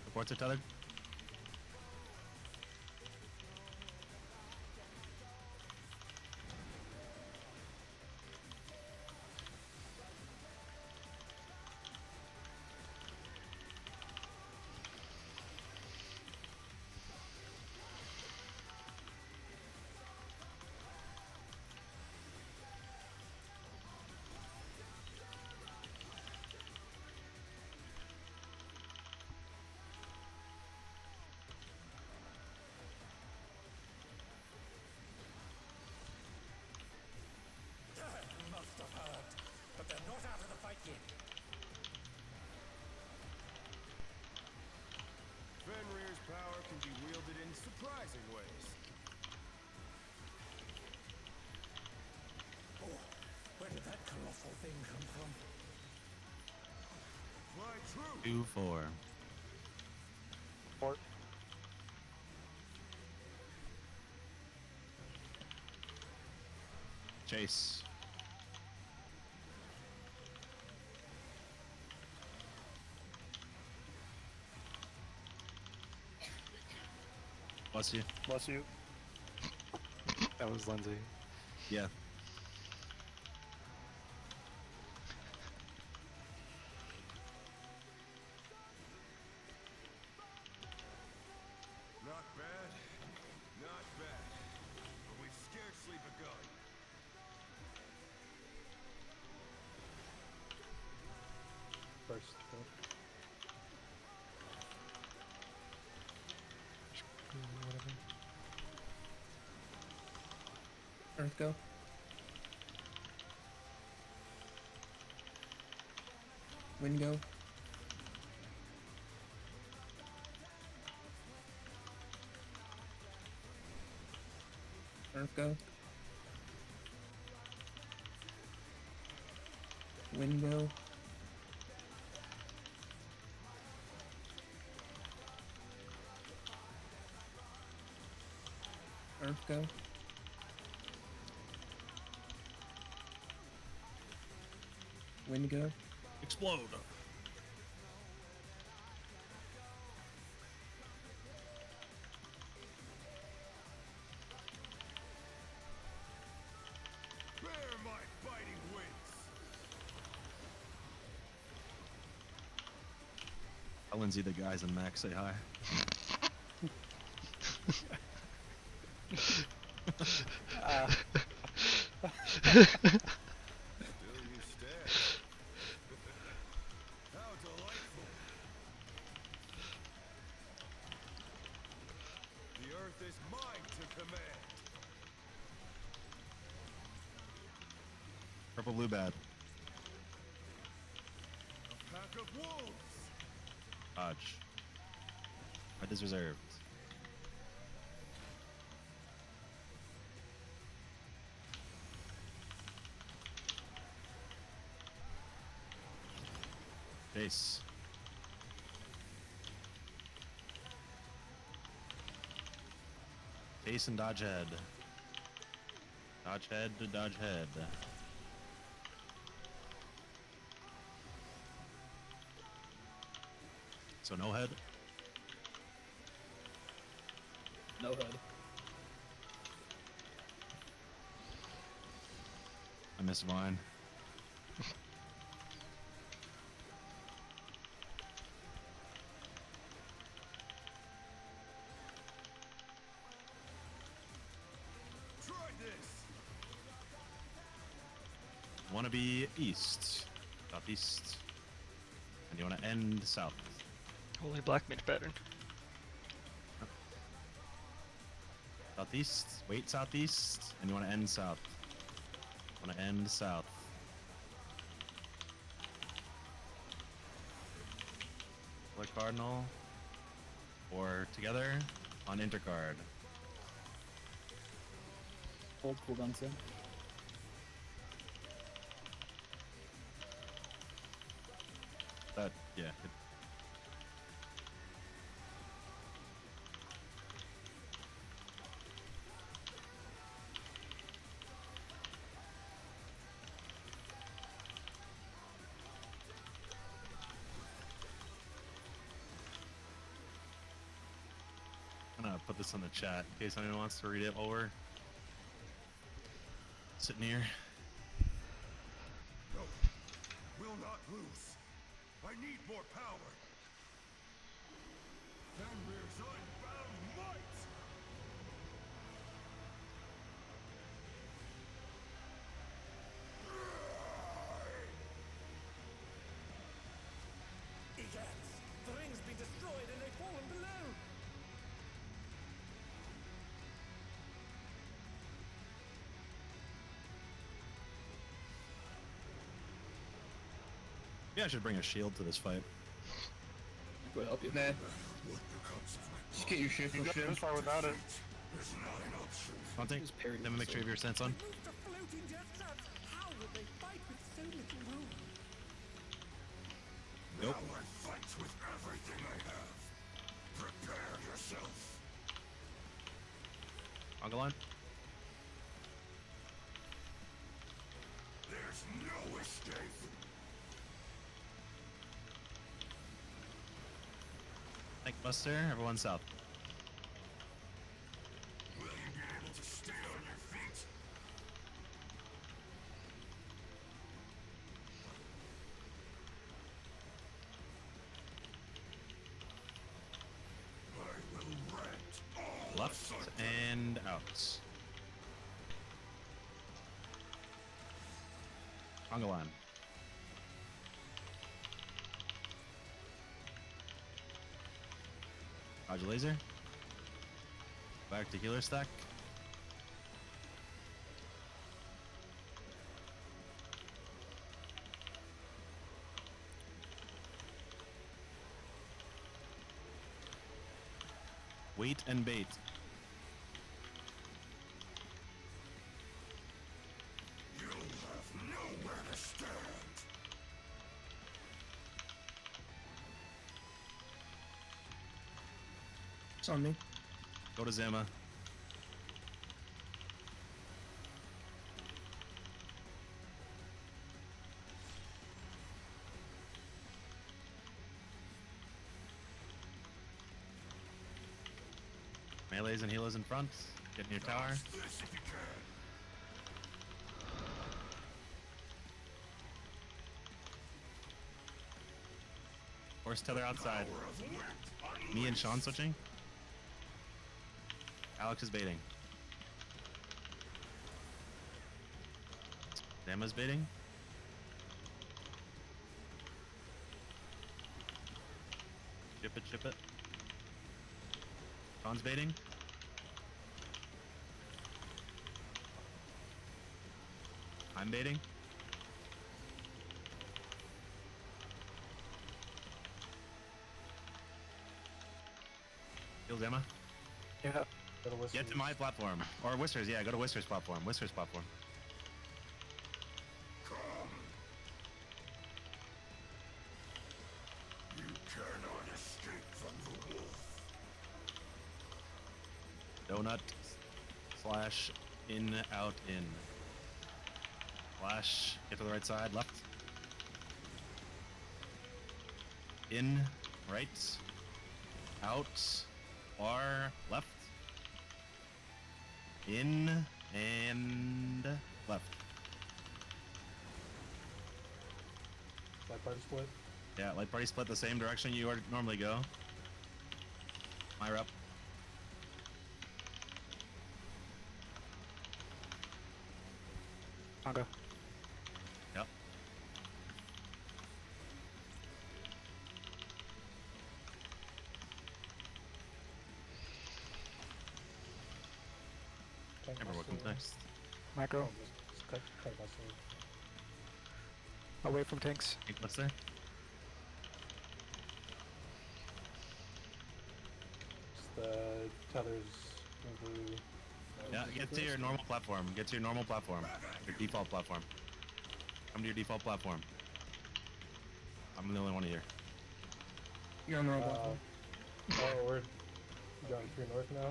Reports are tethered. Must have heard, but they're not out of the fight yet. Fenrir's power can be wielded in surprising ways. Oh, where did that colossal thing come from? Fly true. 2-4. Port. Chase. Bless you. Bless you. That was Lindsay. Yeah. Not bad. Not bad. But we've scarcely begun. First. Earth go. Wind go. Earth go. Wind go. Earth go. Wind go. Explode. Bear my biting wings. Tell Lindsay the guys in Max say hi. Still you stand. How delightful. The earth is mine to command. Purple blue bad. A pack of wolves. Dodge. Red is reserved. Base. Base and dodge head. Dodge head to dodge head. So no head. No head. I missed mine. Try this. Want to be east, southeast, and you want to end south. Holy black mage pattern. Southeast, wait southeast, and you want to end south. Want to end south. Color cardinal, or together on intercard. Hold cooldown soon. That yeah. I'm gonna put this on the chat in case anyone wants to read it while we're sitting here. No. Will not lose. I need more power. Fenrir's unbound might. Egads! The ring's been destroyed and they've fallen below! Yeah, I should bring a shield to this fight. Go help you. Nah. What becomes of my Just get your shit You pushed got in. this far without it. is not an option. Don't think. Just parry Let me make sure you have your stance on. Moved to floating death traps! How would they fight with so little room? Nope. Now I fight with everything I have. Prepare yourself. Conga line. There's no escape. Tank Buster, everyone south. Will you be able to stay on your feet? I will rent all Left asunder. and out. Conga line. Dodge laser. Back to healer stack. Wait and bait. It's on me. Go to Zama. Melees and healers in front. Get in your tower. This if you can. Horse tether outside. Power of wit. Me and Sean switching. Alex is baiting. Zama's baiting. Ship it, ship it. Sean's baiting. I'm baiting. Kill Zama. Yeah. Go to Get to Whiskers. my platform. Or Whiskers, yeah, go to Whiskers platform. Whiskers platform. Come. You cannot escape from the wolf. Donut slash in out in. Slash get to the right side, left. In, right. Out, R, left. In and left. Light party split. Yeah, light party split the same direction you normally go. Myra up. I'll go. Yep. Tank Remember what comes Master. next. Macro. Oh, just tank Master. Away from tanks. Think what's there? Just the tethers in blue. Yeah, get to your normal platform. Get to your normal platform. Your default platform. Come to your default platform. I'm the only one here. You're on the wrong platform. Oh, we're going true north now.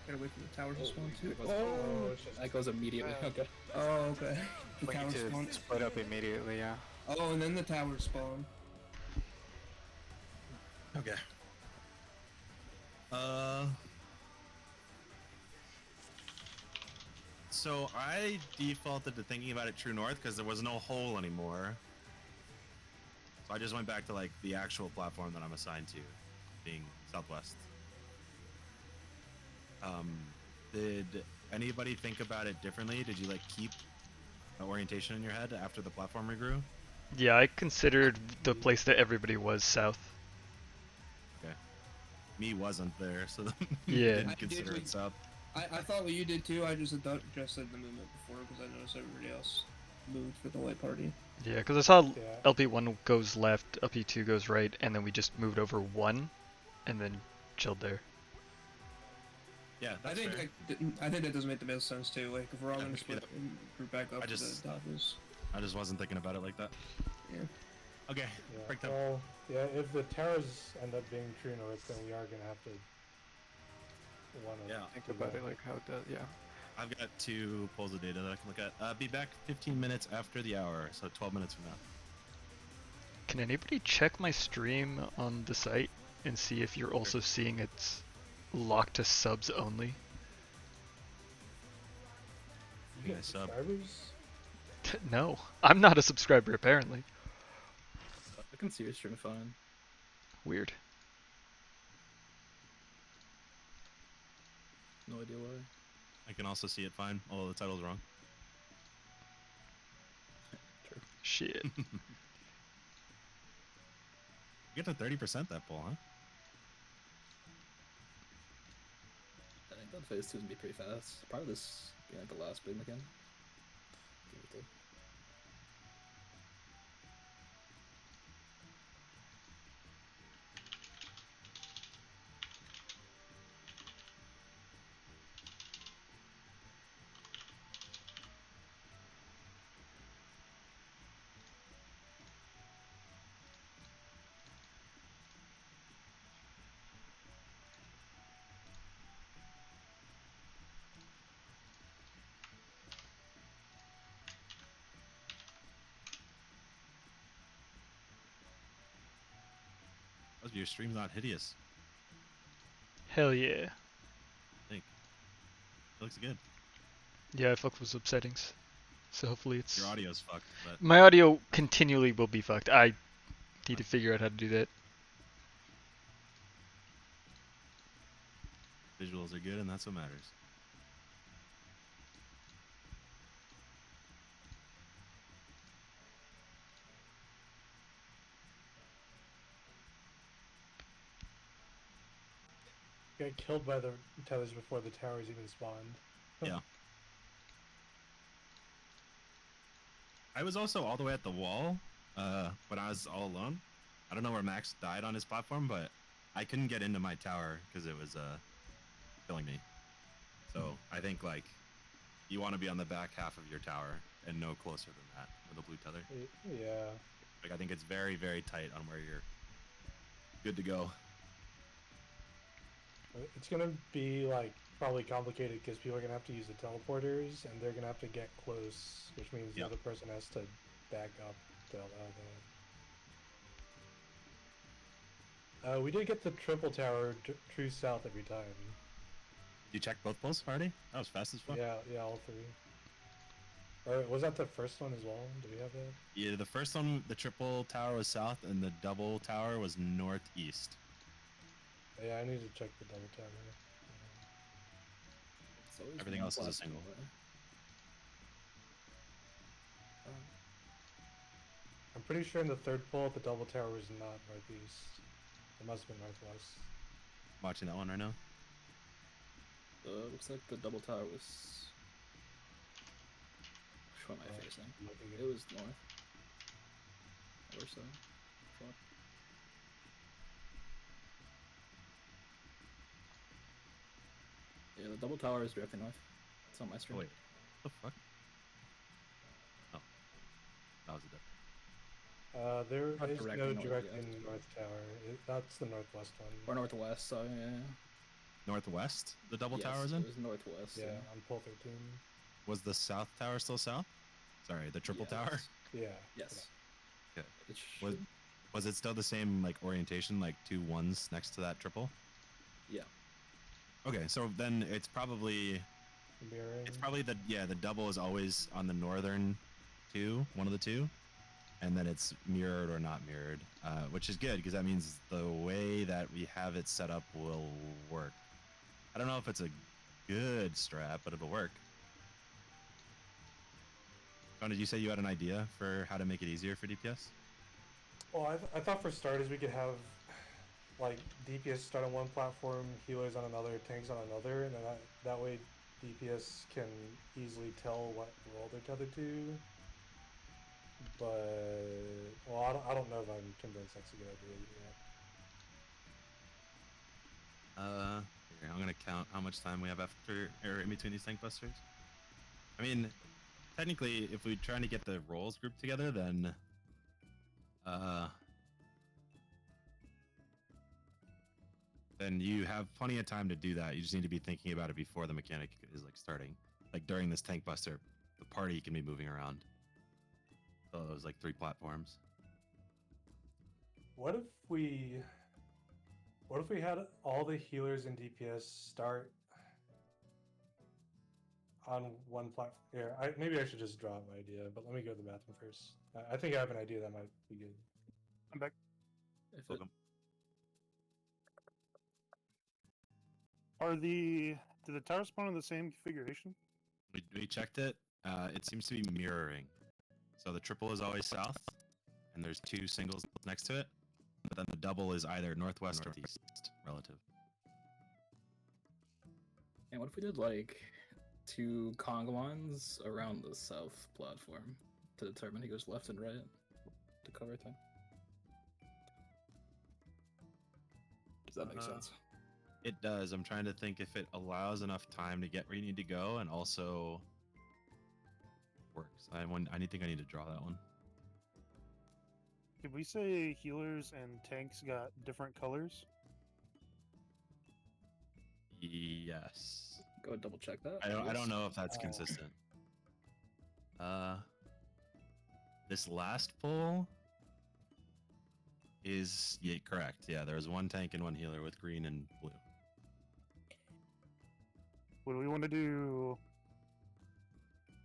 Gotta wait for the towers to spawn too. Oh, Oh! that goes immediately. Okay. Oh, okay. The We need towers to spawn. split up immediately, yeah. Oh, and then the towers spawn. Okay. So I defaulted to thinking about it true north because there was no hole anymore. So I just went back to like the actual platform that I'm assigned to, being southwest. Did anybody think about it differently? Did you like keep an orientation in your head after the platform regrew? Yeah, I considered the place that everybody was south. Okay. Me wasn't there, so Yeah. didn't I consider did it south. I thought what you did too. I just adjusted the movement before because I noticed everybody else moved for the light party. Yeah, because I saw Yeah. LP1 goes left, LP2 goes right, and then we just moved over one, and then chilled there. Yeah, I that's think fair. I think that does make the most sense too. Like if we're all Yeah, gonna yeah. split and group back up I to just- the Dodgers. I just wasn't thinking about it like that. Yeah. Okay, Yeah. break them. Well, yeah. If the towers end up being true north, then we are gonna have to want to Yeah. Think about it like how it does, yeah. I've got 2 polls of data that I can look at. Be back 15 minutes after the hour, so 12 minutes from now. Can anybody check my stream on the site and see if you're also seeing it's locked to subs only? You guys sub. subscribers. No, I'm not a subscriber apparently. I can see your stream fine. Weird. No idea why. I can also see it fine, although the title's wrong. True. Shit. You get to 30% that poll, huh? I think that phase 2 is gonna be pretty fast. Probably this being like the last boom again. Give or take. your stream's not hideous. Hell yeah. I think it looks good. Yeah, I fucked with some settings. So hopefully it's... Your audio's fucked, but My audio continually will be fucked. I need to figure out how to do that. visuals are good, and that's what matters. Got killed by the tethers before the towers even spawned. Yeah. I was also all the way at the wall when I was all alone. I don't know where Max died on his platform, but I couldn't get into my tower because it was killing me. So I think like you want to be on the back half of your tower and no closer than that with a blue tether. Yeah. Like I think it's very, very tight on where you're good to go. It's gonna be like probably complicated because people are gonna have to use the teleporters and they're gonna have to get close, which means the other person has to back up to allow that. We did get the triple tower true south every time. You checked both poles already? That was fast as fuck. Yeah, all three. Or was that the first one as well? Do we have that? Yeah, the first one, the triple tower was south, and the double tower was northeast. Yeah, I need to check the double tower. Everything else is a single. I'm pretty sure in the third pole, the double tower was not northeast. It must have been northwest. Watching that one right now. Looks like the double tower was... Which one am I facing? It was north. Or so. Fuck. Yeah, the double tower is directly north. It's on my stream. Oh, wait. What the fuck? Oh. That was a different. There Not is directly no north, direct yeah. in north tower. That's the northwest one. Or northwest, so yeah. Northwest? The double Yes, tower is in? it was northwest. Yeah, on pole 13. Was the south tower still south? Sorry, the triple Yes. tower? Yeah. Yes. Okay. It Was it still the same like orientation, like 2 1s next to that triple? Yeah. Okay, so then it's probably Mirroring. the double is always on the northern two, one of the two, and then it's mirrored or not mirrored, which is good because that means the way that we have it set up will work. I don't know if it's a good strat, but it'll work. John, did you say you had an idea for how to make it easier for DPS? Well, I thought for starters we could have like DPS start on one platform, healers on another, tanks on another, and then that way DPS can easily tell what role they're tethered to. But well, I don't know if I'm convinced that's a good idea yet. Here, I'm gonna count how much time we have after or in between these tank busters. I mean, technically, if we're trying to get the roles grouped together, then you have plenty of time to do that. You just need to be thinking about it before the mechanic is like starting. Like during this tank buster, the party can be moving around. So it was like 3 platforms. What if we had all the healers in DPS start on one platform? Here, maybe I should just drop my idea, but let me go to the bathroom first. I think I have an idea that might be good. I'm back. Welcome. Do the towers spawn in the same configuration? We checked it. It seems to be mirroring. So the triple is always south, and there's 2 singles next to it. But then the double is either northwest or northeast relative. And what if we did like 2 Kongwons around the south platform to determine who goes left and right to cover time? Does that make sense? It does. I'm trying to think if it allows enough time to get where you need to go and also works. I think I need to draw that one. Did we say healers and tanks got different colors? Yes. Go ahead, double check that. I don't know if that's consistent. This last pull, is correct. Yeah, there was one tank and one healer with green and blue. Would we want to do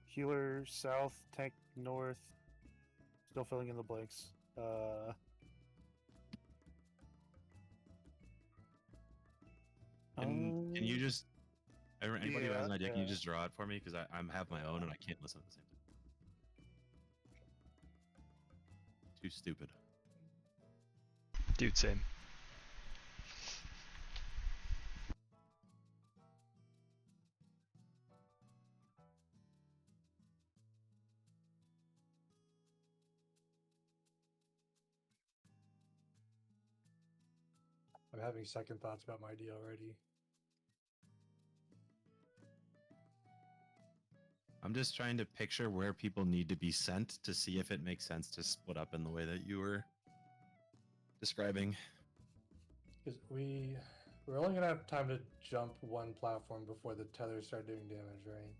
healer south, tank north? Still filling in the blanks. Can you just anybody who has an idea? Can you yeah. just draw it for me? Because I have my own and I can't listen at the same time. Too stupid. Dude, same. I'm having second thoughts about my idea already. I'm just trying to picture where people need to be sent to see if it makes sense to split up in the way that you were describing. Because we're only gonna have time to jump one platform before the tethers start doing damage, right?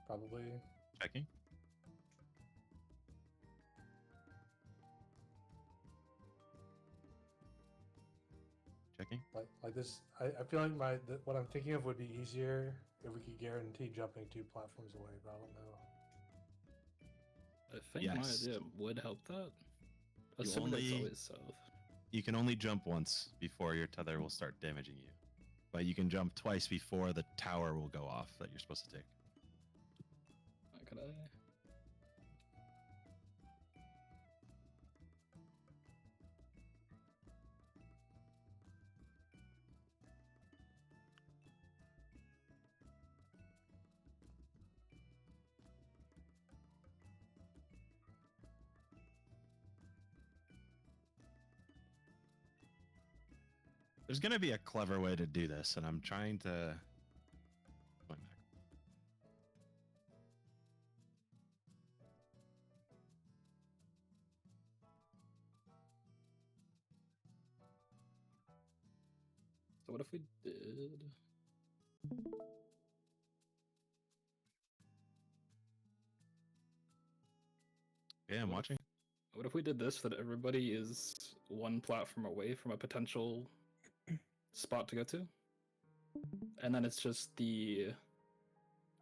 Probably. Checking. Checking. Like this, I feel like what I'm thinking of would be easier if we could guarantee jumping 2 platforms away, but I don't know. I think my idea would help that. You Assuming it's only- always south. You can only jump once before your tether will start damaging you. But you can jump twice before the tower will go off that you're supposed to take. Could I? There's going to be a clever way to do this, and I'm trying to... So what if we did? Yeah, I'm watching. What if we did this, that everybody is one platform away from a potential spot to go to? And then it's just the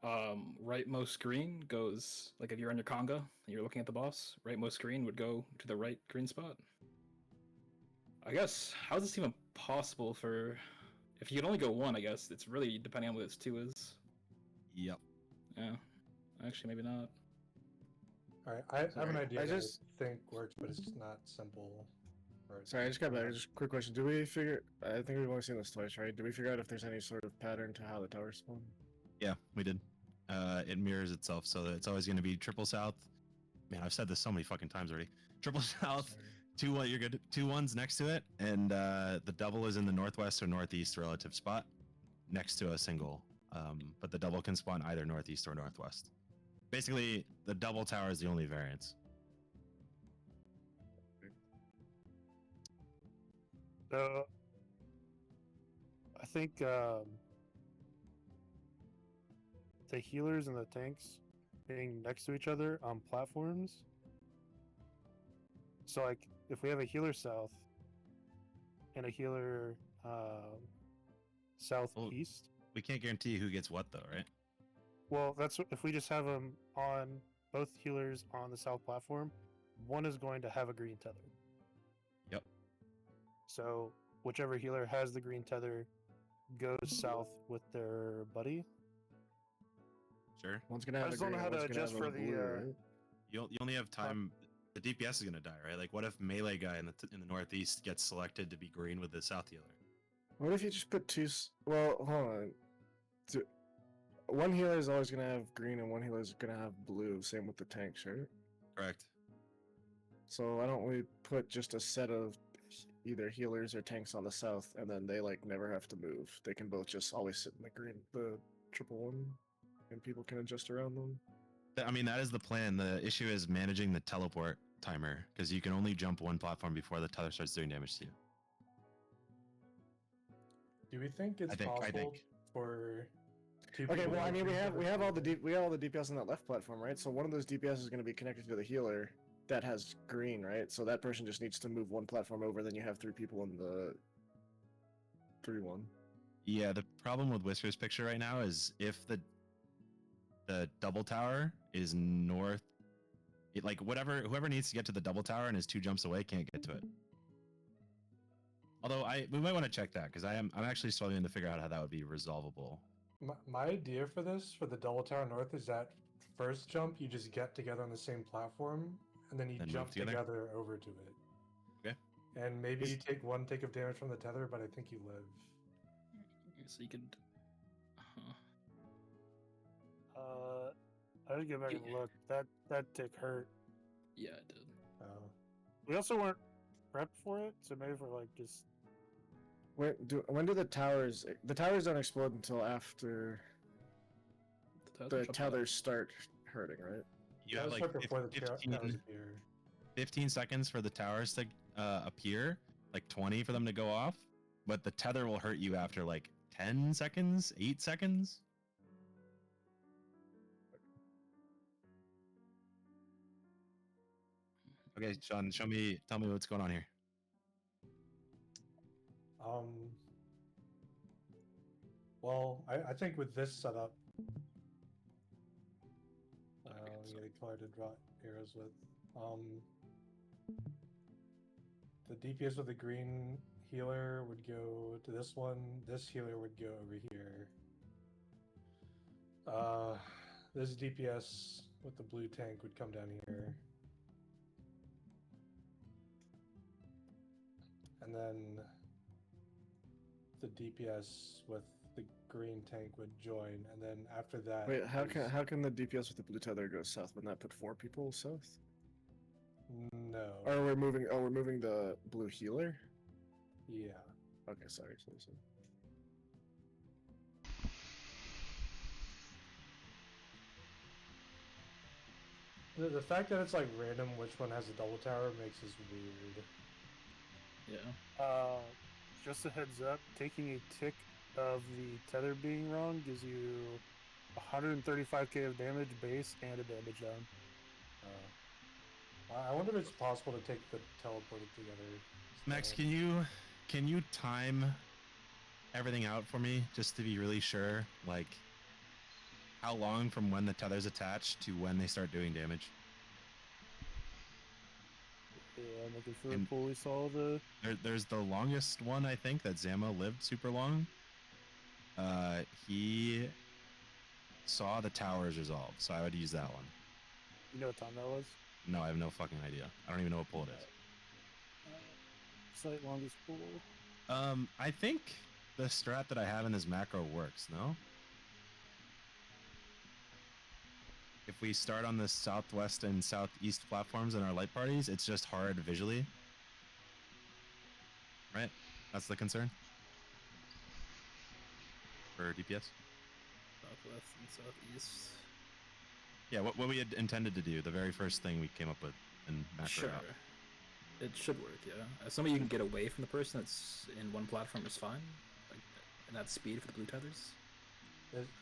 rightmost screen goes, like if you're on your conga and you're looking at the boss, rightmost screen would go to the right green spot. I guess, how is this even possible for... If you can only go one, I guess, it's really depending on what its 2 is. Yep. Yeah. Actually, maybe not. Alright, I have an idea I that just- I think works, but it's just not simple. Sorry, I just got back. Just a quick question. Do we figure? I think we've only seen this twice, right? Do we figure out if there's any sort of pattern to how the towers spawn? Yeah, we did. It mirrors itself, so that it's always going to be triple south. Man, I've said this so many fucking times already. Triple south, 2 what you're good, 2 ones next to it, and the double is in the northwest or northeast relative spot, next to a single. But the double can spawn either northeast or northwest. Basically, the double tower is the only variance. I think the healers and the tanks being next to each other on platforms. So, like, if we have a healer south and a healer southeast. We can't guarantee who gets what, though, right? Well, that's if we just have them on both healers on the south platform, one is going to have a green tether. Yep. So whichever healer has the green tether goes south with their buddy. Sure. One's gonna have I just a don't know green, how to one's gonna adjust have a for the. blue, right? You only have time. The DPS is gonna die, right? Like, what if melee guy in the northeast gets selected to be green with the south healer? What if you just put two? Well, hold on. One healer is always gonna have green, and one healer is gonna have blue. Same with the tanks, right? Correct. So why don't we put just a set of either healers or tanks on the south, and then they like never have to move. They can both just always sit in the green, the triple one, and people can adjust around them. I mean, that is the plan. The issue is managing the teleport timer, because you can only jump one platform before the tether starts doing damage to you. Do we think it's possible for two Okay, people well, I to mean, we have different all the DPS on that left platform, right? So one of those DPS is going to be connected to the healer that has green, right? So that person just needs to move one platform over. Then you have 3 people in the 3-1. Yeah, the problem with Whisker's picture right now is if the double tower is north, whoever needs to get to the double tower and is 2 jumps away can't get to it. Although we might want to check that because I'm actually struggling to figure out how that would be resolvable. My idea for this, for the double tower north, is that first jump you just get together on the same platform, and then you Then move jump together? over to it. Okay. And maybe you take 1 tick of damage from the tether, but I think you live. So you could. I did go back and look. That tick hurt. Yeah, it did. We also weren't prepped for it, so maybe if we're like just. When do the towers don't explode until after the tethers start hurting, right? You have like 15 seconds for the towers to appear, like 20 for them to go off, but the tether will hurt you after like 10 seconds, 8 seconds. Okay, Sean, tell me what's going on here. Well, I think with this setup, we get a color to draw arrows with. The DPS with the green healer would go to this one. This healer would go over here. This DPS with the blue tank would come down here. And then the DPS with the green tank would join, and then after that. Wait, how can the DPS with the blue tether go south? Wouldn't that put 4 people south? No. Or we're moving the blue healer? Yeah. Okay, sorry. The fact that it's like random which one has a double tower makes this weird. Yeah. Just a heads up, taking a tick of the tether being wrong gives you 135k of damage base and a damage down. I wonder if it's possible to take the teleported together. Max, can you time everything out for me just to be really sure? Like, how long from when the tether's attached to when they start doing damage? Yeah, I'm looking for a pulley saw the. There's the longest one, I think, that Zama lived super long. He saw the towers resolve, so I would use that one. You know what time that was? No, I have no fucking idea. I don't even know what pull it is. Slight longest pull. I think the strat that I have in this macro works, no? If we start on the southwest and southeast platforms in our light parties, it's just hard visually. Right? That's the concern? For DPS? Southwest and southeast. Yeah, what we had intended to do, the very first thing we came up with in macro. Sure. It should work, yeah. As somebody you can get away from the person that's in one platform is fine. Like, and that's speed for the blue tethers.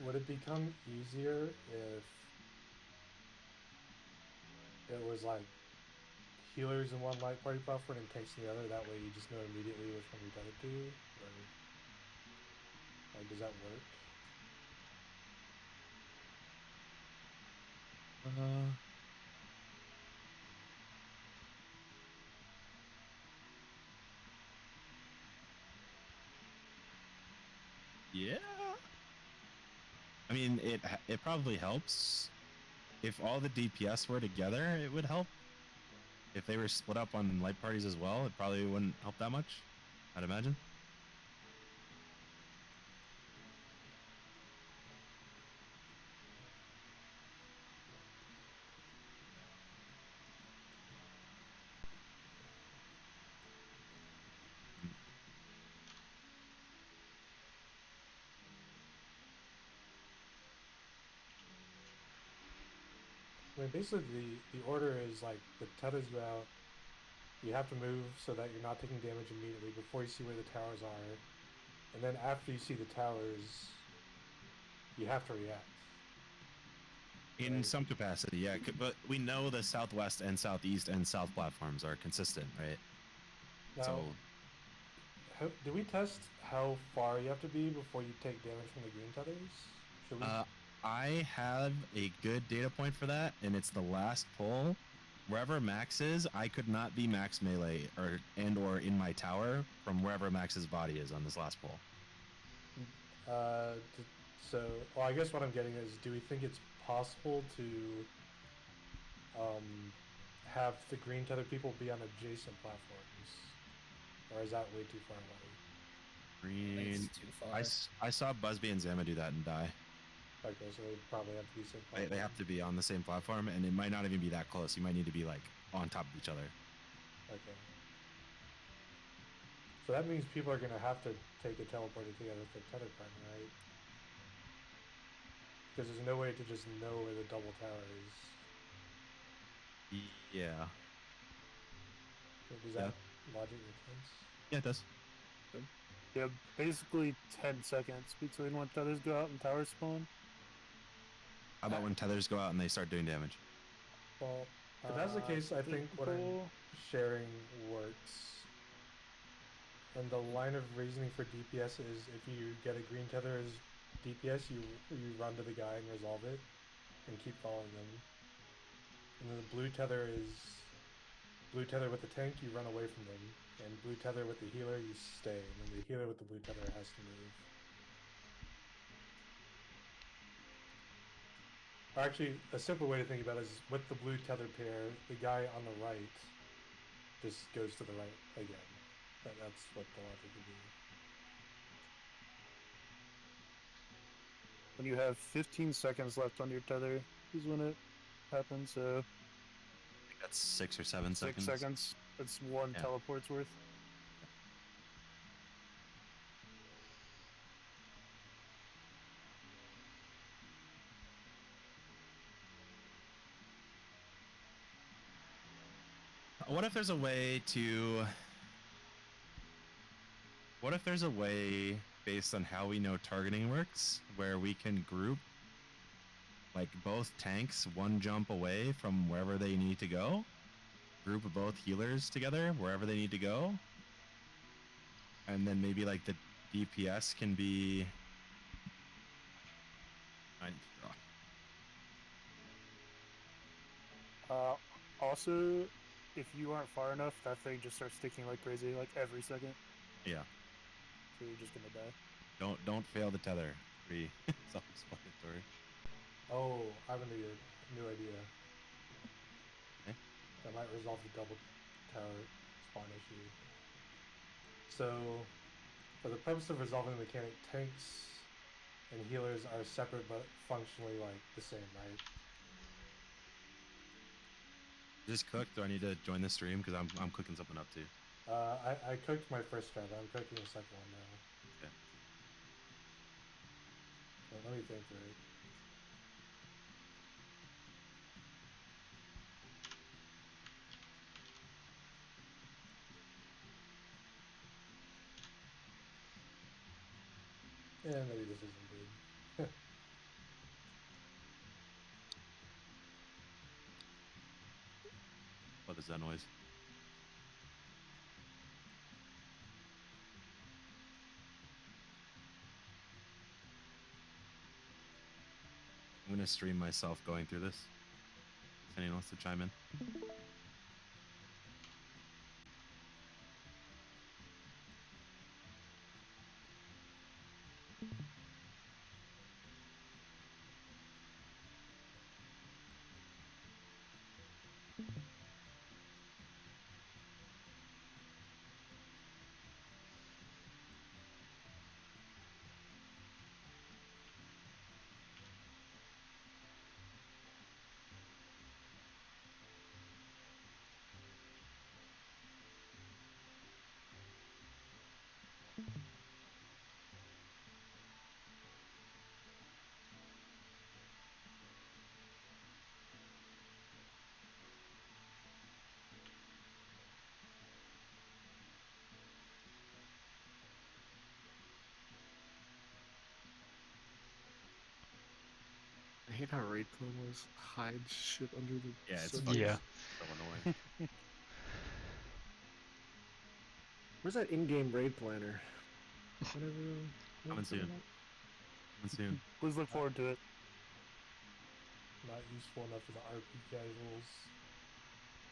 Would it become easier if it was like healers in one light party platform and tanks in the other? That way you just know immediately which one you're tethered to? Or, like, does that work? Yeah. I mean, it probably helps. If all the DPS were together, it would help. If they were split up on light parties as well, it probably wouldn't help that much, I'd imagine. I mean, basically the order is like the tethers go out, you have to move so that you're not taking damage immediately before you see where the towers are, and then after you see the towers, you have to react. In right? some capacity, yeah. But we know the southwest and southeast and south platforms are consistent, right? Now, So do we test how far you have to be before you take damage from the green tethers? Should we? I have a good data point for that, and it's the last pull. Wherever Max is, I could not be max melee or in my tower from wherever Max's body is on this last pull. Well, I guess what I'm getting is, do we think it's possible to have the green tether people be on adjacent platforms, or is that way too far away? Green. It's too far. I saw Busby and Zama do that and die. Okay, so they probably have to be same platform. They have to be on the same platform, and it might not even be that close. You might need to be like on top of each other. Okay. So that means people are gonna have to take a teleporter together with the tether partner, right? Because there's no way to just know where the double tower is. Yeah. Does that logic make sense? Yeah, it does. Yeah, basically 10 seconds between when tethers go out and towers spawn. How about when tethers go out and they start doing damage? Well, if that's the case, I think what I'm sharing works. And the line of reasoning for DPS is if you get a green tether as DPS, you run to the guy and resolve it, and keep following them. And then the blue tether is blue tether with the tank, you run away from them, and blue tether with the healer, you stay, and then the healer with the blue tether has to move. Or actually, a simple way to think about it is with the blue tether pair, the guy on the right just goes to the right again. That's what the logic would be. When you have 15 seconds left on your tether is when it happens. So I think that's 6 or 7 seconds. 6 seconds. That's one teleport's worth. What if there's a way to... What if there's a way, based on how we know targeting works, where we can group like both tanks one jump away from wherever they need to go, group both healers together wherever they need to go, and then maybe like the DPS can be... Also, if you aren't far enough, that thing just starts sticking like crazy, like every second. Yeah. So you're just gonna die. Don't fail the tether. Pretty self-explanatory. Oh, I have a new idea. Okay. That might resolve the double tower spawn issue. So, for the purpose of resolving the mechanic, tanks and healers are separate but functionally like the same, right? Just cooked, or I need to join the stream because I'm cooking something up too. I cooked my first strat. I'm cooking the second one now. Okay. Well, let me think through it. Yeah, maybe this isn't good. What is that noise? I'm gonna stream myself going through this. If anyone wants to chime in. hate how raid promos hide shit under the Yeah, it's surface. fucking Yeah. so annoying. Where's that in-game raid planner? Whenever, Coming soon. Coming soon. Please look forward to it. Not useful enough for the RP casuals.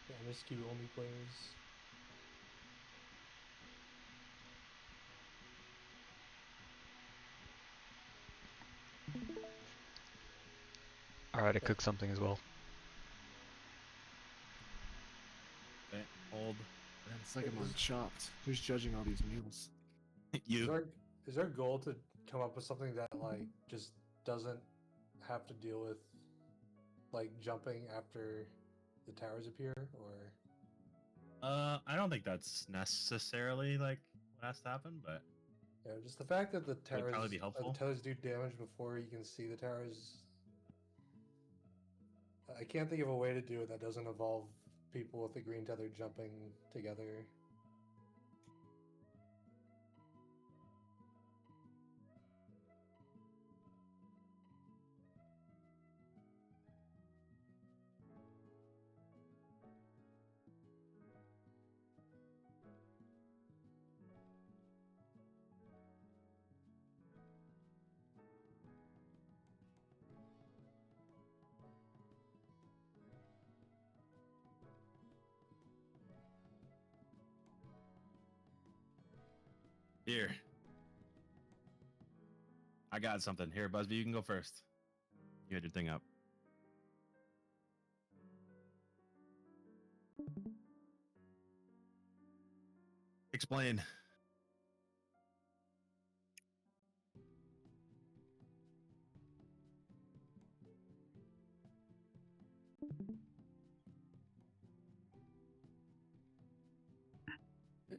The MSQ only players. Alright, I cooked something as well. Okay, hold. Man, it's like I'm on Chopped. Who's judging all these meals? You. Is our goal to come up with something that like just doesn't have to deal with like jumping after the towers appear, or I don't think that's necessarily like what has to happen, but yeah, just the fact that the towers probably be helpful. the towers do damage before you can see the towers. I can't think of a way to do it that doesn't involve people with the green tether jumping together. here. I got something. Here, Busby, you can go first. You had your thing up. Explain.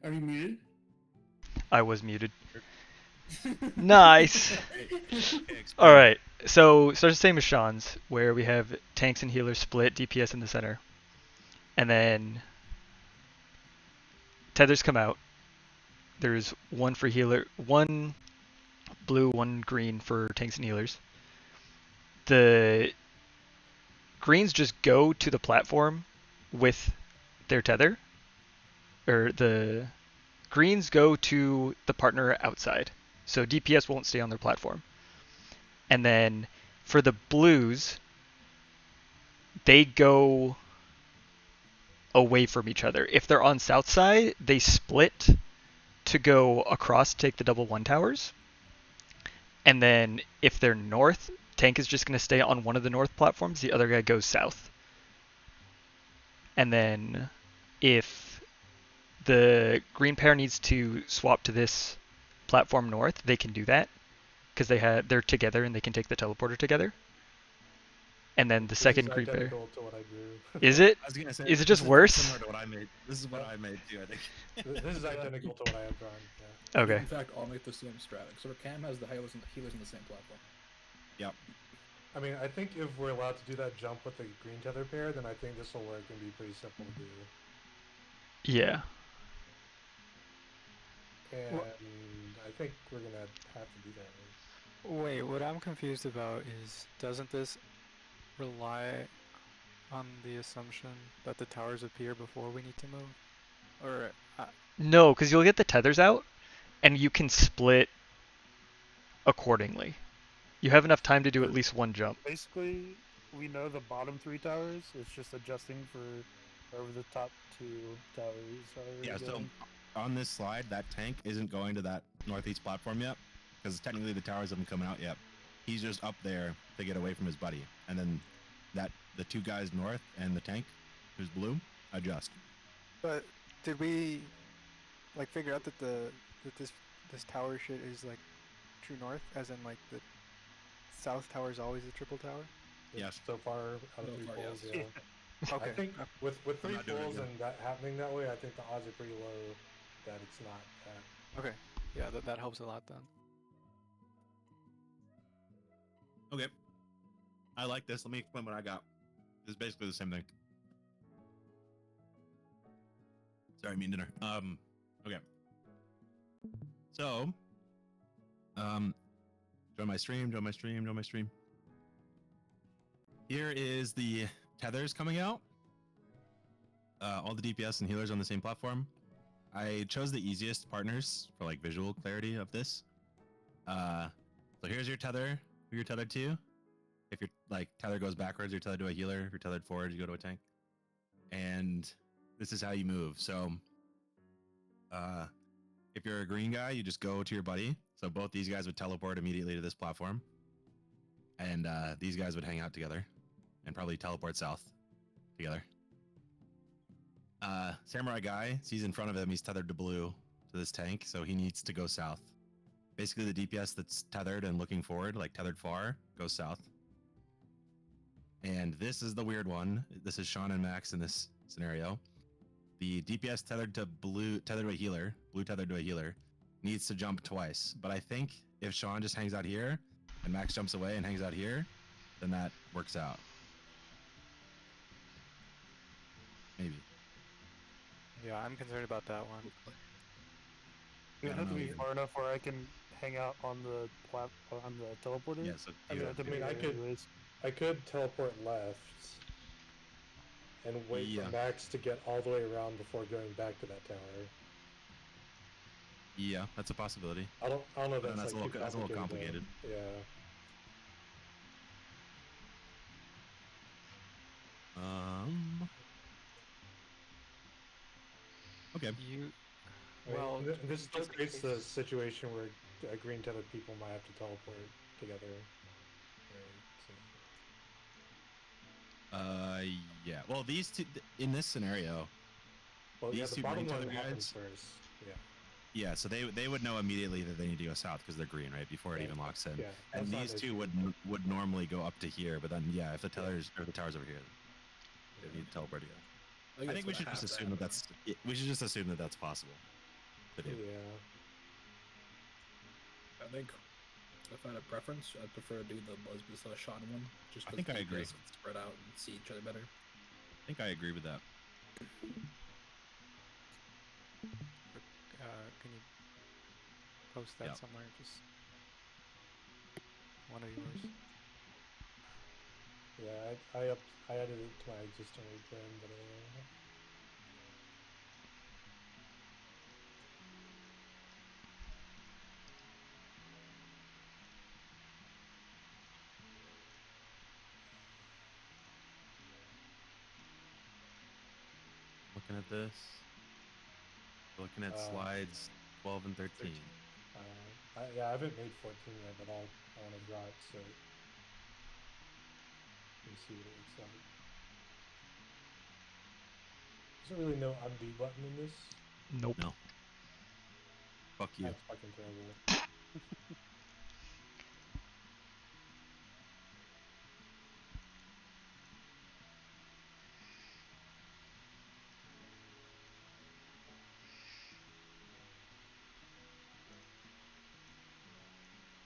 Are you muted? I was muted. Nice! Okay, Alright, so starts the same as Sean's, where we have tanks and healers split, DPS in the center. And then tethers come out. There's one for healer, one blue, one green for tanks and healers. The greens just go to the platform with their tether. Or the greens go to the partner outside. So DPS won't stay on their platform. And then for the blues, they go away from each other. If they're on south side, they split to go across to take the double one towers. And then if they're north, tank is just going to stay on one of the north platforms, the other guy goes south. And then if the green pair needs to swap to this platform north, they can do that because they're together and they can take the teleporter together. And then the second green pair. Identical to what I drew. Is it? I was gonna say, Is it this just worse? Similar to what I made. This is what I made too, I think. This is identical to what I have drawn. Yeah. Okay. In fact, all make the same strat. So Cam has the healers in the same platform. Yep. I mean, I think if we're allowed to do that jump with the green tether pair, then I think this will work and be pretty simple to do. Yeah. And I think we're gonna have to do that. Right? Wait, what I'm confused about is, doesn't this rely on the assumption that the towers appear before we need to move? Or No, because you'll get the tethers out, and you can split accordingly. You have enough time to do at least one jump. Basically, we know the bottom 3 towers. It's just adjusting for wherever the top 2 towers are. Yeah, so going. on this slide, that tank isn't going to that northeast platform yet, because technically the towers haven't come out yet. He's just up there to get away from his buddy, and then the 2 guys north and the tank, who's blue, adjust. But did we like figure out that this tower shit is like true north, as in like the south tower is always a triple tower? Yes. So far out of 3 far, pulls, yes. yeah. Okay. I think with 3 not doing it pulls again. and that happening that way, I think the odds are pretty low that it's not that. Okay. Yeah, that helps a lot then. Okay. I like this. Let me explain what I got. This is basically the same thing. Sorry, I'm eating dinner. Okay. So, join my stream. Here is the tethers coming out. All the DPS and healers on the same platform. I chose the easiest partners for like visual clarity of this. So here's your tether, who you're tethered to. If your like tether goes backwards, you're tethered to a healer. If you're tethered forward, you go to a tank. And this is how you move. So if you're a green guy, you just go to your buddy. So both these guys would teleport immediately to this platform. And these guys would hang out together and probably teleport south together. Samurai guy sees in front of him, he's tethered to blue to this tank, so he needs to go south. Basically, the DPS that's tethered and looking forward, like tethered far, goes south. And this is the weird one. This is Sean and Max in this scenario. The DPS tethered to blue, tethered to a healer, blue tethered to a healer, needs to jump twice. But I think if Sean just hangs out here and Max jumps away and hangs out here, then that works out. Maybe. Yeah, I'm concerned about that one. It would have to be far enough where I can hang out on the on the teleporter. Yeah, so I mean, I could teleport left and wait for Max to get all the way around before going back to that tower. Yeah, that's a possibility. I don't know if that's a little complicated. Though. Yeah. Okay. Well, this still creates the situation where green tethered people might have to teleport together. Yeah. Well, these two in this scenario. Well, these two green tethered guys first. Yeah. Yeah, so they would know immediately that they need to go south because they're green, right? Before it even locks in. Yeah, and these two would normally go up to here, but then yeah, if the tethers or the tower's over here, they need to teleport together. I think we should just assume that that's possible to do. Yeah. I think if I had a preference, I'd prefer to do the Buzz shot one. Just I think I agree. Spread out and see each other better. I think I agree with that. Can you post that somewhere? Just one of yours. Yeah, I added it to my existing return, but Looking at this. Looking at slides 12 and 13. I haven't made 14 yet, but I want to draw it so you can see what it looks like. There's really no undo button in this. Nope. No. Fuck you. That's fucking terrible.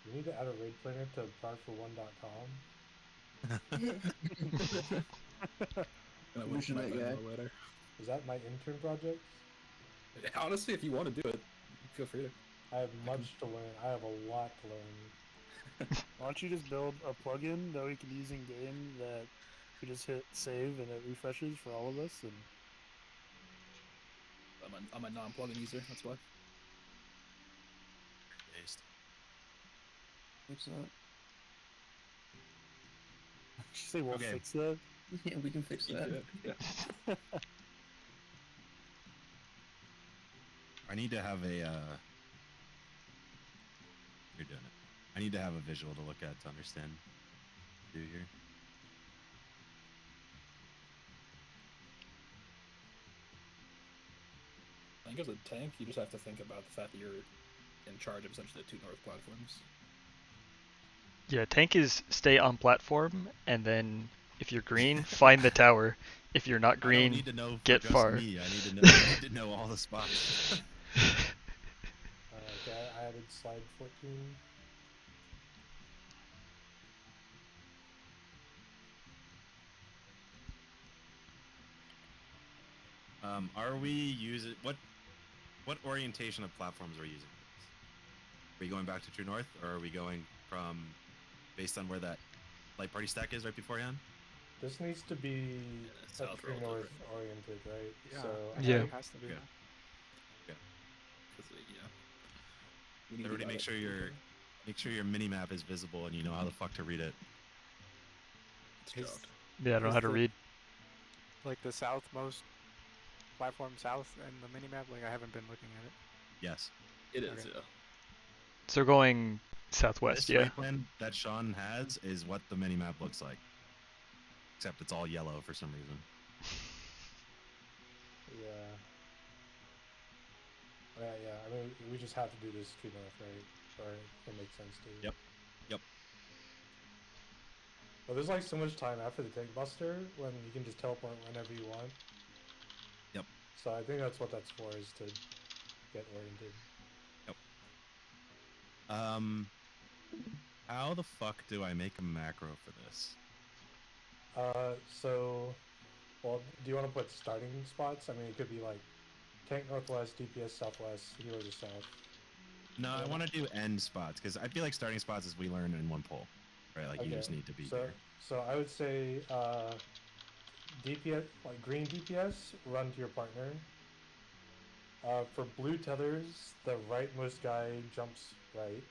You need to add a raid planner to parfor1.com. Is that my intern project? Honestly, if you want to do it, feel free to. I have much to learn. I have a lot to learn. Why don't you just build a plugin that we can use in game that we just hit save and it refreshes for all of us? And I'm a non-plugin user. That's why. Fix that. Did you say we'll fix that? Yeah, we can fix that. Yeah. I need to have a. You're doing it. I need to have a visual to look at to understand what to do here. I think as a tank, you just have to think about the fact that you're in charge of essentially the two north platforms. Yeah, tank is stay on platform, and then if you're green, find the tower. If you're not green, I don't need to know get just far. Me. I need to know all the spots. Okay, I added slide 14. Are we using what orientation of platforms are we using? Are we going back to True North, or are we going from based on where that light party stack is right beforehand? This needs to be a south true relative, north right? oriented, right? Yeah, So I Yeah. think it has to be. Okay. Because yeah, we need Everybody, to make sure your mini map is visible and you know how the fuck to read it. It's Is, dropped. Yeah, I don't know is how to the, read. like the southmost platform south in the minimap? Like I haven't been looking at it. Yes. It is, Okay. yeah. So going southwest, This yeah. rate plan that Sean has is what the mini map looks like. Except it's all yellow for some reason. Yeah. Yeah. I mean, we just have to do this true north, right? Or it makes sense to. Yep. Yep. But there's like so much time after the tank buster when you can just teleport whenever you want. Yep. So I think that's what that's for, is to get oriented. Yep. How the fuck do I make a macro for this? Well, do you want to put starting spots? I mean, it could be like tank northwest, DPS southwest, healers are south. No, I want to do end spots because I feel like starting spots is we learn in one pull, right? Like you just need to be here. So I would say DPS, like green DPS, run to your partner. For blue tethers, the rightmost guy jumps right.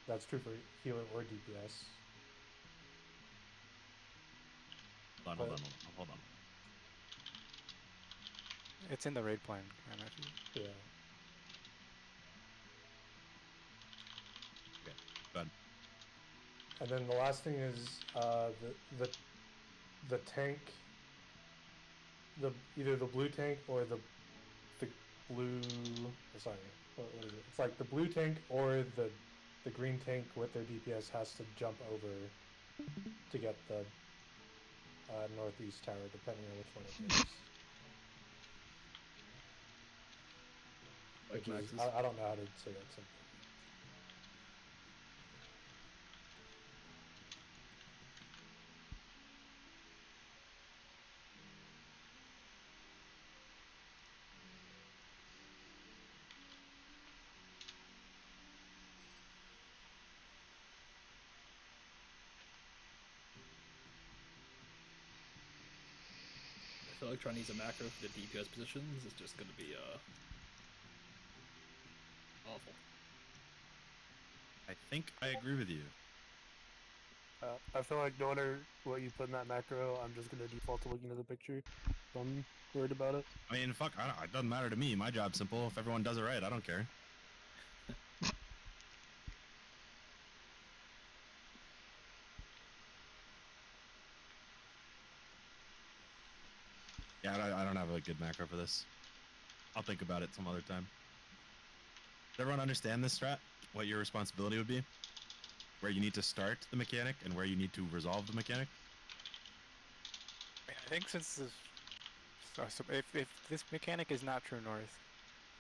That's true for healer or DPS. Hold on. It's in the raid plan, I imagine. Yeah. Okay, good. And then the last thing is the tank, either the blue tank or the blue. Sorry, what is it? It's like the blue tank or the green tank with their DPS has to jump over to get the northeast tower, depending on which one it is. Like Which is, Max's. I don't know how to say that simply. I feel like trying to use a macro for the DPS positions is just going to be awful. I think I agree with you. I feel like no matter what you put in that macro, I'm just gonna default to looking at the picture. So I'm worried about it. I mean, fuck, it doesn't matter to me. My job's simple. If everyone does it right, I don't care. Yeah, I don't have a good macro for this. I'll think about it some other time. Does everyone understand this strat? What your responsibility would be? Where you need to start the mechanic and where you need to resolve the mechanic? I think since this, so if this mechanic is not true north,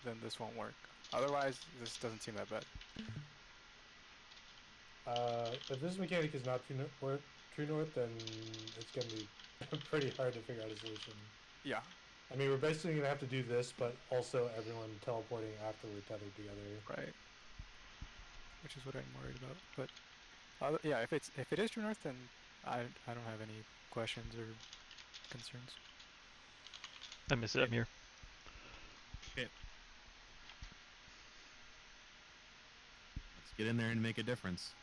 then this won't work. Otherwise, this doesn't seem that bad. If this mechanic is not true north, then it's going to be pretty hard to figure out a solution. Yeah. I mean, we're basically going to have to do this, but also everyone teleporting after we're tethered together. Right. Which is what I'm worried about. But yeah, if it is true north, then I don't have any questions or concerns. I miss it. I'm here. Okay. Let's get in there and make a difference.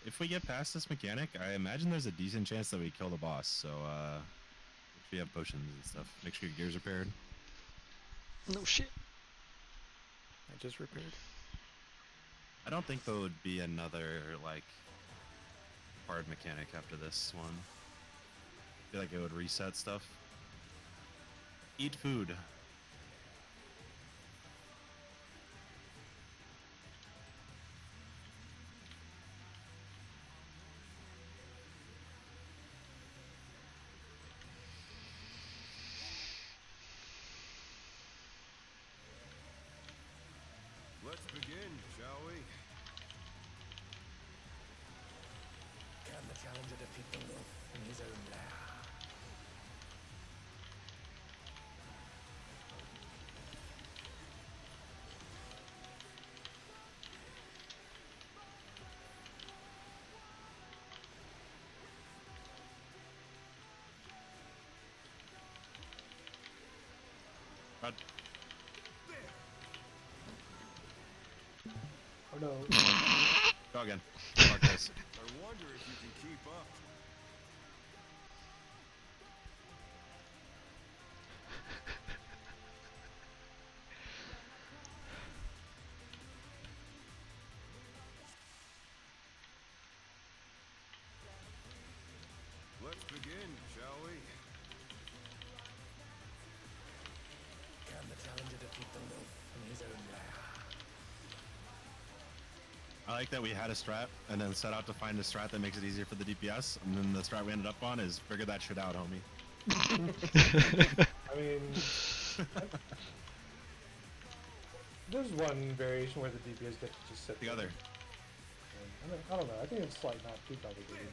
If we get past this mechanic, I imagine there's a decent chance that we kill the boss. So, if you have potions and stuff, make sure your gear's repaired. No shit. I just repaired. I don't think there would be another, like, hard mechanic after this one. I feel like it would reset stuff. Eat food. Let's begin, shall we? Can the challenger defeat the wolf in his own lair? Run. Oh no. Go again. Fuck this. I wonder if you can keep up. Let's begin, shall we? Can the challenger defeat the wolf in his own lair? I like that we had a strat and then set out to find a strat that makes it easier for the DPS, and then the strat we ended up on is figure that shit out, homie. I mean, there's one variation where the DPS get to just sit The there. other. I don't know. I think it's like not too complicated.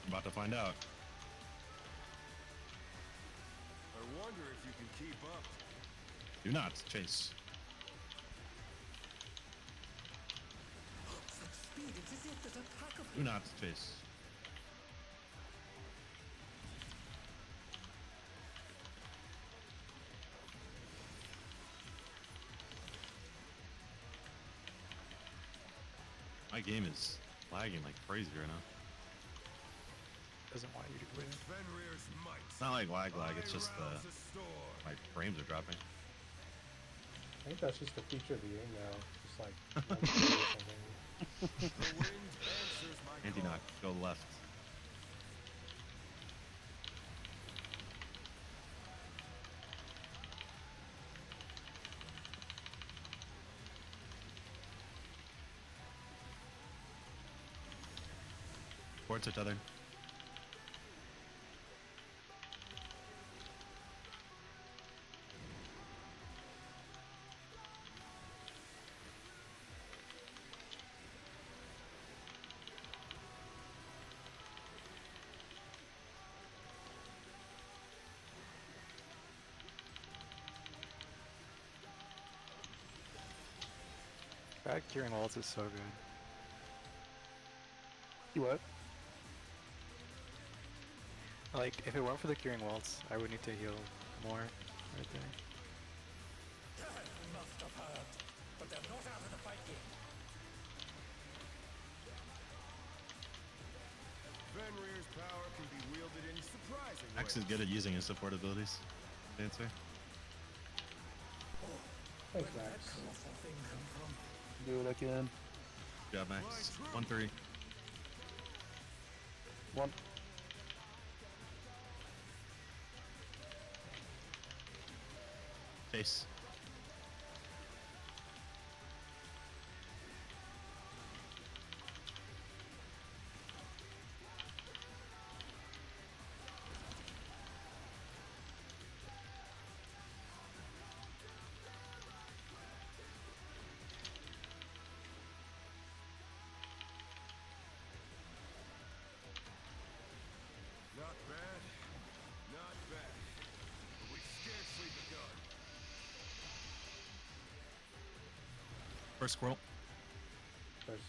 I'm about to find out. I wonder if you can keep up. Do not chase. Such speed, it's as if there's a pack of Do not chase. My game is lagging like crazy right now. Doesn't want you to win. Fenrir's might. It's not like lag, it's just Rise a storm. my frames are dropping. I think that's just a feature of the game now. Just like one or something. The wind answers my Anti-knock, go left. Towards each other. That curing waltz is so good. You what? Like, if it weren't for the curing waltz, I would need to heal more right there. must have heard, but they're not out of the fight yet. Fenrir's power can be wielded in surprising Max ways. is good at using his support abilities. Fancy. Thanks, Max. Colossal thing come from? Do what I can. Good job, Max. 1-3. One. Chase. Not bad. Not bad. But we've scarcely begun. First squirrel. First.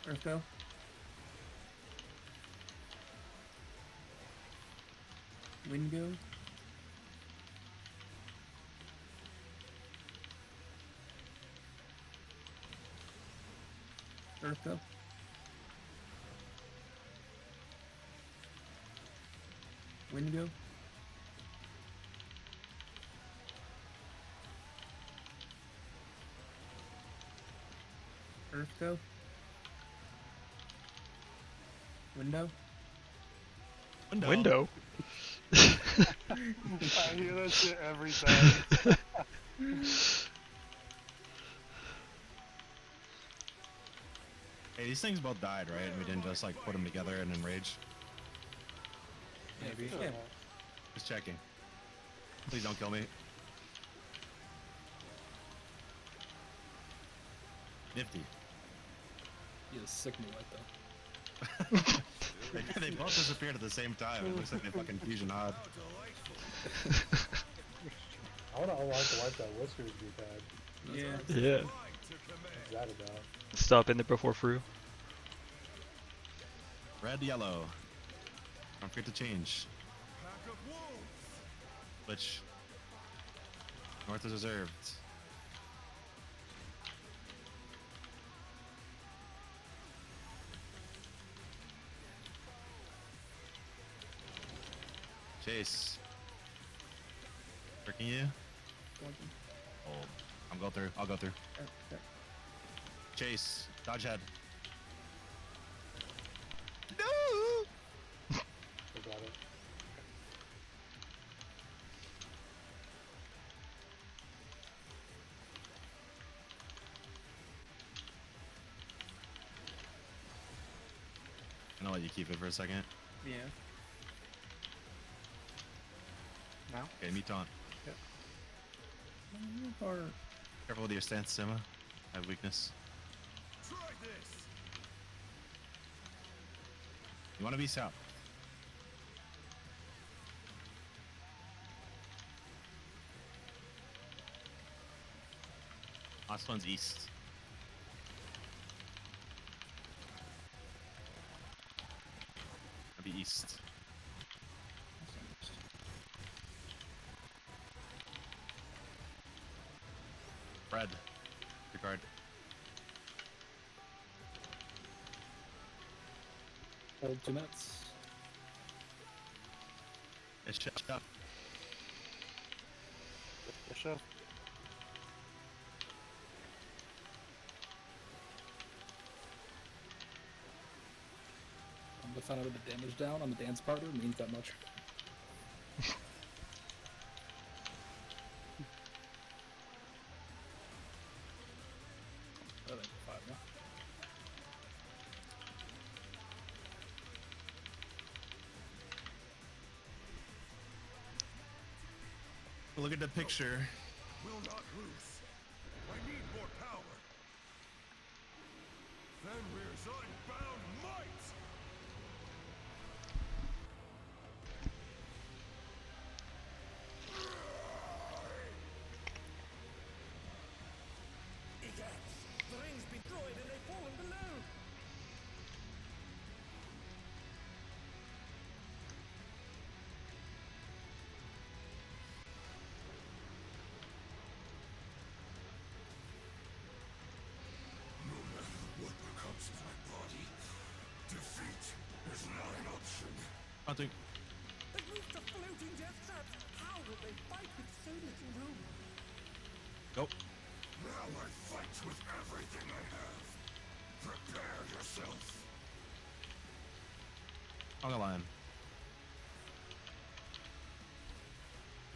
Earth go. Wind go. Earth go. Wind go. Earth go. Window. Window. I hear that shit every time. Hey, these things both died, right? And we didn't just like put them together and enrage. Maybe. Yeah. Just checking. Please don't kill me. Nifty. He has sick light though. They both disappeared at the same time. It looks like they fucking fusion odd. How delightful. I want to unlock the wipe that Whiskers we've had. Yeah. Yeah. Right to command. that about? Stop in there before Fru. Red, yellow. Don't forget to change. Pack of wolves. Which north is reserved. Chase. Freaking you? Oh, I'm going through. I'll go through. Chase. Dodge head. No! I got it. I'm gonna let you keep it for a second. Yeah. Now? Okay, me taunt. Or Careful with your stance, Sima. I have weakness. Try this. You want to be south. Last one's east. I'll be east. Red. Regard. Hold 2 minutes. It's shut up. Bishop. I'm gonna find out if the damage down on the dance partner means that much. I think 5 now. Look at the picture. Will not lose. I need more power. Fenrir's unbound might. Egads! The ring's been destroyed and they've fallen below! No matter what becomes of my body, defeat is not an option. I think. They've moved to floating death traps! How will they fight with so little room? Go. Now I fight with everything I have. Prepare yourself. On the line.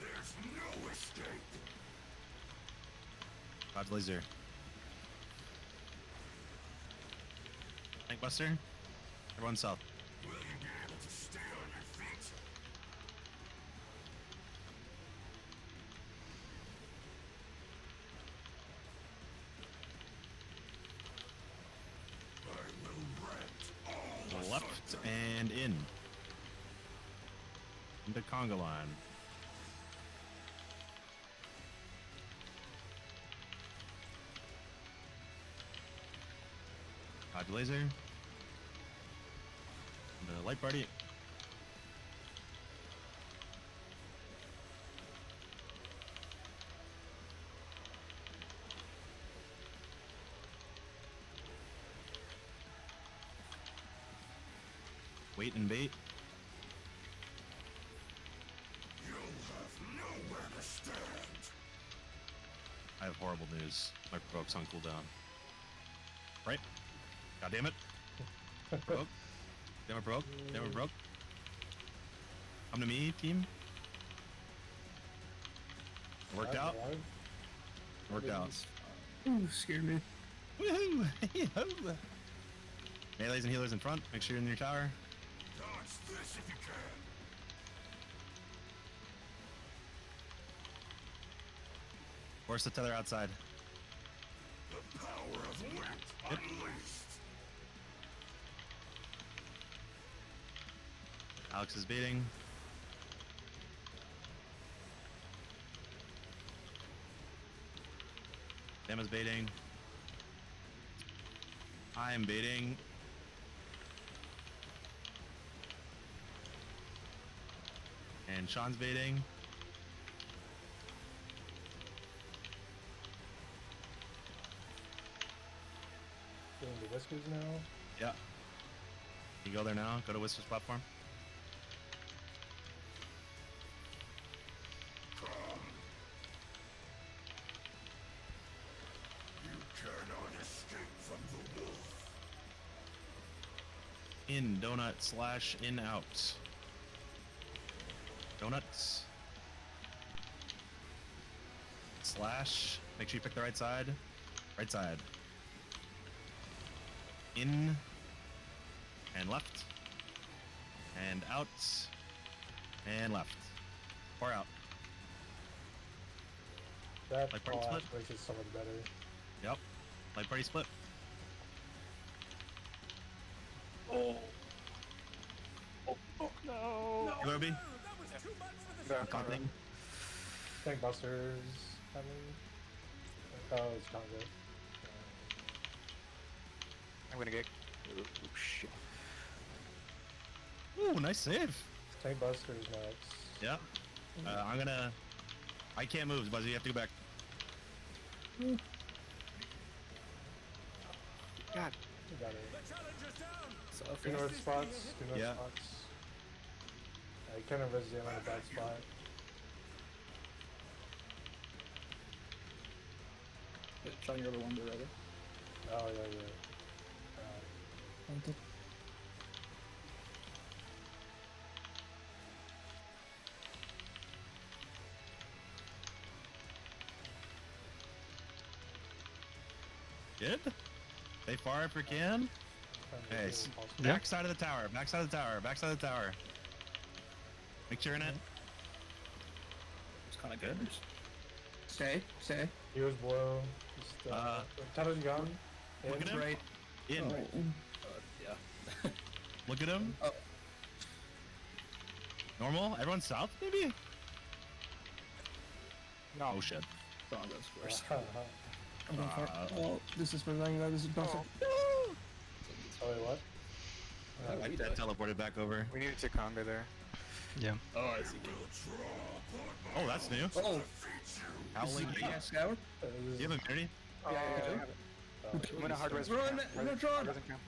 There's no escape. Dodge laser. Tank buster. Everyone south. Will you be able to stay on your feet? I will rent all the Left thunder. and in. Into conga line. Dodge laser. The light party. Wait and bait. You'll have nowhere to stand. I have horrible news. My provoke's on cooldown. Right? God damn it. Provoke. Damn it, provoke. Damn it, provoke. Come to me, team. Worked out. Worked out. ooh, scared me. Woohoo! Melees and healers in front. Make sure you're in your tower. Dodge this if you can. Force the tether outside. The power of might Yep. unleashed. Alex is baiting. Sam is baiting. I am baiting. And Sean's baiting. Doing the whiskers now. Yeah. You go there now. Go to Whisper's platform. You cannot escape from the wolf. In donut slash in out. Donuts. Slash. Make sure you pick the right side. Right side. In. And left. And out. And left. Or out. That Like party all split? makes it so much better. Yep. Light party split. Oh. Oh no. You Ruby? Yeah, Nothing. Tank Busters coming. Oh, it's Congo. I'm gonna get. Oh shit. Ooh, nice save. Tank Busters next. Yep. I'm gonna. I can't move, Buzzy. You have to go back. God. You got it. So Two north spots. Two north Yeah. spots. I kind of res him in a bad spot. Sean, you're over one, rather. Oh yeah, yeah. Good. Stay far if you can. Hey, Yeah. back side of the tower. Back side of the tower. Back side of the tower. Make sure you're in it. It's kind of good. Stay. He was below. Just, Tunnel's gone. Look at him. Right. In. Oh. Yeah. Look at him. Oh. Normal. Everyone south, maybe. No. Oh shit. Congo's worse. Oh, this is for Lango. This is not. Oh wait, what? That teleported back over. We needed to Conga there. Yeah. Oh, I see. Oh, that's new. Oh, Howling. yeah, scour. Do you have immunity? Yeah. I'm gonna hard res. Run, Hard Tron. res and camp.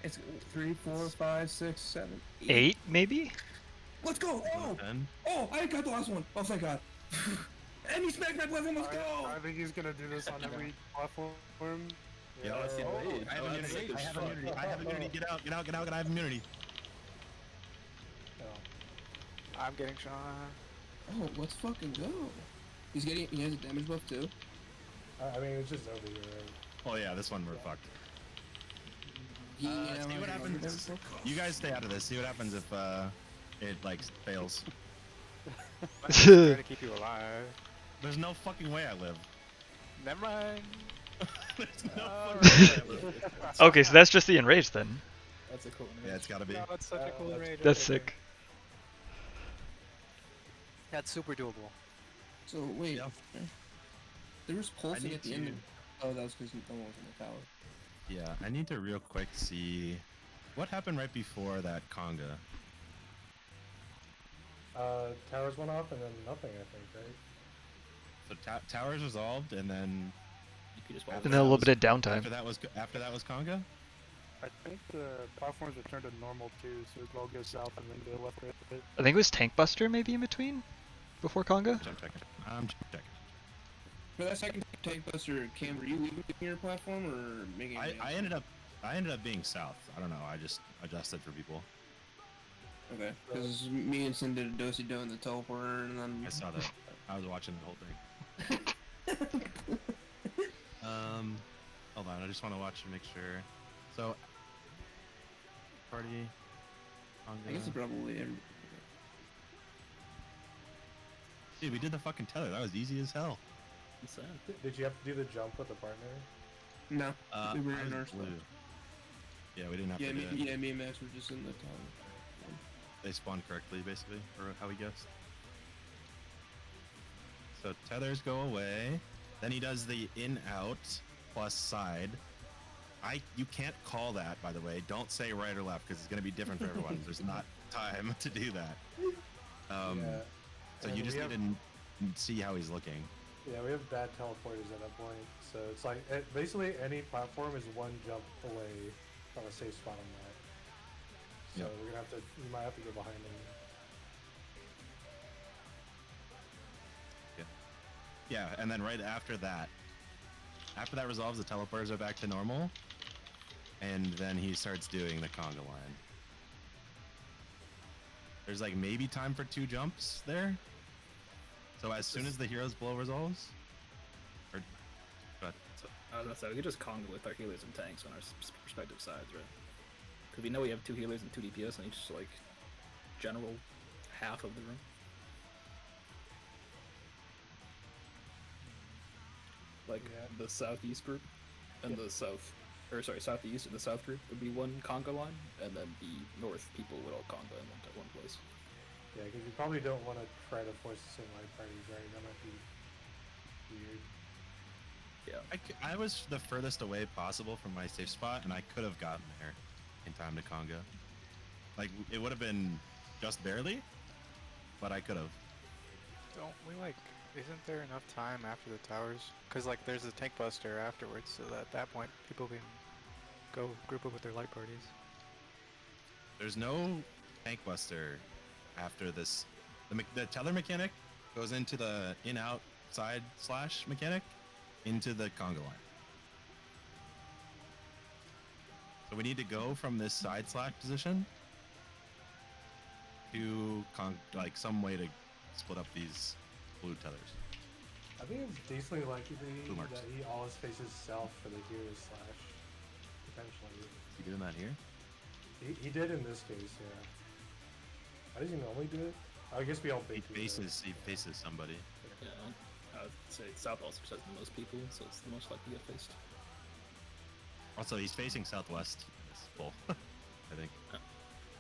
It's 3, 4, 5, 6, 7, 8, maybe? Let's go! Oh! 10. Oh, I got the last one. Oh, thank God. And he smacked my platform. Let's go! I think he's gonna do this on every platform. Yeah, that's the invade. I have Oh, that's immunity. safe I as have fuck. immunity. I have immunity. Get out. Get out. Get out. I have immunity. I'm getting shot. Oh, let's fucking go. He has a damage buff too. I mean, it's just over here, right? Oh yeah, this one we're fucked. Yeah, See what happens. You guys stay out of this. See what happens if it like fails. I'm trying to keep you alive. There's no fucking way I live. Never mind. There's no Oh, fucking way I live. Okay, so that's just the enrage then. That's a cool one. Yeah, it's gotta be. No, that's such a cool raid. That's sick. That's super doable. So wait, Yeah. there was pulsing need at the end. to- Oh, that was because no one was in the tower. Yeah, I need to real quick see what happened right before that conga. Towers went off and then nothing, I think, right? So towers resolved, and then You could just After And then a little bit of downtime. after that was conga. I think the platforms returned to normal too, so it all goes south and then go left. Right. I think it was Tank Buster maybe in between? Before Conga? I'm checking. I'm checking. For that second tank buster, Cam, were you leaving your platform or making? I ended up being south. I don't know. I just adjusted for people. Okay, because me and Sin did a do-si-do in the teleporter, and then I saw that. I was watching the whole thing. Hold on. I just want to watch and make sure. So, party. I guess it's probably. Dude, we did the fucking tether. That was easy as hell. Did you have to do the jump with the partner? No, we were I in was our blue. Yeah, we didn't have to do it. me and Max were just in the tower. They spawned correctly, basically, or how we guessed. So tethers go away. Then he does the in-out. plus side. You can't call that, by the way. Don't say right or left because it's going to be different for everyone. There's not time to do that. Yeah. So And you just we need to see how he's looking. Yeah, we have bad teleporters at that point, so it's like basically any platform is one jump away from a safe spot on that. So Yep. we're gonna have to, you might have to go behind him. Yeah, and then right after that resolves, the teleporters are back to normal, and then he starts doing the conga line. There's like maybe time for 2 jumps there. So as soon as the hero's blow resolves, So we could just conga with our healers and tanks on our respective sides, right? Because we know we have 2 healers and 2 DPS on each like general half of the room. Like the southeast group and the southeast and the south group would be one conga line, and then the north people would all conga in one place. Yeah, because you probably don't want to try to force the same light parties, right? That might be weird. Yeah, I was the furthest away possible from my safe spot, and I could have gotten there in time to conga. Like, it would have been just barely, but I could have. Don't we isn't there enough time after the towers? Because like there's a tank buster afterwards, so that at that point people can go group up with their light parties. There's no tank buster after this. The tether mechanic goes into the in-out side slash mechanic into the conga line. So we need to go from this side slash position to like some way to split up these blue tethers. I think it's decently likely Blue marks. that he always faces south for the hero slash, potentially. Is he doing that here? He did in this case, yeah. How does he normally do it? I guess we all He bait faces somebody. Yeah, I would say south also has the most people, so it's the most likely to get faced. Also, he's facing southwest in this poll, I think.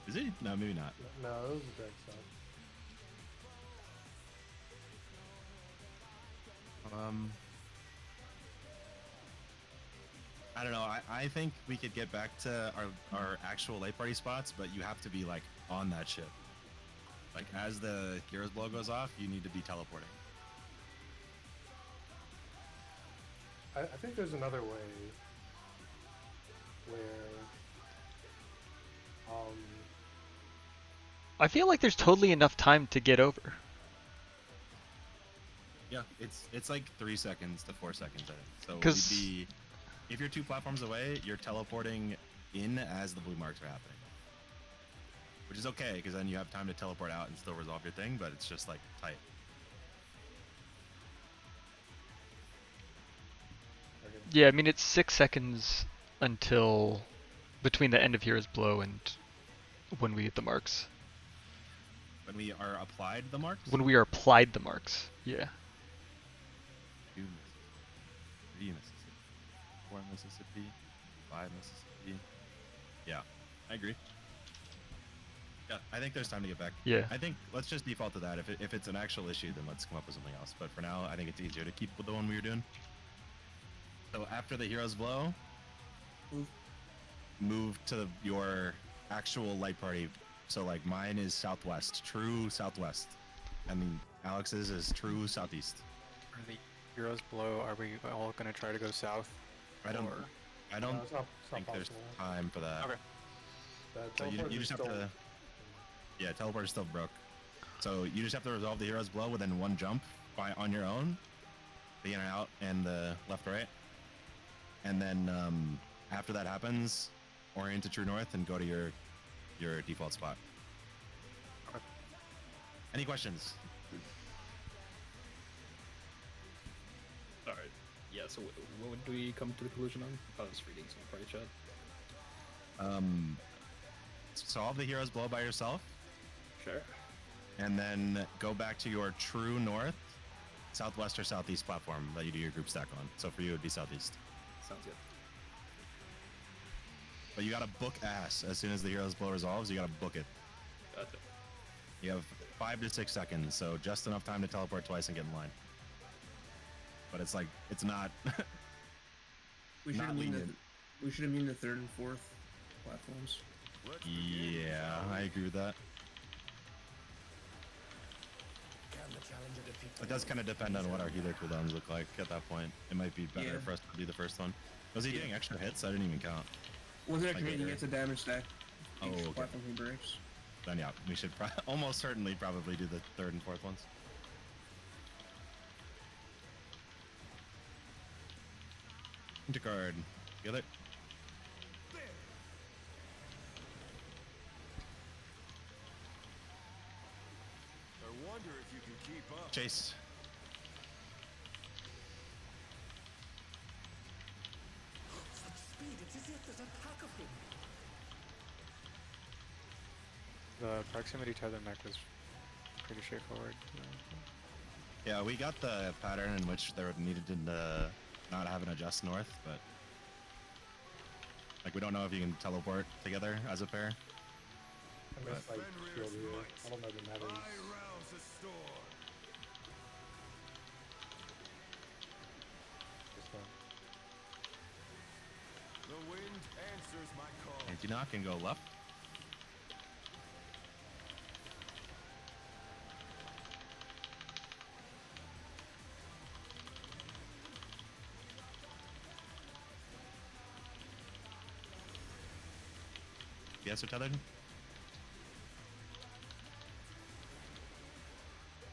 Is he? No, maybe not. No, it was a direct south. I don't know. I think we could get back to our actual light party spots, but you have to be like on that ship. Like as the hero's blow goes off, you need to be teleporting. I think there's another way where I feel like there's totally enough time to get over. Yeah, it's like 3 seconds to 4 seconds, I think. So 'Cause- we'd be, if you're 2 platforms away, you're teleporting in as the blue marks are happening. Which is okay, because then you have time to teleport out and still resolve your thing, but it's just like tight. Yeah, I mean it's 6 seconds until between the end of Hero's Blow and when we hit the marks. When we are applied the marks? When we are applied the marks, yeah. 2 Mississippi, 3 Mississippi, 4 Mississippi, 5 Mississippi. Yeah, I agree. Yeah, I think there's time to get back. Yeah. I think let's just default to that. If it's an actual issue, then let's come up with something else. But for now, I think it's easier to keep with the one we were doing. So after the hero's blow, move to your actual light party. So like mine is southwest, true southwest, and Alex's is true southeast. For the hero's blow, are we all gonna try to go south? I don't No, it's not think there's possible. time for that. Okay. The So you teleport is just have still- to. Yeah, teleporter's still broke. So you just have to resolve the hero's blow within 1 jump on your own, the in and out and the left right, and then after that happens, orient to true north and go to your default spot. Okay. Any questions? Alright. Yeah, so what would we come to the conclusion on? I was reading some party chat. Solve the hero's blow by yourself, Sure. and then go back to your true north, southwest or southeast platform that you do your group stack on. So for you, it would be southeast. Sounds good. But you gotta book ass as soon as the hero's blow resolves. You gotta book it. Gotcha. You have 5 to 6 seconds, so just enough time to teleport twice and get in line. But it's like, it's not We should Not have mean lenient. we should have mean the third and fourth platforms. Yeah, I agree with that. Can the challenger defeat the It does wolf kind of in depend his on what own our healer land? cooldowns look like at that point. It might be better Yeah. for us to be the first one. Was he Yeah. doing extra hits? I didn't even count. Wasn't Like actually he later. gets a damage stack. Oh, Each okay. platform he breaks. Then yeah, we should almost certainly probably do the third and fourth ones. Intercard. Together. I wonder if you can keep up. Chase. Such speed, it's as if there's a pack of him. The proximity tether mech was pretty straightforward. Yeah, we got the pattern in which there needed to not have an adjust north, but like we don't know if you can teleport together as a pair. I miss like shield here. I don't know if it matters. I rouse a storm. This one. The wind answers my call. And you knock and go left. Yes, or tethered?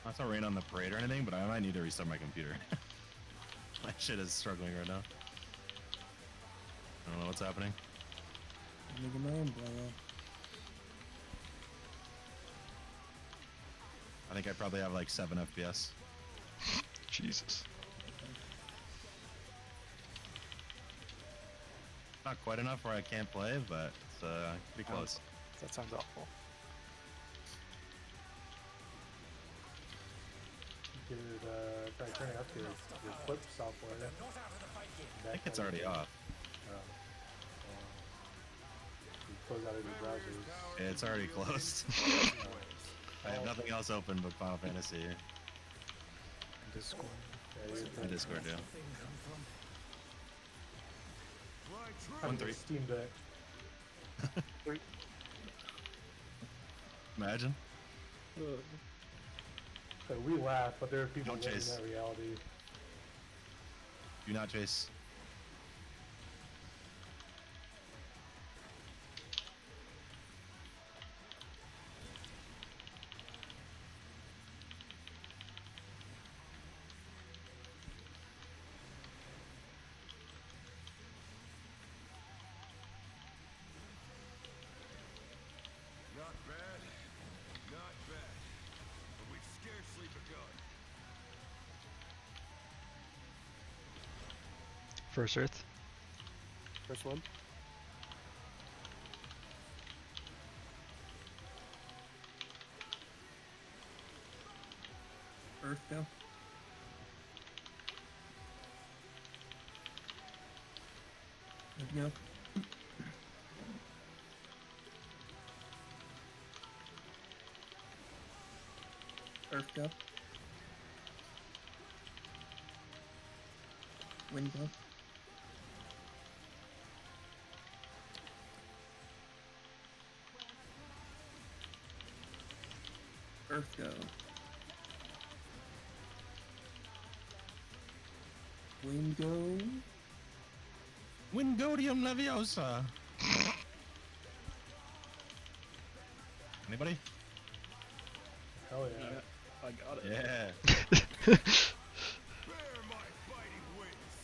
That's not rain on the parade or anything, but I might need to restart my computer. My shit is struggling right now. I don't know what's happening. Nigga man, bro. I think I probably have like 7 FPS. Jesus. Not quite enough where I can't play, but it's pretty close. That sounds awful. You could try turning up your flip software. Not out of the fight yet. I think it's already off. You close out of your browsers. Yeah, it's already closed. I have nothing else open but Final Fantasy. Discord. And Discord, yeah. Thing come from? I'm 1-3. Steam Deck. Imagine. So we laugh, but there are people Don't living chase. that reality. Do not chase. Not bad. Not bad. But we've scarcely begun. First Earth. First one. Earth go. Earth go. Earth go. Wind go. Earth go. Wind go. Wingardium Leviosa. Anybody? Hell yeah. I got it. Yeah. Bear my biting wings.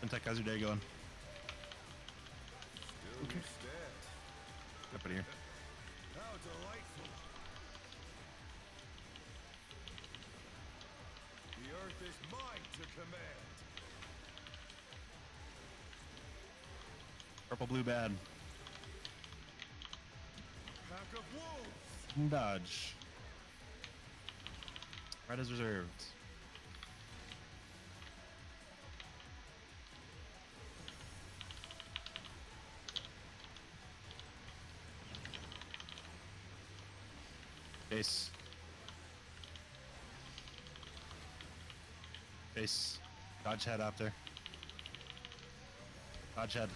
Fintech, how's your day going? Still stacked. Up in here. How delightful. The earth is mine to command. Purple, blue, bad. Pack of wolves. Dodge. Red is reserved. Base. Base. Dodge head after. Dodge head.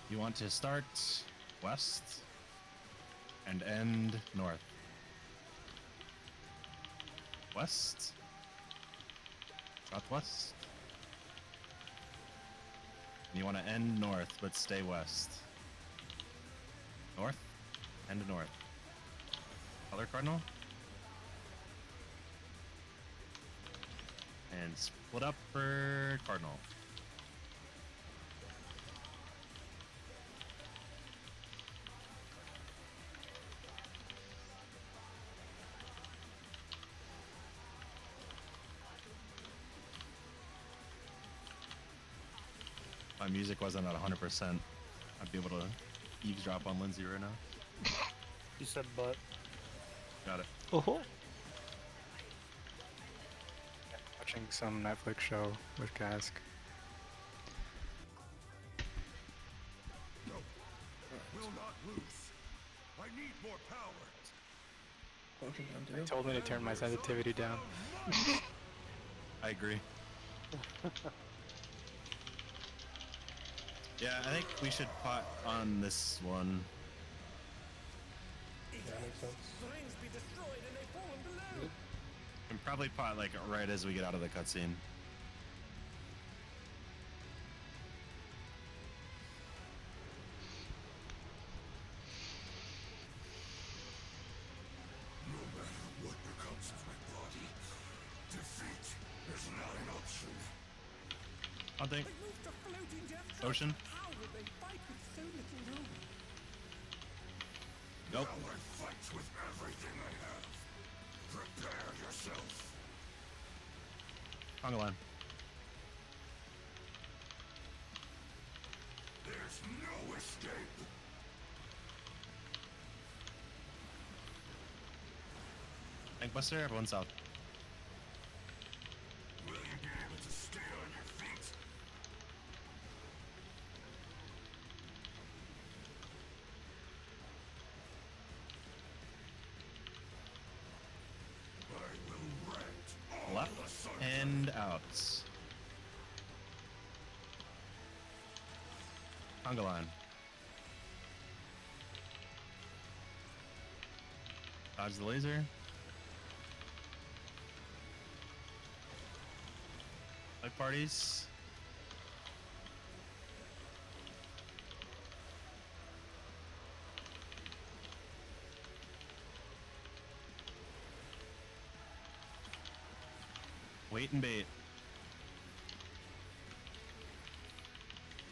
You want to start west and end north. West. Southwest. You want to end north, but stay west. North, end north. Color cardinal. And split up for cardinal. My music wasn't at 100%. I'd be able to eavesdrop on Lindsay right now. You said butt. Got it. Oh. Watching some Netflix show with Cask. No, will not lose. I need more power. Function down They too. told me to turn my sensitivity down. I agree. Yeah, I think we should pot on this one. That makes sense. And probably pot like right as we get out of the cutscene. No matter what becomes of my body, defeat is not an option. Hunting. Ocean. Nope. Now I fight with everything I have. Prepare yourself. Conga line. There's no escape. Tank Buster, everyone south. Will you be able to stay on your feet? I will rent all Left the sun. and out. Conga line. Dodge the laser. Like parties. Wait and bait.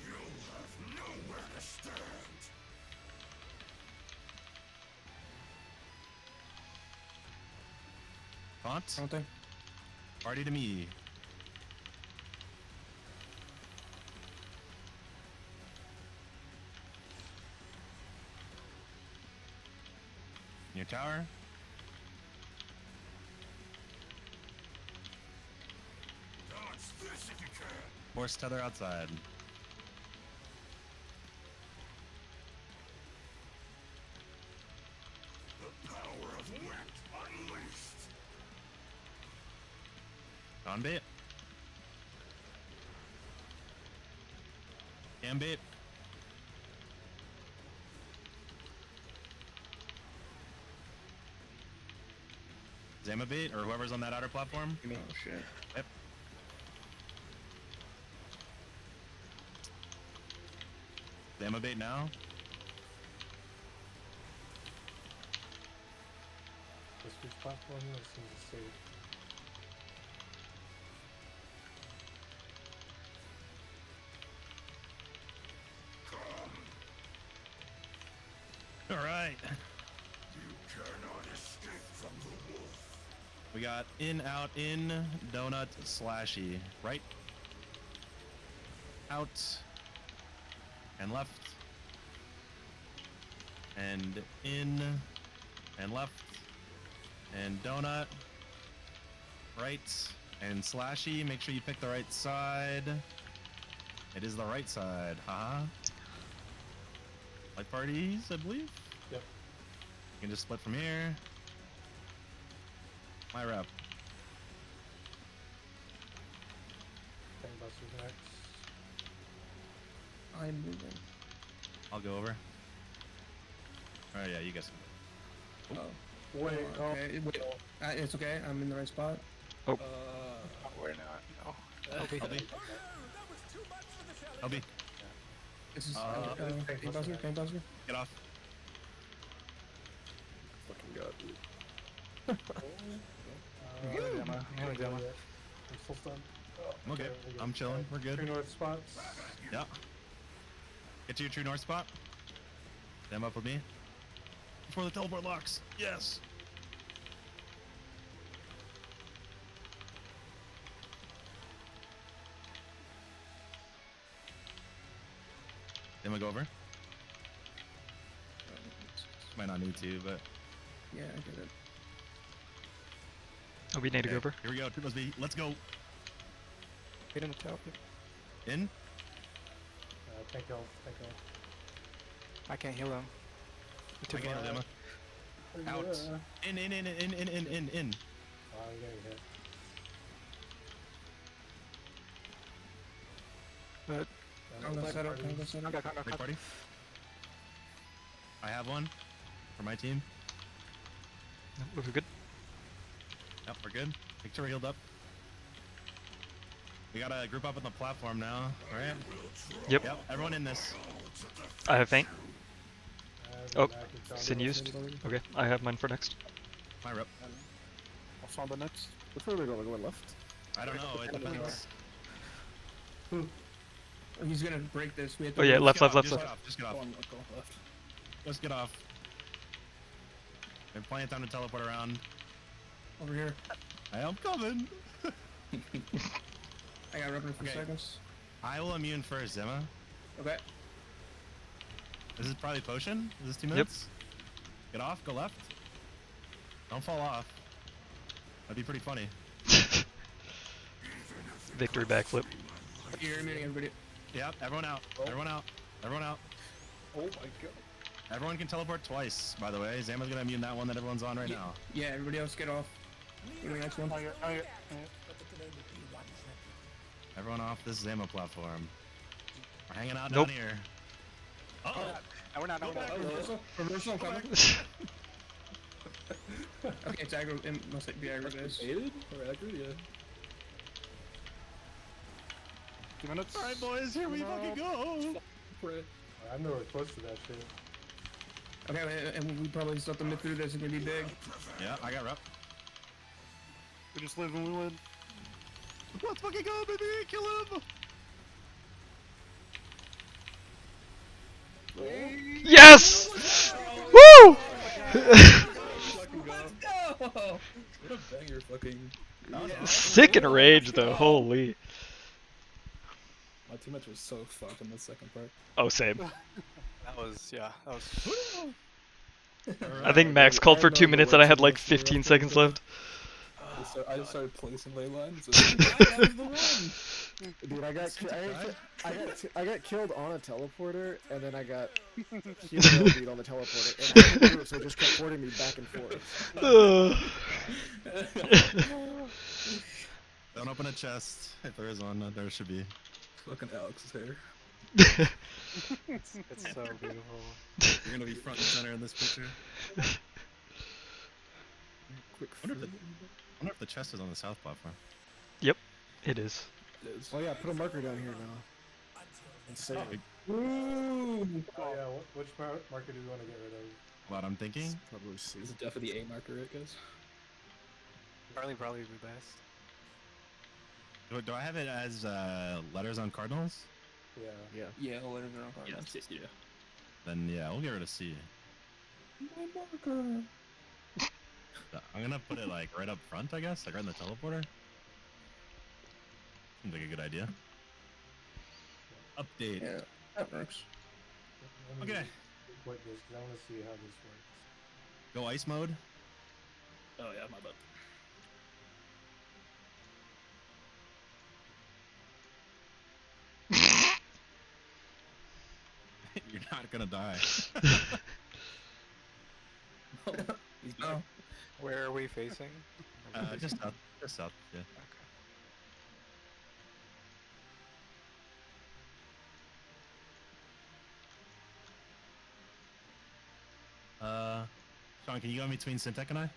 You'll have nowhere to stand. Taunt. Something. Party to me. Your tower. Dodge this if you can. Force tether outside. The power of wind unleashed. On bait. Cam bait. Zama bait, or whoever's on that outer platform. Oh shit. Yep. Zama bait now. This which platform that seems to say All right. You cannot escape from the wolf. We got in, out, in, donut, slashy. Right, out, and left, and in, and left, and donut, right, and slashy. Make sure you pick the right side. It is the right side, haha. Light parties, I believe. Yep. You can just split from here. My rep. Gangbusters next. I'm moving. I'll go over. Alright, yeah, you guys can. Oh. Wait, Okay. Wait. It's okay. I'm in the right spot. We're not. No. LB. LB. This is Gangbusters. gangbusters. Get off. Fucking god, dude. I'm still stunned. I'm okay. I'm chilling. We're True good. north spots. Yeah. Get to your true north spot. Stand up with me. Before the teleport locks. Yes. Then we go over. Might not need to, but Yeah, I get it. Oh, we need to go over. here we go. Triples B. Let's go. Get in the tower. In. Tank health. Tank health. I can't heal him. He took I can't one. heal Emma. Out. In. Oh, I'm getting hit. But Congo set up. Congo set up. Big party. I have one for my team. We're good. Yep, we're good. Make sure we're healed up. We gotta group up on the platform now, alright? Yep. Yep, everyone in this. I have faint. Oh, Sin sin used. Okay, I have mine for next. My rep. What's on the next? Which way are we going? Going left? I don't know, it depends. He's gonna break this. We have to. Oh yeah, left, Just left, get left, off, left. just get off. Go on, go left. Just get off. We have plenty of time to teleport around. Over here. I am coming. I got rubber for Okay. seconds. I will immune first, Emma. Okay. This is probably potion. Is this 2 minutes? Get off, go left. Don't fall off. That'd be pretty funny. Victory backflip. You're muting everybody. Yep, everyone out. Everyone out. Everyone out. Oh my god. Everyone can teleport twice, by the way. Zama's gonna immune that one that everyone's on right now. Yeah, everybody else get off. Go to the next one. Everyone off this Zama platform. We're hanging out Nope. down here. Uh oh. No, we're not. No, we're not. Reversal. Reversal coming. Okay, it's aggro. It must be aggro base. Aided? Or aggro? Yeah. 2 minutes. Alright, boys, here we fucking go. I'm nowhere close to that shit. Okay, and we probably still have to move through this. It's gonna be big. Yeah, I got rep. We just live and we win. Let's fucking go, baby! Kill him! Yes! Woo! Fucking go. Oh! What a banger fucking. Sick and rage though, holy. My teammates were so fucked in the second part. Oh, same. That was, yeah, that was. I think Max called for 2 minutes and I had like 15 seconds left. I just started placing ley lines. Dude, I got killed on a teleporter, and then I got healed beat on the teleporter, and I couldn't do it, so it just kept porting me back and forth. Don't open a chest. If there is one, there should be. Fucking Alex's hair. It's so beautiful. You're gonna be front and center in this picture. Quick. I wonder if the chest is on the south platform. Yep, it is. It is. Oh yeah, put a marker down here now. And save it. Ooh! Oh yeah, which marker do we want to get rid of? What I'm thinking? Probably C. This is definitely the A marker, right, guys? Probably the best. Do I have it as letters on cardinals? Yeah. Yeah. Yeah, the letters are on card. Yeah. Then yeah, we'll get rid of C. My marker. I'm gonna put it like right up front, I guess, like right in the teleporter. Seems like a good idea. Update. Yeah, that works. Let me Okay. quit this because I want to see how this works. Go ice mode. Oh yeah, my bad. You're not gonna die. He's back. Where are we facing? Just south. Just south. Yeah. Sean, can you go in between Syntek and I?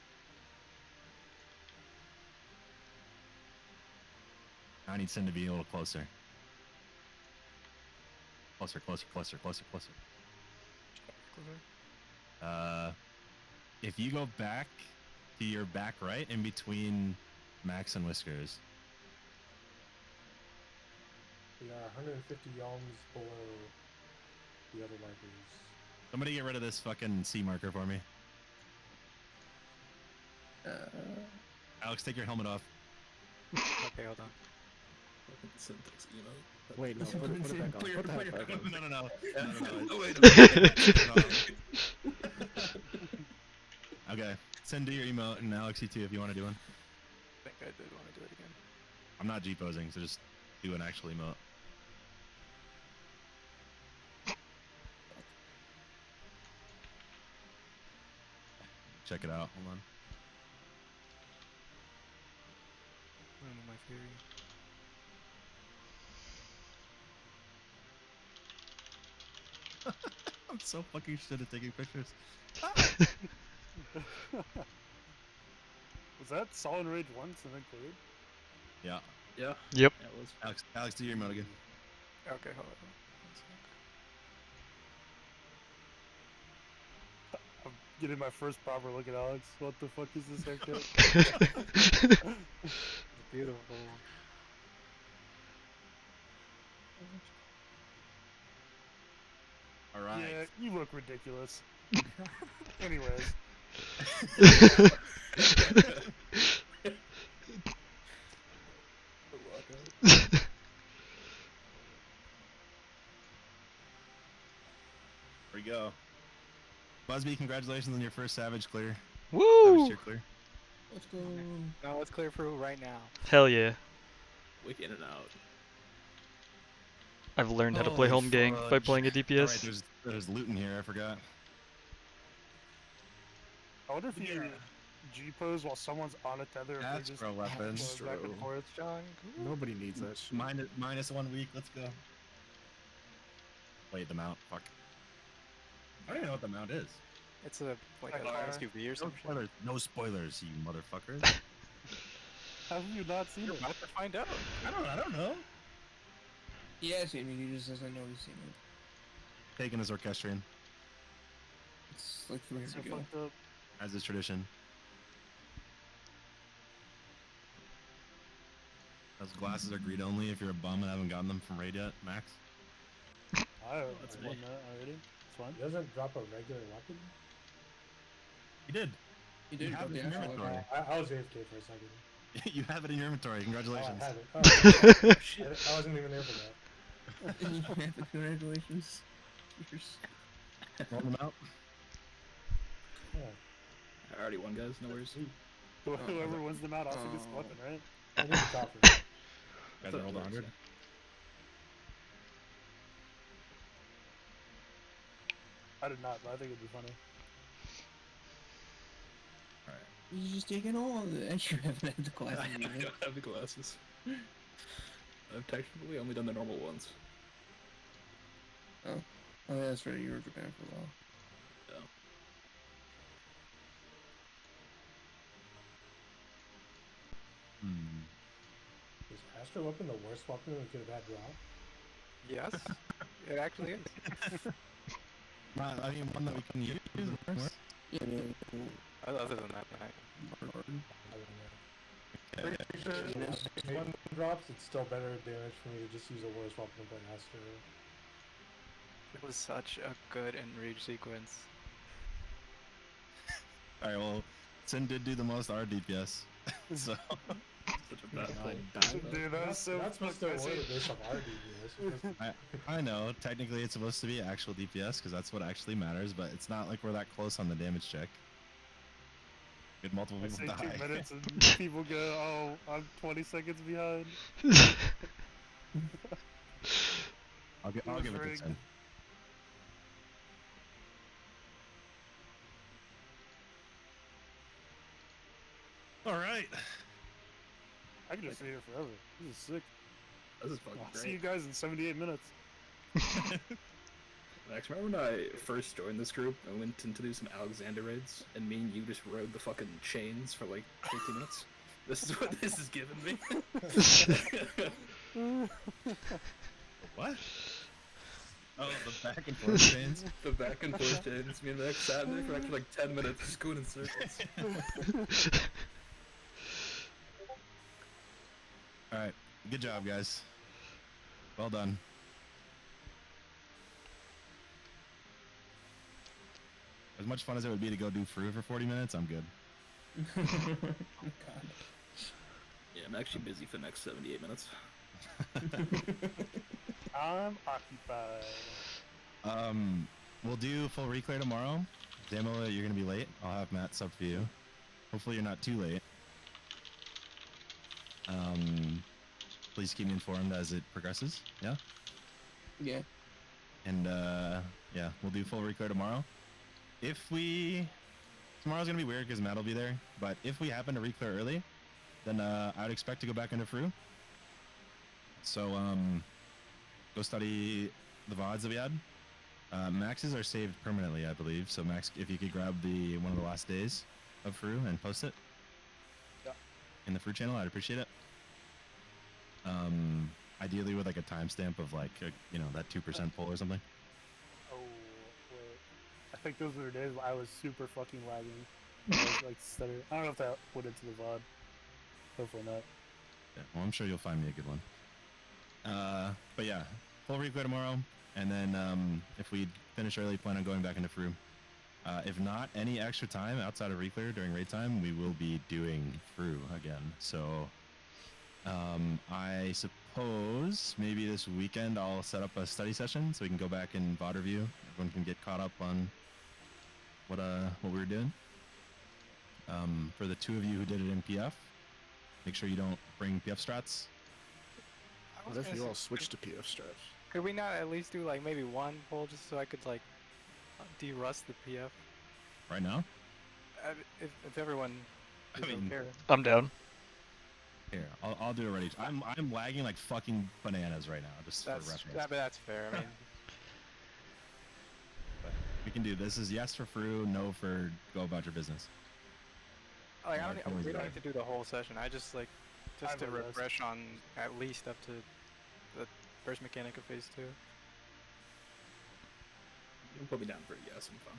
I need Sin to be a little closer. Closer. If you go back to your back right in between Max and Whiskers. We are 150 yalms below the other markers. Somebody get rid of this fucking C marker for me. Alex, take your helmet off. Okay, hold on. Syntax emote. Wait, no, put it back on. Put that back on. No. Okay, send do your emote, and Alex, you too, if you want to do one. I think I did want to do it again. I'm not G-posing, so just do an actual emote. Check it out. Hold on. I don't know my theory. I'm so fucking shit at taking pictures. Was that solid rage once and then cleared? Yeah. Yeah. Yep. Yeah, it was. Alex, do your emote again. Okay, hold on. I'm getting my first proper look at Alex. What the fuck is this haircut? Beautiful. All right. Yeah, you look ridiculous. Anyways. Here we go. Busby, congratulations on your first Savage clear. Woo! Savage tier clear. Let's go. No, it's clear for right now. Hell yeah. Wick in and out. I've learned how to play Holy home gang by fudge. playing a DPS. Alright, there's loot in here, I forgot. I wonder if you G-pose while someone's on a tether. If That's they just pro weapons. go back and forth. John. Nobody needs that shit. Minus 1 week, let's go. Wait, the mount, fuck. I don't even know what the mount is. It's a like a SUV or No something. spoilers, no spoilers, you motherfuckers. Have you not seen You're it? about to find out. I don't know. Yeah, seen it. He just doesn't know he's seen it. Taking this orchestrion, It's like 3 years So ago. fucked up. as is tradition. Those glasses are greed only if you're a bum and haven't gotten them from raid yet, Max. I That's won me. that already. It's fine. It doesn't drop a regular weapon? You did. He did have drop it the in your actual inventory. weapon. I was AFK for a second. You have it in your inventory. Oh, I Congratulations. have it. Oh, I wasn't even there for that. Congratulations. Cheers. Roll them out. Yeah. I already won, guys. No worries. Whoever wins them out also gets the weapon, right? I need the copper. Guys, I rolled 100. I did not, but I think it'd be funny. He's just taking all of it. And you haven't had the class. I don't have the glasses. I've technically only done the normal ones. Oh, yeah, that's right. You were Japan for a while. Yeah. Is Astro Weapon the worst weapon we could have had drop? Yes, it actually is. I mean, one that we can use. Of course. Yeah, Other than that, I don't know. If one drops, it's still better damage for me to just use a worse weapon than Astro. it was such a good enrage sequence. All right, well, Sin did do the most R DPS. So Such a bad thing. Dude, that was so That's supposed to fucking award messy. it based off our DPS. It's supposed to- I know technically it's supposed to be actual DPS because that's what actually matters, but it's not like we're that close on the damage check. Good multiple I people say die. 2 minutes and people go, oh, I'm 20 seconds behind. I'll give it to rigged. 10. All right. I can just stay here forever. This is sick. This is fucking I'll great. see you guys in 78 minutes. Max, remember when I first joined this group and went in to do some Alexander raids, and me and you just rode the fucking chains for like 15 minutes? This is what this is giving me. What? Oh, the back and forth chains? The back and forth chains. Me and Max sat there for actually like 10 minutes just going in circles. Alright. Good job, guys. Well done. As much fun as it would be to go do Fru for 40 minutes, I'm good. Yeah, I'm actually busy for the next 78 minutes. I'm occupied. We'll do full reclear tomorrow. Demo, you're gonna be late. I'll have Matt sub for you. Hopefully you're not too late. Please keep me informed as it progresses. Yeah? Yeah. And yeah, we'll do full reclear tomorrow. Tomorrow's gonna be weird because Matt will be there, but if we happen to reclear early, then I would expect to go back into Fru. So go study the VODs that we had. Max's are saved permanently, I believe. So Max, if you could grab one of the last days of Fru and post it in the Fru channel, I'd appreciate it. Ideally with like a timestamp of like that 2% pull or something. Oh, wait. I think those were the days where I was super fucking lagging. I was like stuttering. I don't know if that went into the VOD. Hopefully not. Yeah, well, I'm sure you'll find me a good one. But yeah, full reclear tomorrow, and then if we finish early, plan on going back into Fru. If not any extra time outside of reclear during raid time, we will be doing Fru again. So I suppose maybe this weekend I'll set up a study session so we can go back and VOD review. Everyone can get caught up on what we were doing. For the two of you who did it in PF, make sure you don't bring PF strats. What if you all switch to PF strats? Could we not at least do like maybe one poll just so I could like de-rust the PF? Right now? If everyone is okay. I'm down. Here, I'll do it ready. I'm lagging like fucking bananas right now, just for reference. But that's fair. I mean, But we can do this. Is yes for Fru, no for go about your business. like we don't need to do the whole session. I just like just to refresh on at least up to the first mechanic of phase 2. You can put me down for yes and fun.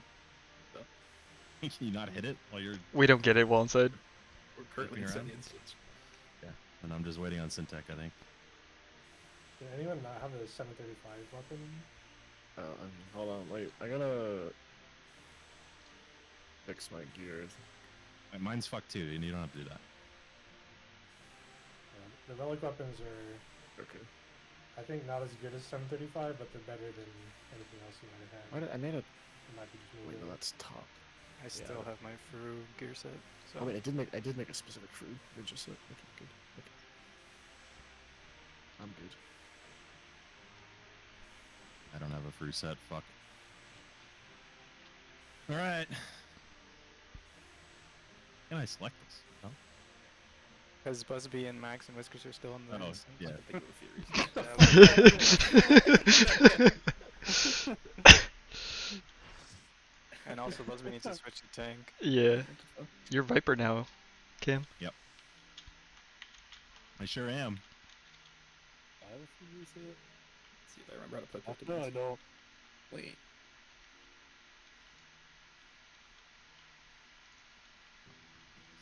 So, Can you not hit it while you're? We don't get it while inside. we're currently Looking in around? instance. Yeah, and I'm just waiting on Syntech, I think. Did anyone not have a 735 weapon? Hold on, wait. I gotta fix my gear. Mine's fucked too, and you don't have to do that. The relic weapons are, Okay. I think, not as good as 735, but they're better than anything else you might have Why had. did I made a? It might be just Wait, really no, that's top. I still have my Fru gear set. So Oh wait, I did make a specific Fru ninja set. Okay, good. Okay. I'm good. I don't have a Fru set. Fuck. All right. Can I select this? No? because Busby and Max and Whiskers are still in the. Oh, yeah. I think of a few reasons. And also Busby needs to switch to tank. Yeah. You're Viper now, Cam. Yep. I sure am. I have a few use it. See if I remember how to play No, Pokemon. I don't. Wait.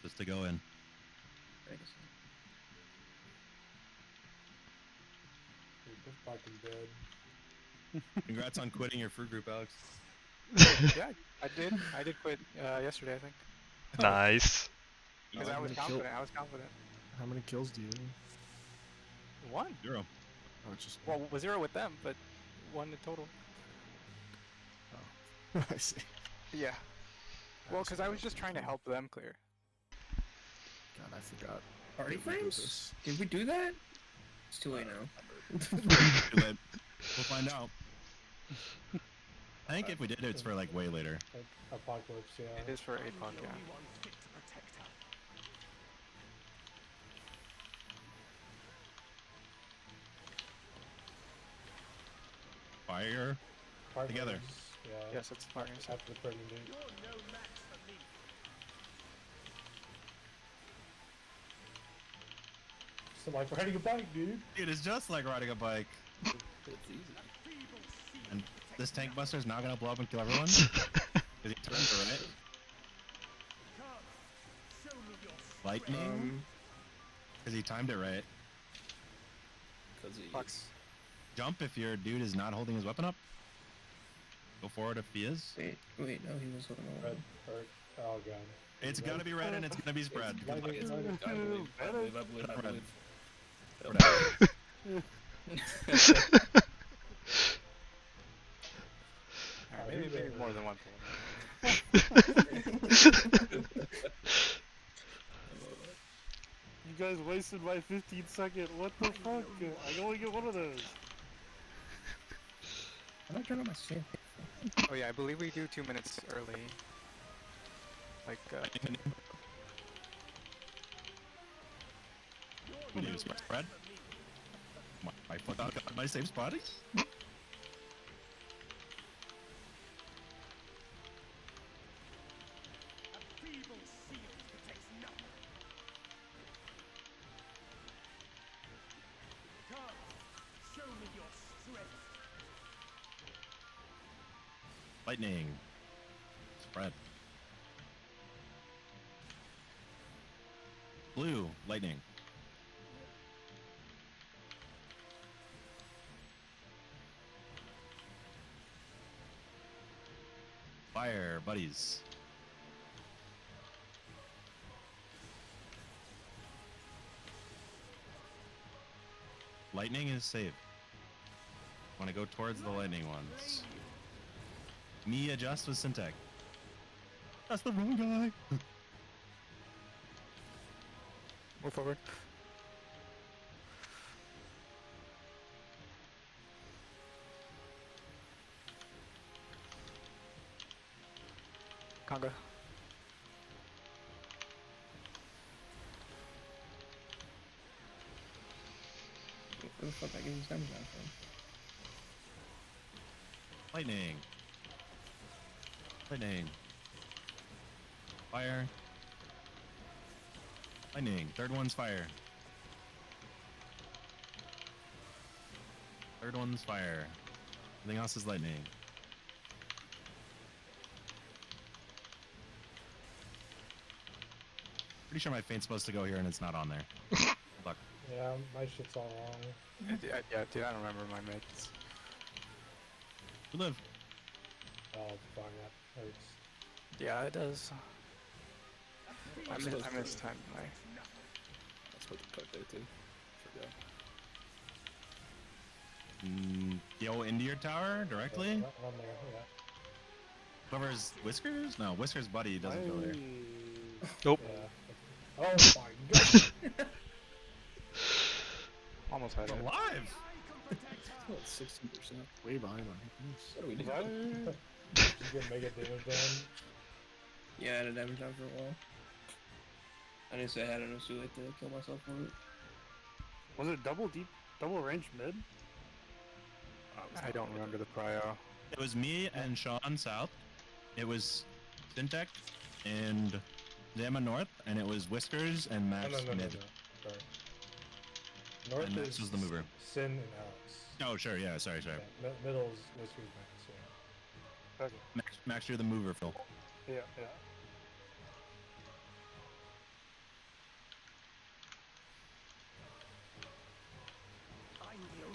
Just to go in. Thanks. They're fucking dead. Congrats on quitting your Fru group, Alex. Yeah, I did. I did quit yesterday, I think. Nice. Because I was confident. I was confident. How many kills do you have? 1. 0. Oh, it's just Well, 0 with them, but 1 in total. Oh. I see. Yeah. Well, because I was just trying to help them clear. God, I forgot. Party that we did frames? this. Did we do that? It's too late now. We'll find out. I think if we did it, it's for like way later. Apocalypse, yeah. It is for APOC, yeah. Fire. Together. Partners, yeah. Yes, it's partners. After the pregnant date. So like riding a bike, dude. It is just like riding a bike. It's easy. And this tank buster is not gonna blow up and kill everyone. Because he turns right. Lightning. Because he timed it right. Because he. Fox. Jump if your dude is not holding his weapon up. Go forward if he is. Wait, no, he was holding on. Red, or, oh god. It's gonna be red and it's gonna be spread. Good luck. I believe. Maybe more than 1 You guys wasted my 15-second. What the fuck? I only get one of those. I'm not turning on my shit. Oh yeah, I believe we do 2 minutes early. Like, We need to spread. My foot out got my same spot. Lightning. Spread. Blue. Lightning. Fire, buddies. Lightning is safe. Want to go towards the lightning ones. Me adjust with Syntech. That's the wrong guy. move forward. Conga. Where the fuck I get these damage down from? Lightning. Lightning. Fire. Lightning. Third one's fire. Third one's fire. Everything else is lightning. Pretty sure my feint's supposed to go here and it's not on there. Good luck. Yeah, my shit's all wrong. Yeah, dude, I don't remember my mates. You live. Oh, fuck, that hurts. Yeah, it does. I miss time. That's what the cut there too. Forgot. Go into your tower directly? Yeah, run there, yeah. Whoever's Whiskers? No, Whiskers' buddy doesn't go there. Nope. Yeah. Oh my god! Almost had it. Alive! Well, 16%. Way behind on What do we do? Just get mega damage down. Yeah, I had a damage down for a while. I didn't say I had enough too late to kill myself for it. Was it double range mid? I don't remember the prio. It was me and Sean south. It was Syntech and Zama north, and it was Whiskers and Max No. mid. Sorry. North And Max was the mover. Sin and Alex. Oh, sure, yeah, sorry. Yeah, middle's Whiskers Max, yeah. Okay. Max, you're the mover, Phil. Yeah.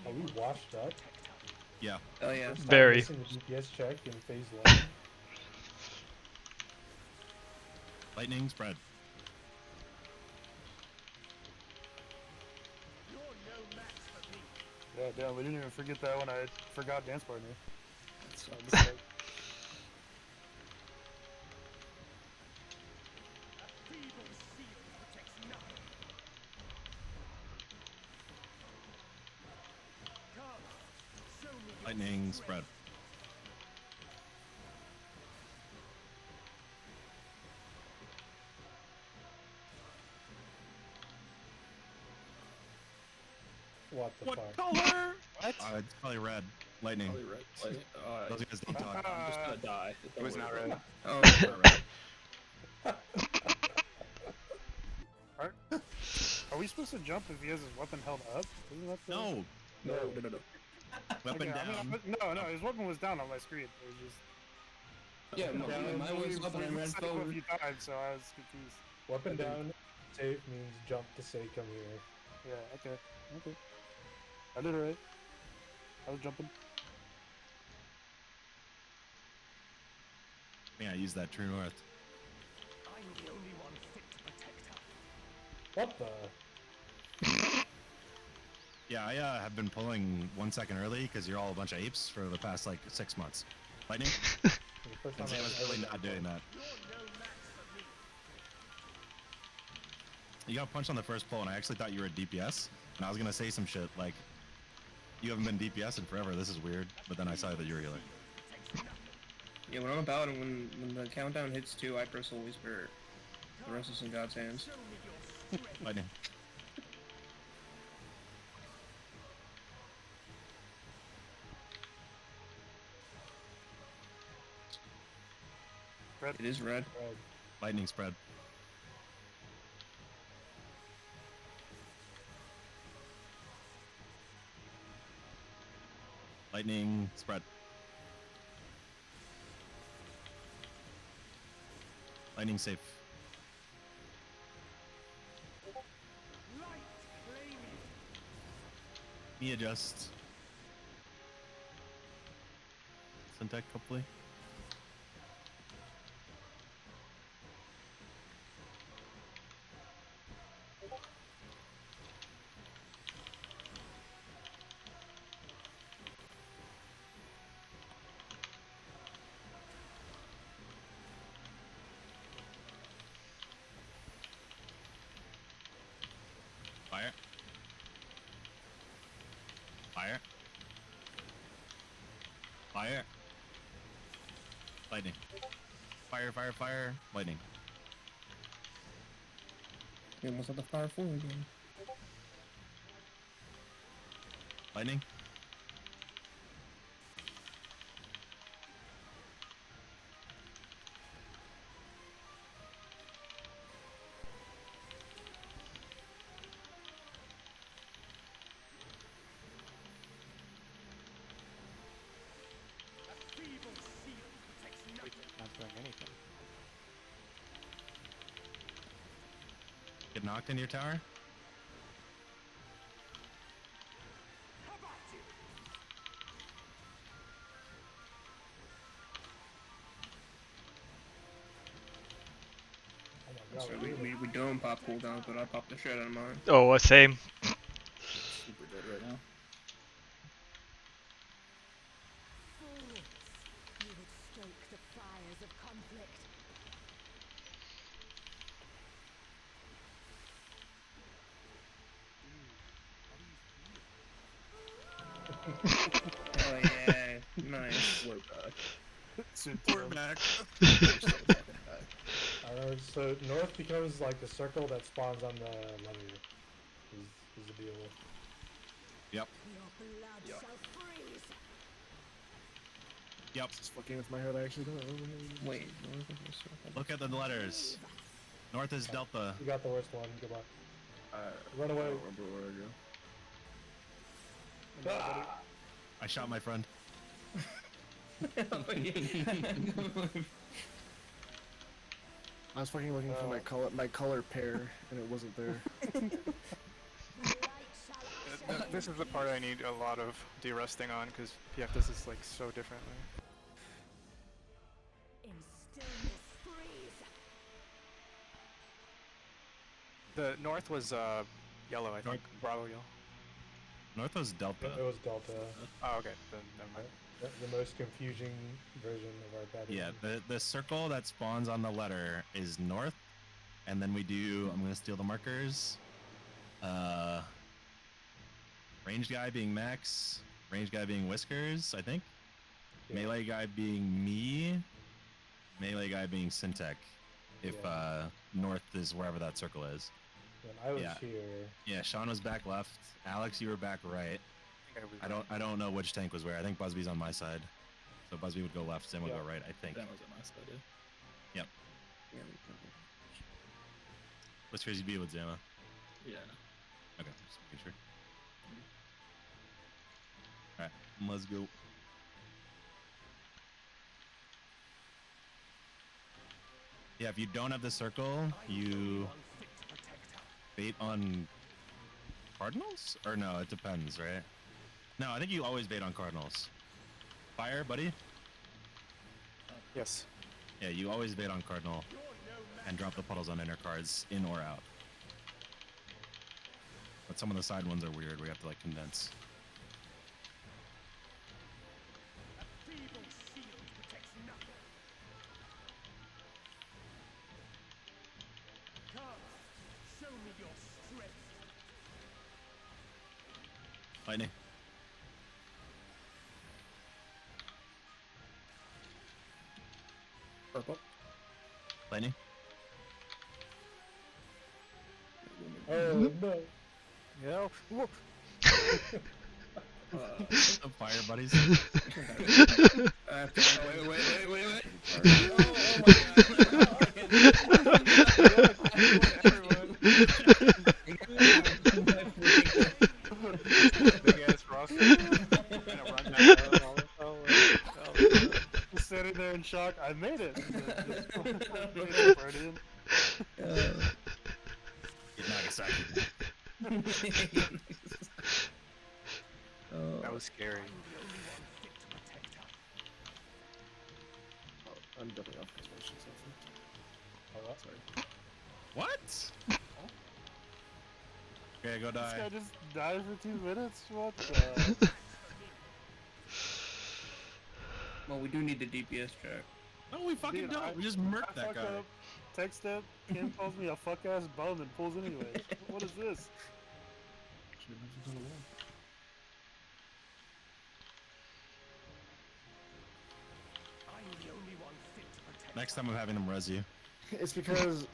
Are we washed up? Yeah. Oh yeah. First time Very. missing the DPS check in phase 1. Lightning spread. Yeah, damn, we didn't even forget that when I forgot dance partner. That's a mistake. Lightning spread. What the fuck? color? What? It's probably red. Lightning. Probably red. Like, Those guys don't talk. I'm just gonna die. It was not red. Oh, it's not red. Are we supposed to jump if he has his weapon held up? Isn't that the... No. No. Weapon Okay, down. no, his weapon was down on my screen. It was just... Yeah, mine was up and I ran said it a forward. few times, so I was confused. Weapon down, save means jump to say come here. Yeah, okay. I did it right. I was jumping. Yeah, I use that true north. What the? Yeah, I have been pulling 1 second early because you're all a bunch of apes for the past like 6 months. Lightning? And Sam was really not doing that. You got punched on the first pull, and I actually thought you were at DPS. And I was gonna say some shit like, "You haven't been DPS in forever. This is weird." But then I saw that you were healer. Yeah, when I'm about and when the countdown hits 2, I press always whisper. The rest is in God's hands. Lightning. Red. It is red. Lightning spread. Lightning spread. Lightning safe. Me adjust. Syntech, hopefully. Fire. Fire. Fire. Lightning. Fire, fire, fire. Lightning. We almost had the fire forward again. Lightning. Not doing anything. Get knocked in your tower. So we don't pop cooldowns, but I popped the shit out of mine. Oh, same. Super dead right now. You would stoke the fires of conflict. Oh yeah, nice. We're back. We're back. Alright, so north becomes like the circle that spawns on the lever. Is the deal. Yep. Your blood shall freeze. Yep. Just fucking with my head. I actually don't. Wait, Look at the letters. North is Delta. You got the worst one. Good luck. Run away. I don't remember where I go. I shot my friend. I was fucking looking for my color pair, and it wasn't there. This is the part I need a lot of de-rusting on, because PF does this like so differently. In stillness freeze. The north was yellow, I think. Bravo yellow. North was Delta. It was Delta. Oh, okay. Then never mind. The most confusing version of our bad. Yeah, the circle that spawns on the letter is north, and then we do. I'm gonna steal the markers. Range guy being Max, range guy being Whiskers, I think. Yeah. Melee guy being me, melee guy being Syntech. If north is wherever that circle is. When I was here. Yeah, Sean was back left. Alex, you were back right. I don't know which tank was where. I think Busby's on my side. So Busby would go left, Sam would go right, I think. That was on my side, yeah. Yep. Whiskers you be with Zama? Yeah. Okay, just making sure. Alright, let's go. Yeah, if you don't have the circle, you bait on Cardinals? Or no, it depends, right? No, I think you always bait on Cardinals. Fire, buddy? Yes. Yeah, you always bait on Cardinal and drop the puddles on inner cards, in or out. But some of the side ones are weird, we have to like condense. Lightning. Purple. Lightning. Oh no. Yeah. Fire buddies. Wait. Big ass roster. Just sitting there in shock. I made it. Nagasaki. That was scary. I'm jumping off construction stuff. Sorry. What? Okay, go This die. guy just died for 2 minutes? What the? Well, we do need the DPS check. No, we fucking Dude, don't. We just murked that fucked guy. up, text him, Kim calls me a fuck ass bum and pulls anyways. What is this? Next time I'm having them res you. It's because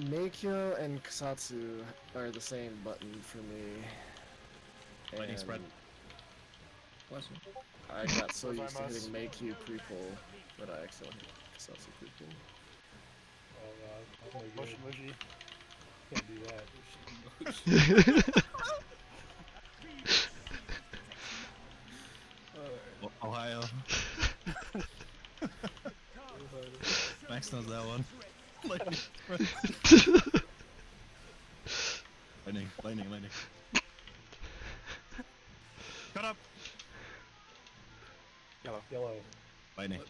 Meikyo and Kusatsu are the same button for me. Lightning And spread. I got so used to hitting Meikyo pre-pull that I accidentally hit Kusatsu pre-pull. Oh god. Mushy mushy. Can't do that. Ohio. Max knows that one. Lightning. Lightning. Shut up. Yellow. Lightning. I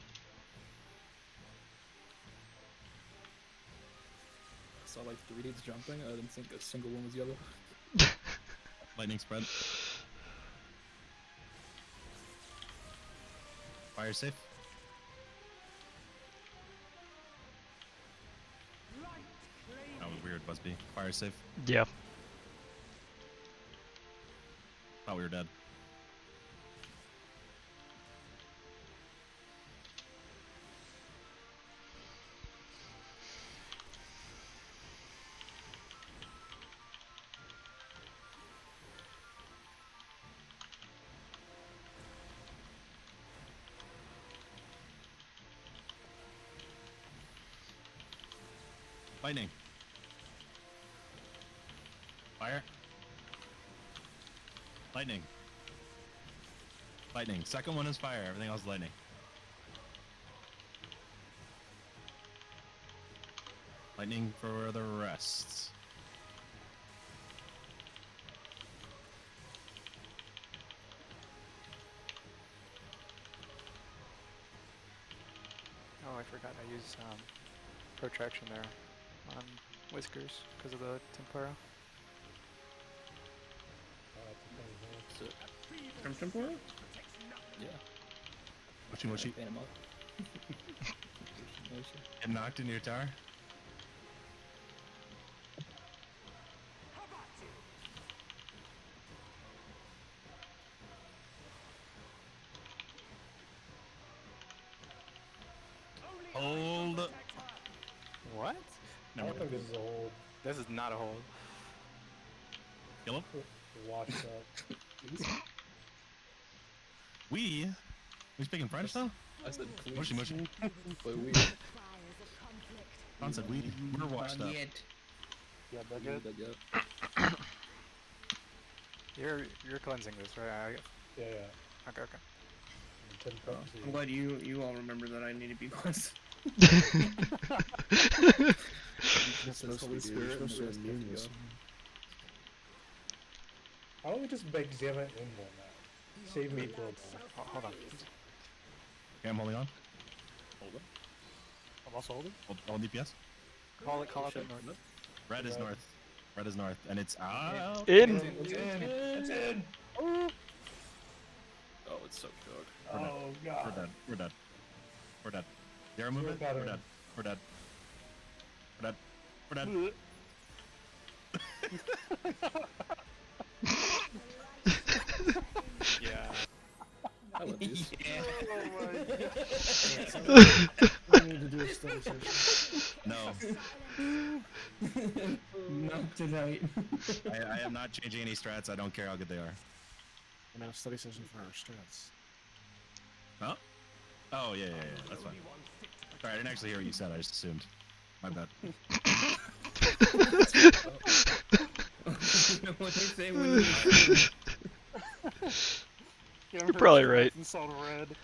saw like 3 dudes jumping. I didn't think a single one was yellow. Lightning spread. Fire safe. That was weird, Busby. Fire safe. Yeah. Thought we were dead. Lightning. Fire. Lightning. Lightning. Second one is fire. Everything else is lightning. Lightning for the rest. Oh, I forgot I used protraction there on whiskers because of the tempura. From Tempura? Yeah. Mochi mochi. Paint 'em up. Get knocked into your tower. Hold. What? I don't think this is a hold. This is not a hold. Kill him. Washed up. We speaking French though? I said please. Mochi mochi. But we. Don said we. We're washed up. Yeah, budget. You're cleansing this, right? Yeah. Okay. I'm glad you all remember that I need to be cleansed. That's supposed to be you're supposed to immune this. Why don't we just examine in one now? Save me for Hold on. Okay, I'm holding on. Hold on. I'm also holding. Hold DPS. Call it north. Red is north. Red is north, and it's out. In. It's in. Oh, it's so cooked. Oh god. We're dead. We're dead. We're dead. Zero movement. better. We're dead. We're dead. We're dead. We're dead. Yeah. I love this. We need to do a study session. No. Not tonight. I am not changing any strats. I don't care how good they are. I'm gonna have a study session for our strats. Huh? Oh, yeah. That's fine. Sorry, I didn't actually hear what you said. I just assumed. My bad. What they say when you You're probably right. It's all red.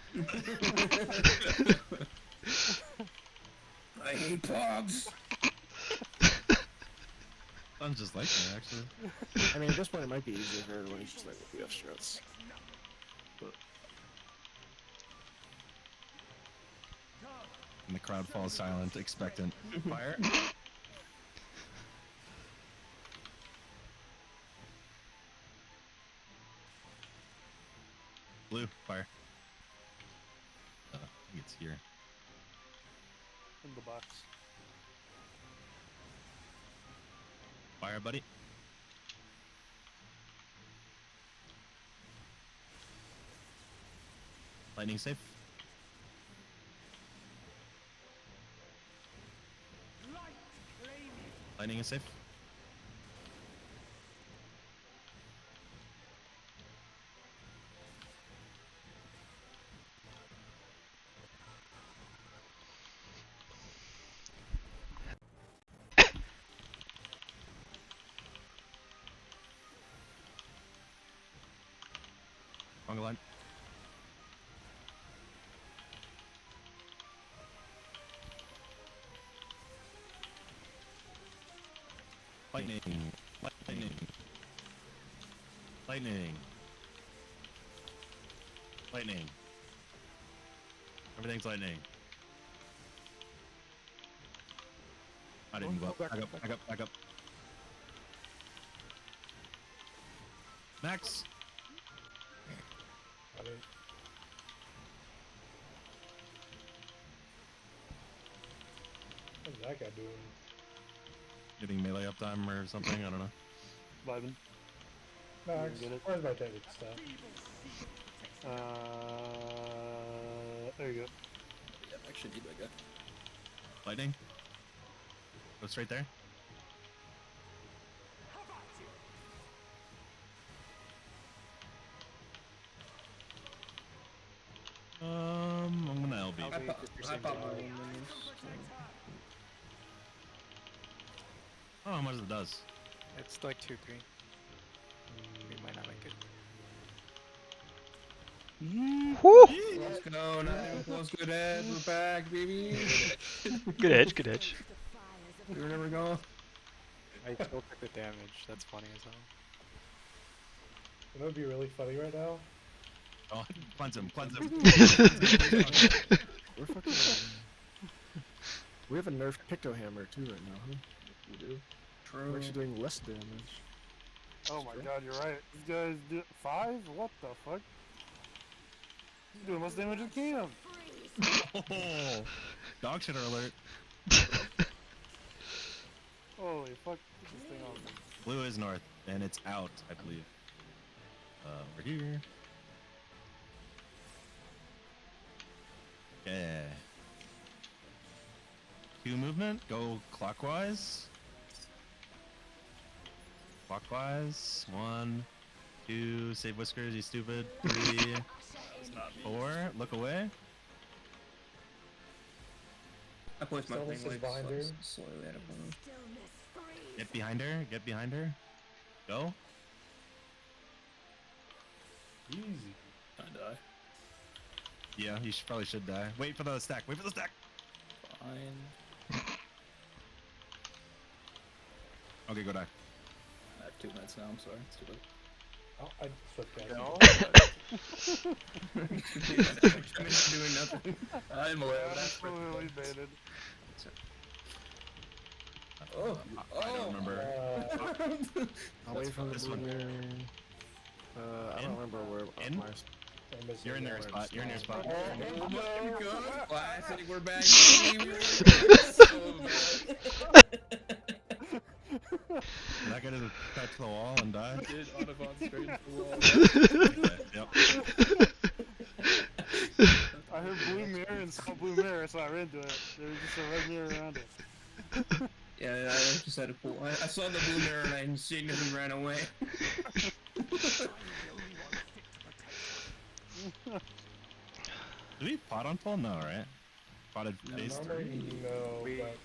I hate pogs. Sounds just like me, actually. I mean, at this point, it might be easier for everyone who's just like with BF strats. And the crowd falls silent, expectant. Fire. Blue, fire. I think it's here. In the box. Fire, buddy. Lightning safe. Lightning is safe. Wrong line. Lightning. Lightning. Lightning. Lightning. Everything's lightning. I didn't move up. Back up, back up, back up. Max! What's that guy doing? Getting melee uptime or something, I don't know. Vibing. Max, Get it. where's my technique stuff? There you go. Yeah, I actually need that guy. Lightning? Go straight there. I'm gonna LB. I pop my own minions. Oh, how much it does? It's like 2-3. We might not make it. Woo! Let's go now. Let's go, Dad. We're back, baby. Good edge, good edge. We were never going. I still took the damage. That's funny as hell. You know what'd be really funny right now? Oh, cleanse him, cleanse him. We're fucking. We have a nerfed Picto Hammer too right now, huh? We do. We're actually doing less damage. Oh my god, you're right. These guys do 5? What the fuck? He's doing less damage than Keenum. Oh, dog shit alert. Holy fuck, get this thing on me. Blue is north, and it's out, I believe. Over here. Yeah. Q movement, go clockwise. Clockwise. 1, 2, save whiskers, you stupid. 3, 4, look away. I placed my Stillness thing is like behind her. slightly out of one. Get behind her, get behind her. Go. Easy. I die. Yeah, you probably should die. Wait for the stack, wait for the stack. Fine. Okay, go die. I have 2 minutes now, I'm sorry. It's too late. Oh, I swift gas. Doing nothing. I'm aware of that. Absolutely baited. Oh, I don't remember. Away from this the one. mirror. I don't remember where In? my You're in their spot. You're in their spot. Oh my god! Classic, we're back. Did that guy just touch the wall and die? Did Audubon straight into the wall. Yep. I heard blue mirror and saw blue mirror, so I ran into it. There was just a red mirror around it. Yeah, I just had a pool. I saw the blue mirror and I instinctively ran away. Do we pot on full? No, right? Potted phase 3. No, We- but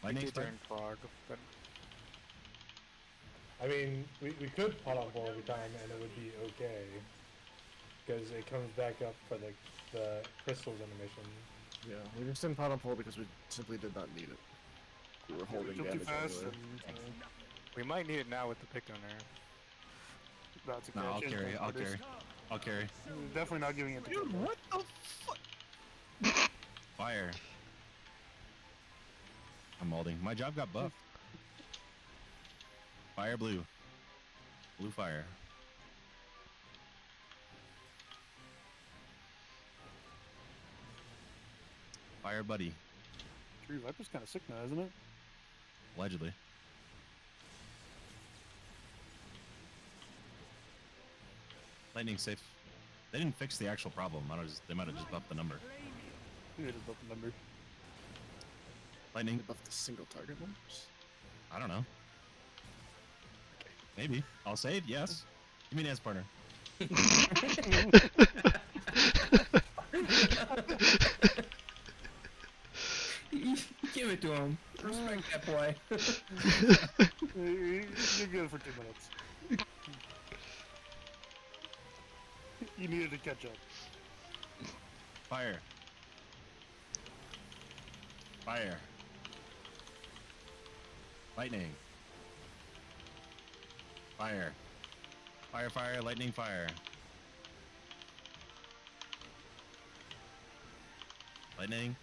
Lightning They strike. turn fog, but I mean, we could pot on full every time and it would be okay. Because it comes back up for the crystals animation. Yeah, we just didn't pot on pole because we simply did not need it. We were holding Killed too damage fast anyway. and we might need it now with the pick on there. that's okay. No, I'll Change carry. my I'll orders. carry. I'll carry. Definitely not giving it to Dude, Keenum. what the fuck? Fire. I'm molding. My job got buffed. Fire blue. Blue fire. Fire buddy. True Viper's kind of sick now, isn't it? Allegedly. Lightning safe. They didn't fix the actual problem. They might have just buffed the number. We did buff the number. Lightning. They buffed the single target numbers. I don't know. Maybe. I'll say it, yes. Give me an S partner. Give it to him. Respect that boy. You're good for 2 minutes. You needed to catch up. Fire. Fire. Lightning. Fire. Fire, fire, lightning, fire. Lightning.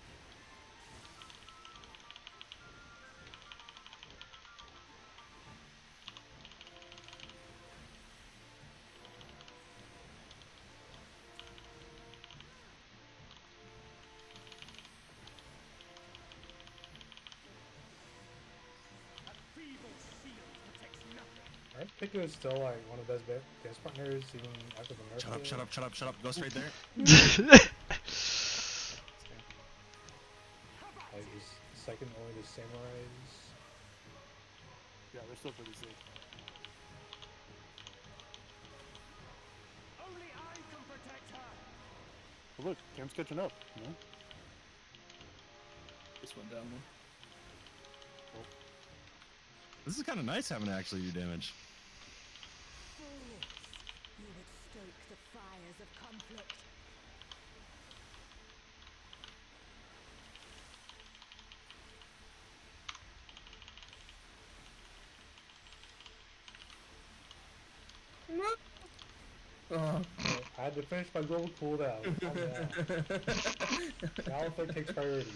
I think it was still like one of the best dance partners even after the nerf. Shut up, game. shut up, shut up, shut up. Go straight there. Like he's second only to samurais. Yeah, they're still pretty sick. But look, Cam's catching up, you know? This went down one. This is kind of nice having to actually do damage. Fools, you would stoke the fires of conflict. Oh. I had to finish my global cooldown. Calm down. Now if it takes priority.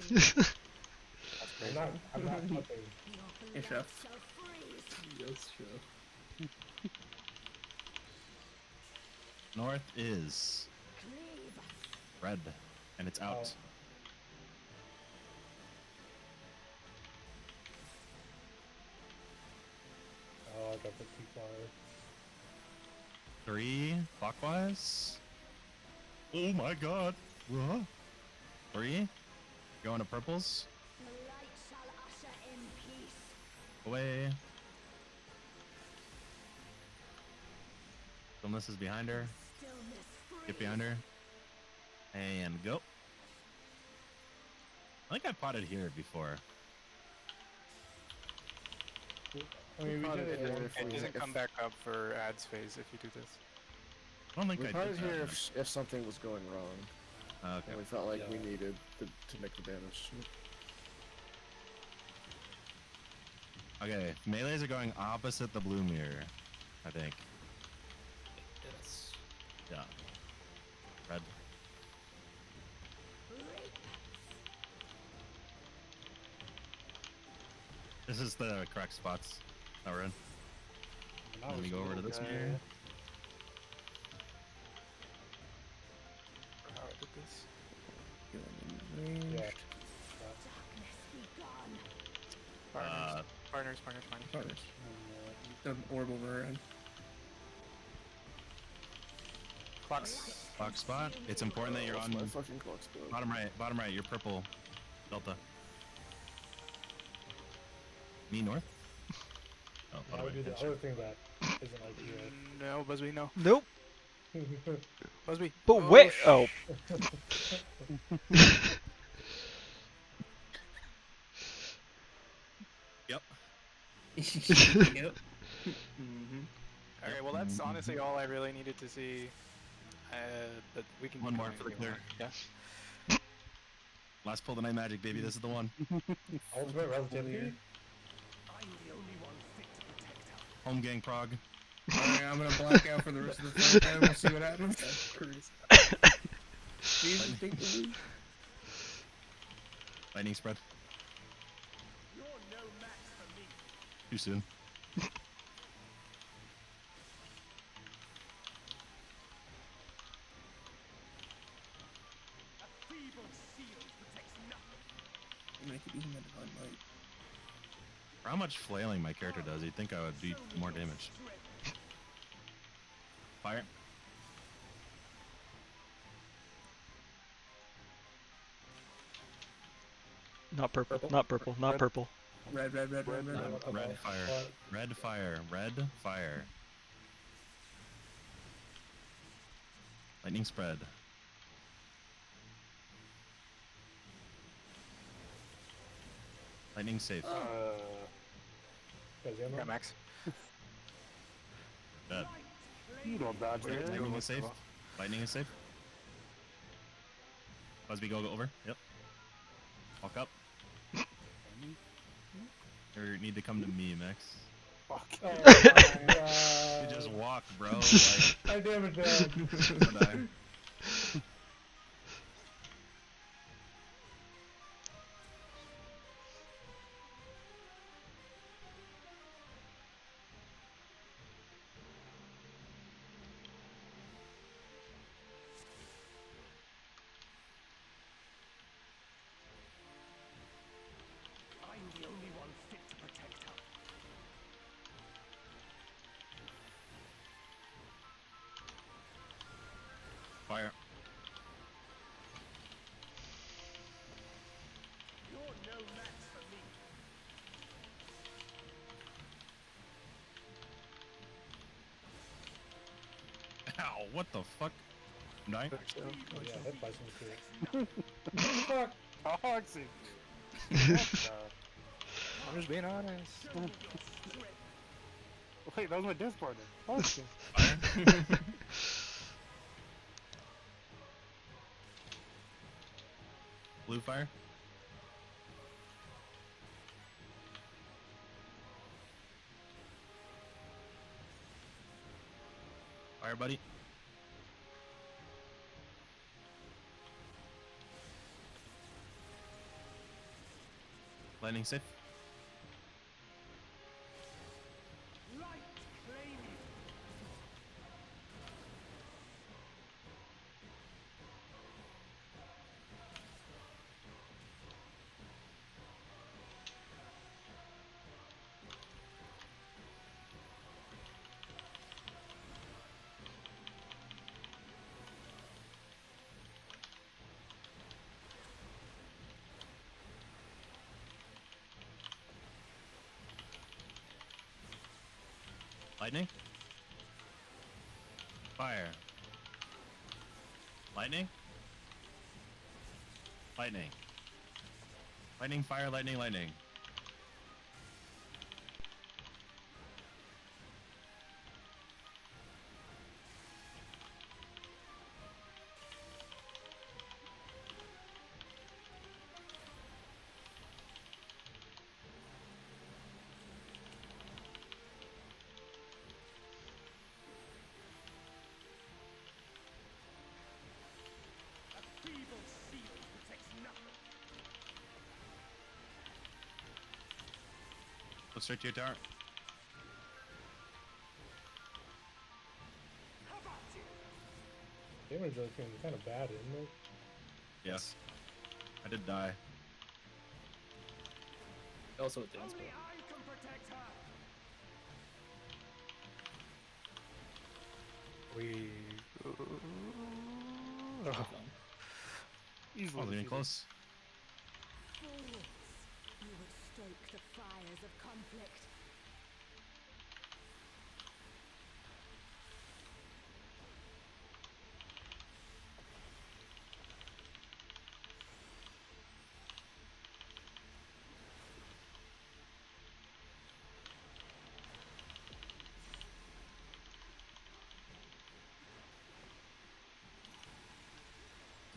That's I'm not pumping. Hey, chef. Yes, sure. North is red, and it's out. Oh, I got the too far. 3 clockwise. Oh my god. What? 3. Going to purples. The light shall usher in peace. Away. Stillness is behind her. Stillness free. Get behind her. And go. I think I potted here before. I mean, we It did it here if we doesn't come back up for ads phase if you do this. I don't think we I potted did that. here if something was going wrong. Okay. And we felt like we needed to make the damage. Okay, melees are going opposite the blue mirror, I think. Yes. Yeah. Red. This is the correct spots that we're in. Let me go over to this mirror. Or how I did this. Yeah. Partners. The orb override. Clocks. Clock spot. It's important that you're That's on my fucking clock spot. bottom right, you're purple. Delta. Me north? Oh, I bottom would do right. the other thing that isn't like you. No, Busby, no. Nope. Busby. But wait. Oh. Yep. Yep. Okay, well that's honestly all I really needed to see. But we can One keep more going for the if you clear. want. Yeah. Last pull the night magic, baby. This is the one. Ultimate relativity? Home gang prog. Alright, I'm gonna black out for the rest of the fight, and we'll see what happens. That's crazy. Jesus, take the lead. Lightning spread. Too soon. Make it even a divine light. For how much flailing my character does, you'd think I would be more damaged. Fire. Not purple. Not purple. Not purple. Red. Red fire. Red fire. Red fire. Lightning spread. Lightning safe. Got Max. Dead. You don't dodge that. Lightning is safe. Lightning is safe. Busby, go over. Yep. Walk up. You need to come to me, Max. Fuck. Oh my god. You just walk, bro. Like, I damn it, don't die. I'm the only one fit to protect her. Fire. You're no match for me. Ow, what the fuck? I'm dying? Oh yeah, hit by some shit. Fuck. Toxic. I'm just being honest. Wait, that was my death partner. Toxic. Blue fire. Fire, buddy. Lightning safe. Lightning. Fire. Lightning. Lightning. Lightning, fire, lightning, lightning. Go straight to your tower. Damage really feeling kind of bad, isn't it? Yes. I did die. Also with dance. We. Easily getting close. Fools, you would stoke the fires of conflict.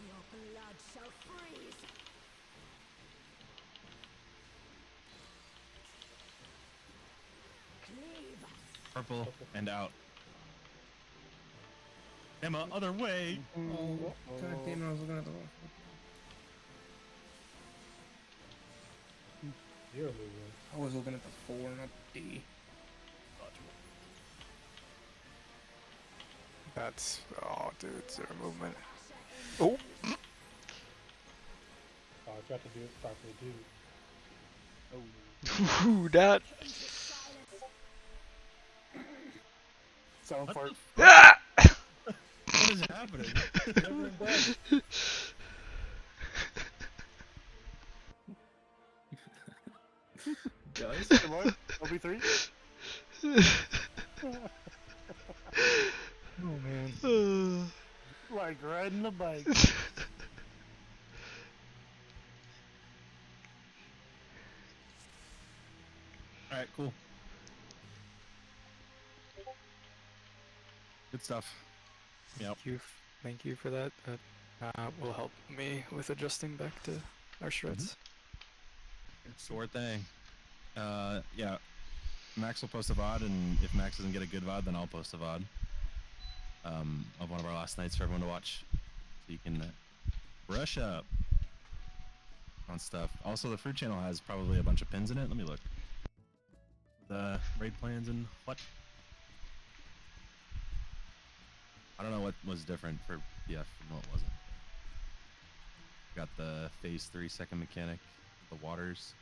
Your blood shall freeze. Cleave. Purple and out. Emma, other way. Oh, god damn it, I was looking at the wrong. You're moving. I was looking at the 4, not the D. That's. Oh, dude, zero movement. Oh! Oh, I forgot to do it properly, dude. Ooh, that. Sound fart. Ah! What is happening? Guys? Come on, LB3. Oh man. Like riding a bike. Alright, cool. Good stuff. Yep. Thank you for that. That will help me with adjusting back to our shreds. Sure thing. Yeah. Max will post a VOD, and if Max doesn't get a good VOD, then I'll post a VOD. Of one of our last nights for everyone to watch. So you can brush up on stuff. Also, the Fruit channel has probably a bunch of pins in it. Let me look. The raid plans and what? I don't know what was different for PF and what wasn't. Got the phase 3 second mechanic, the waters.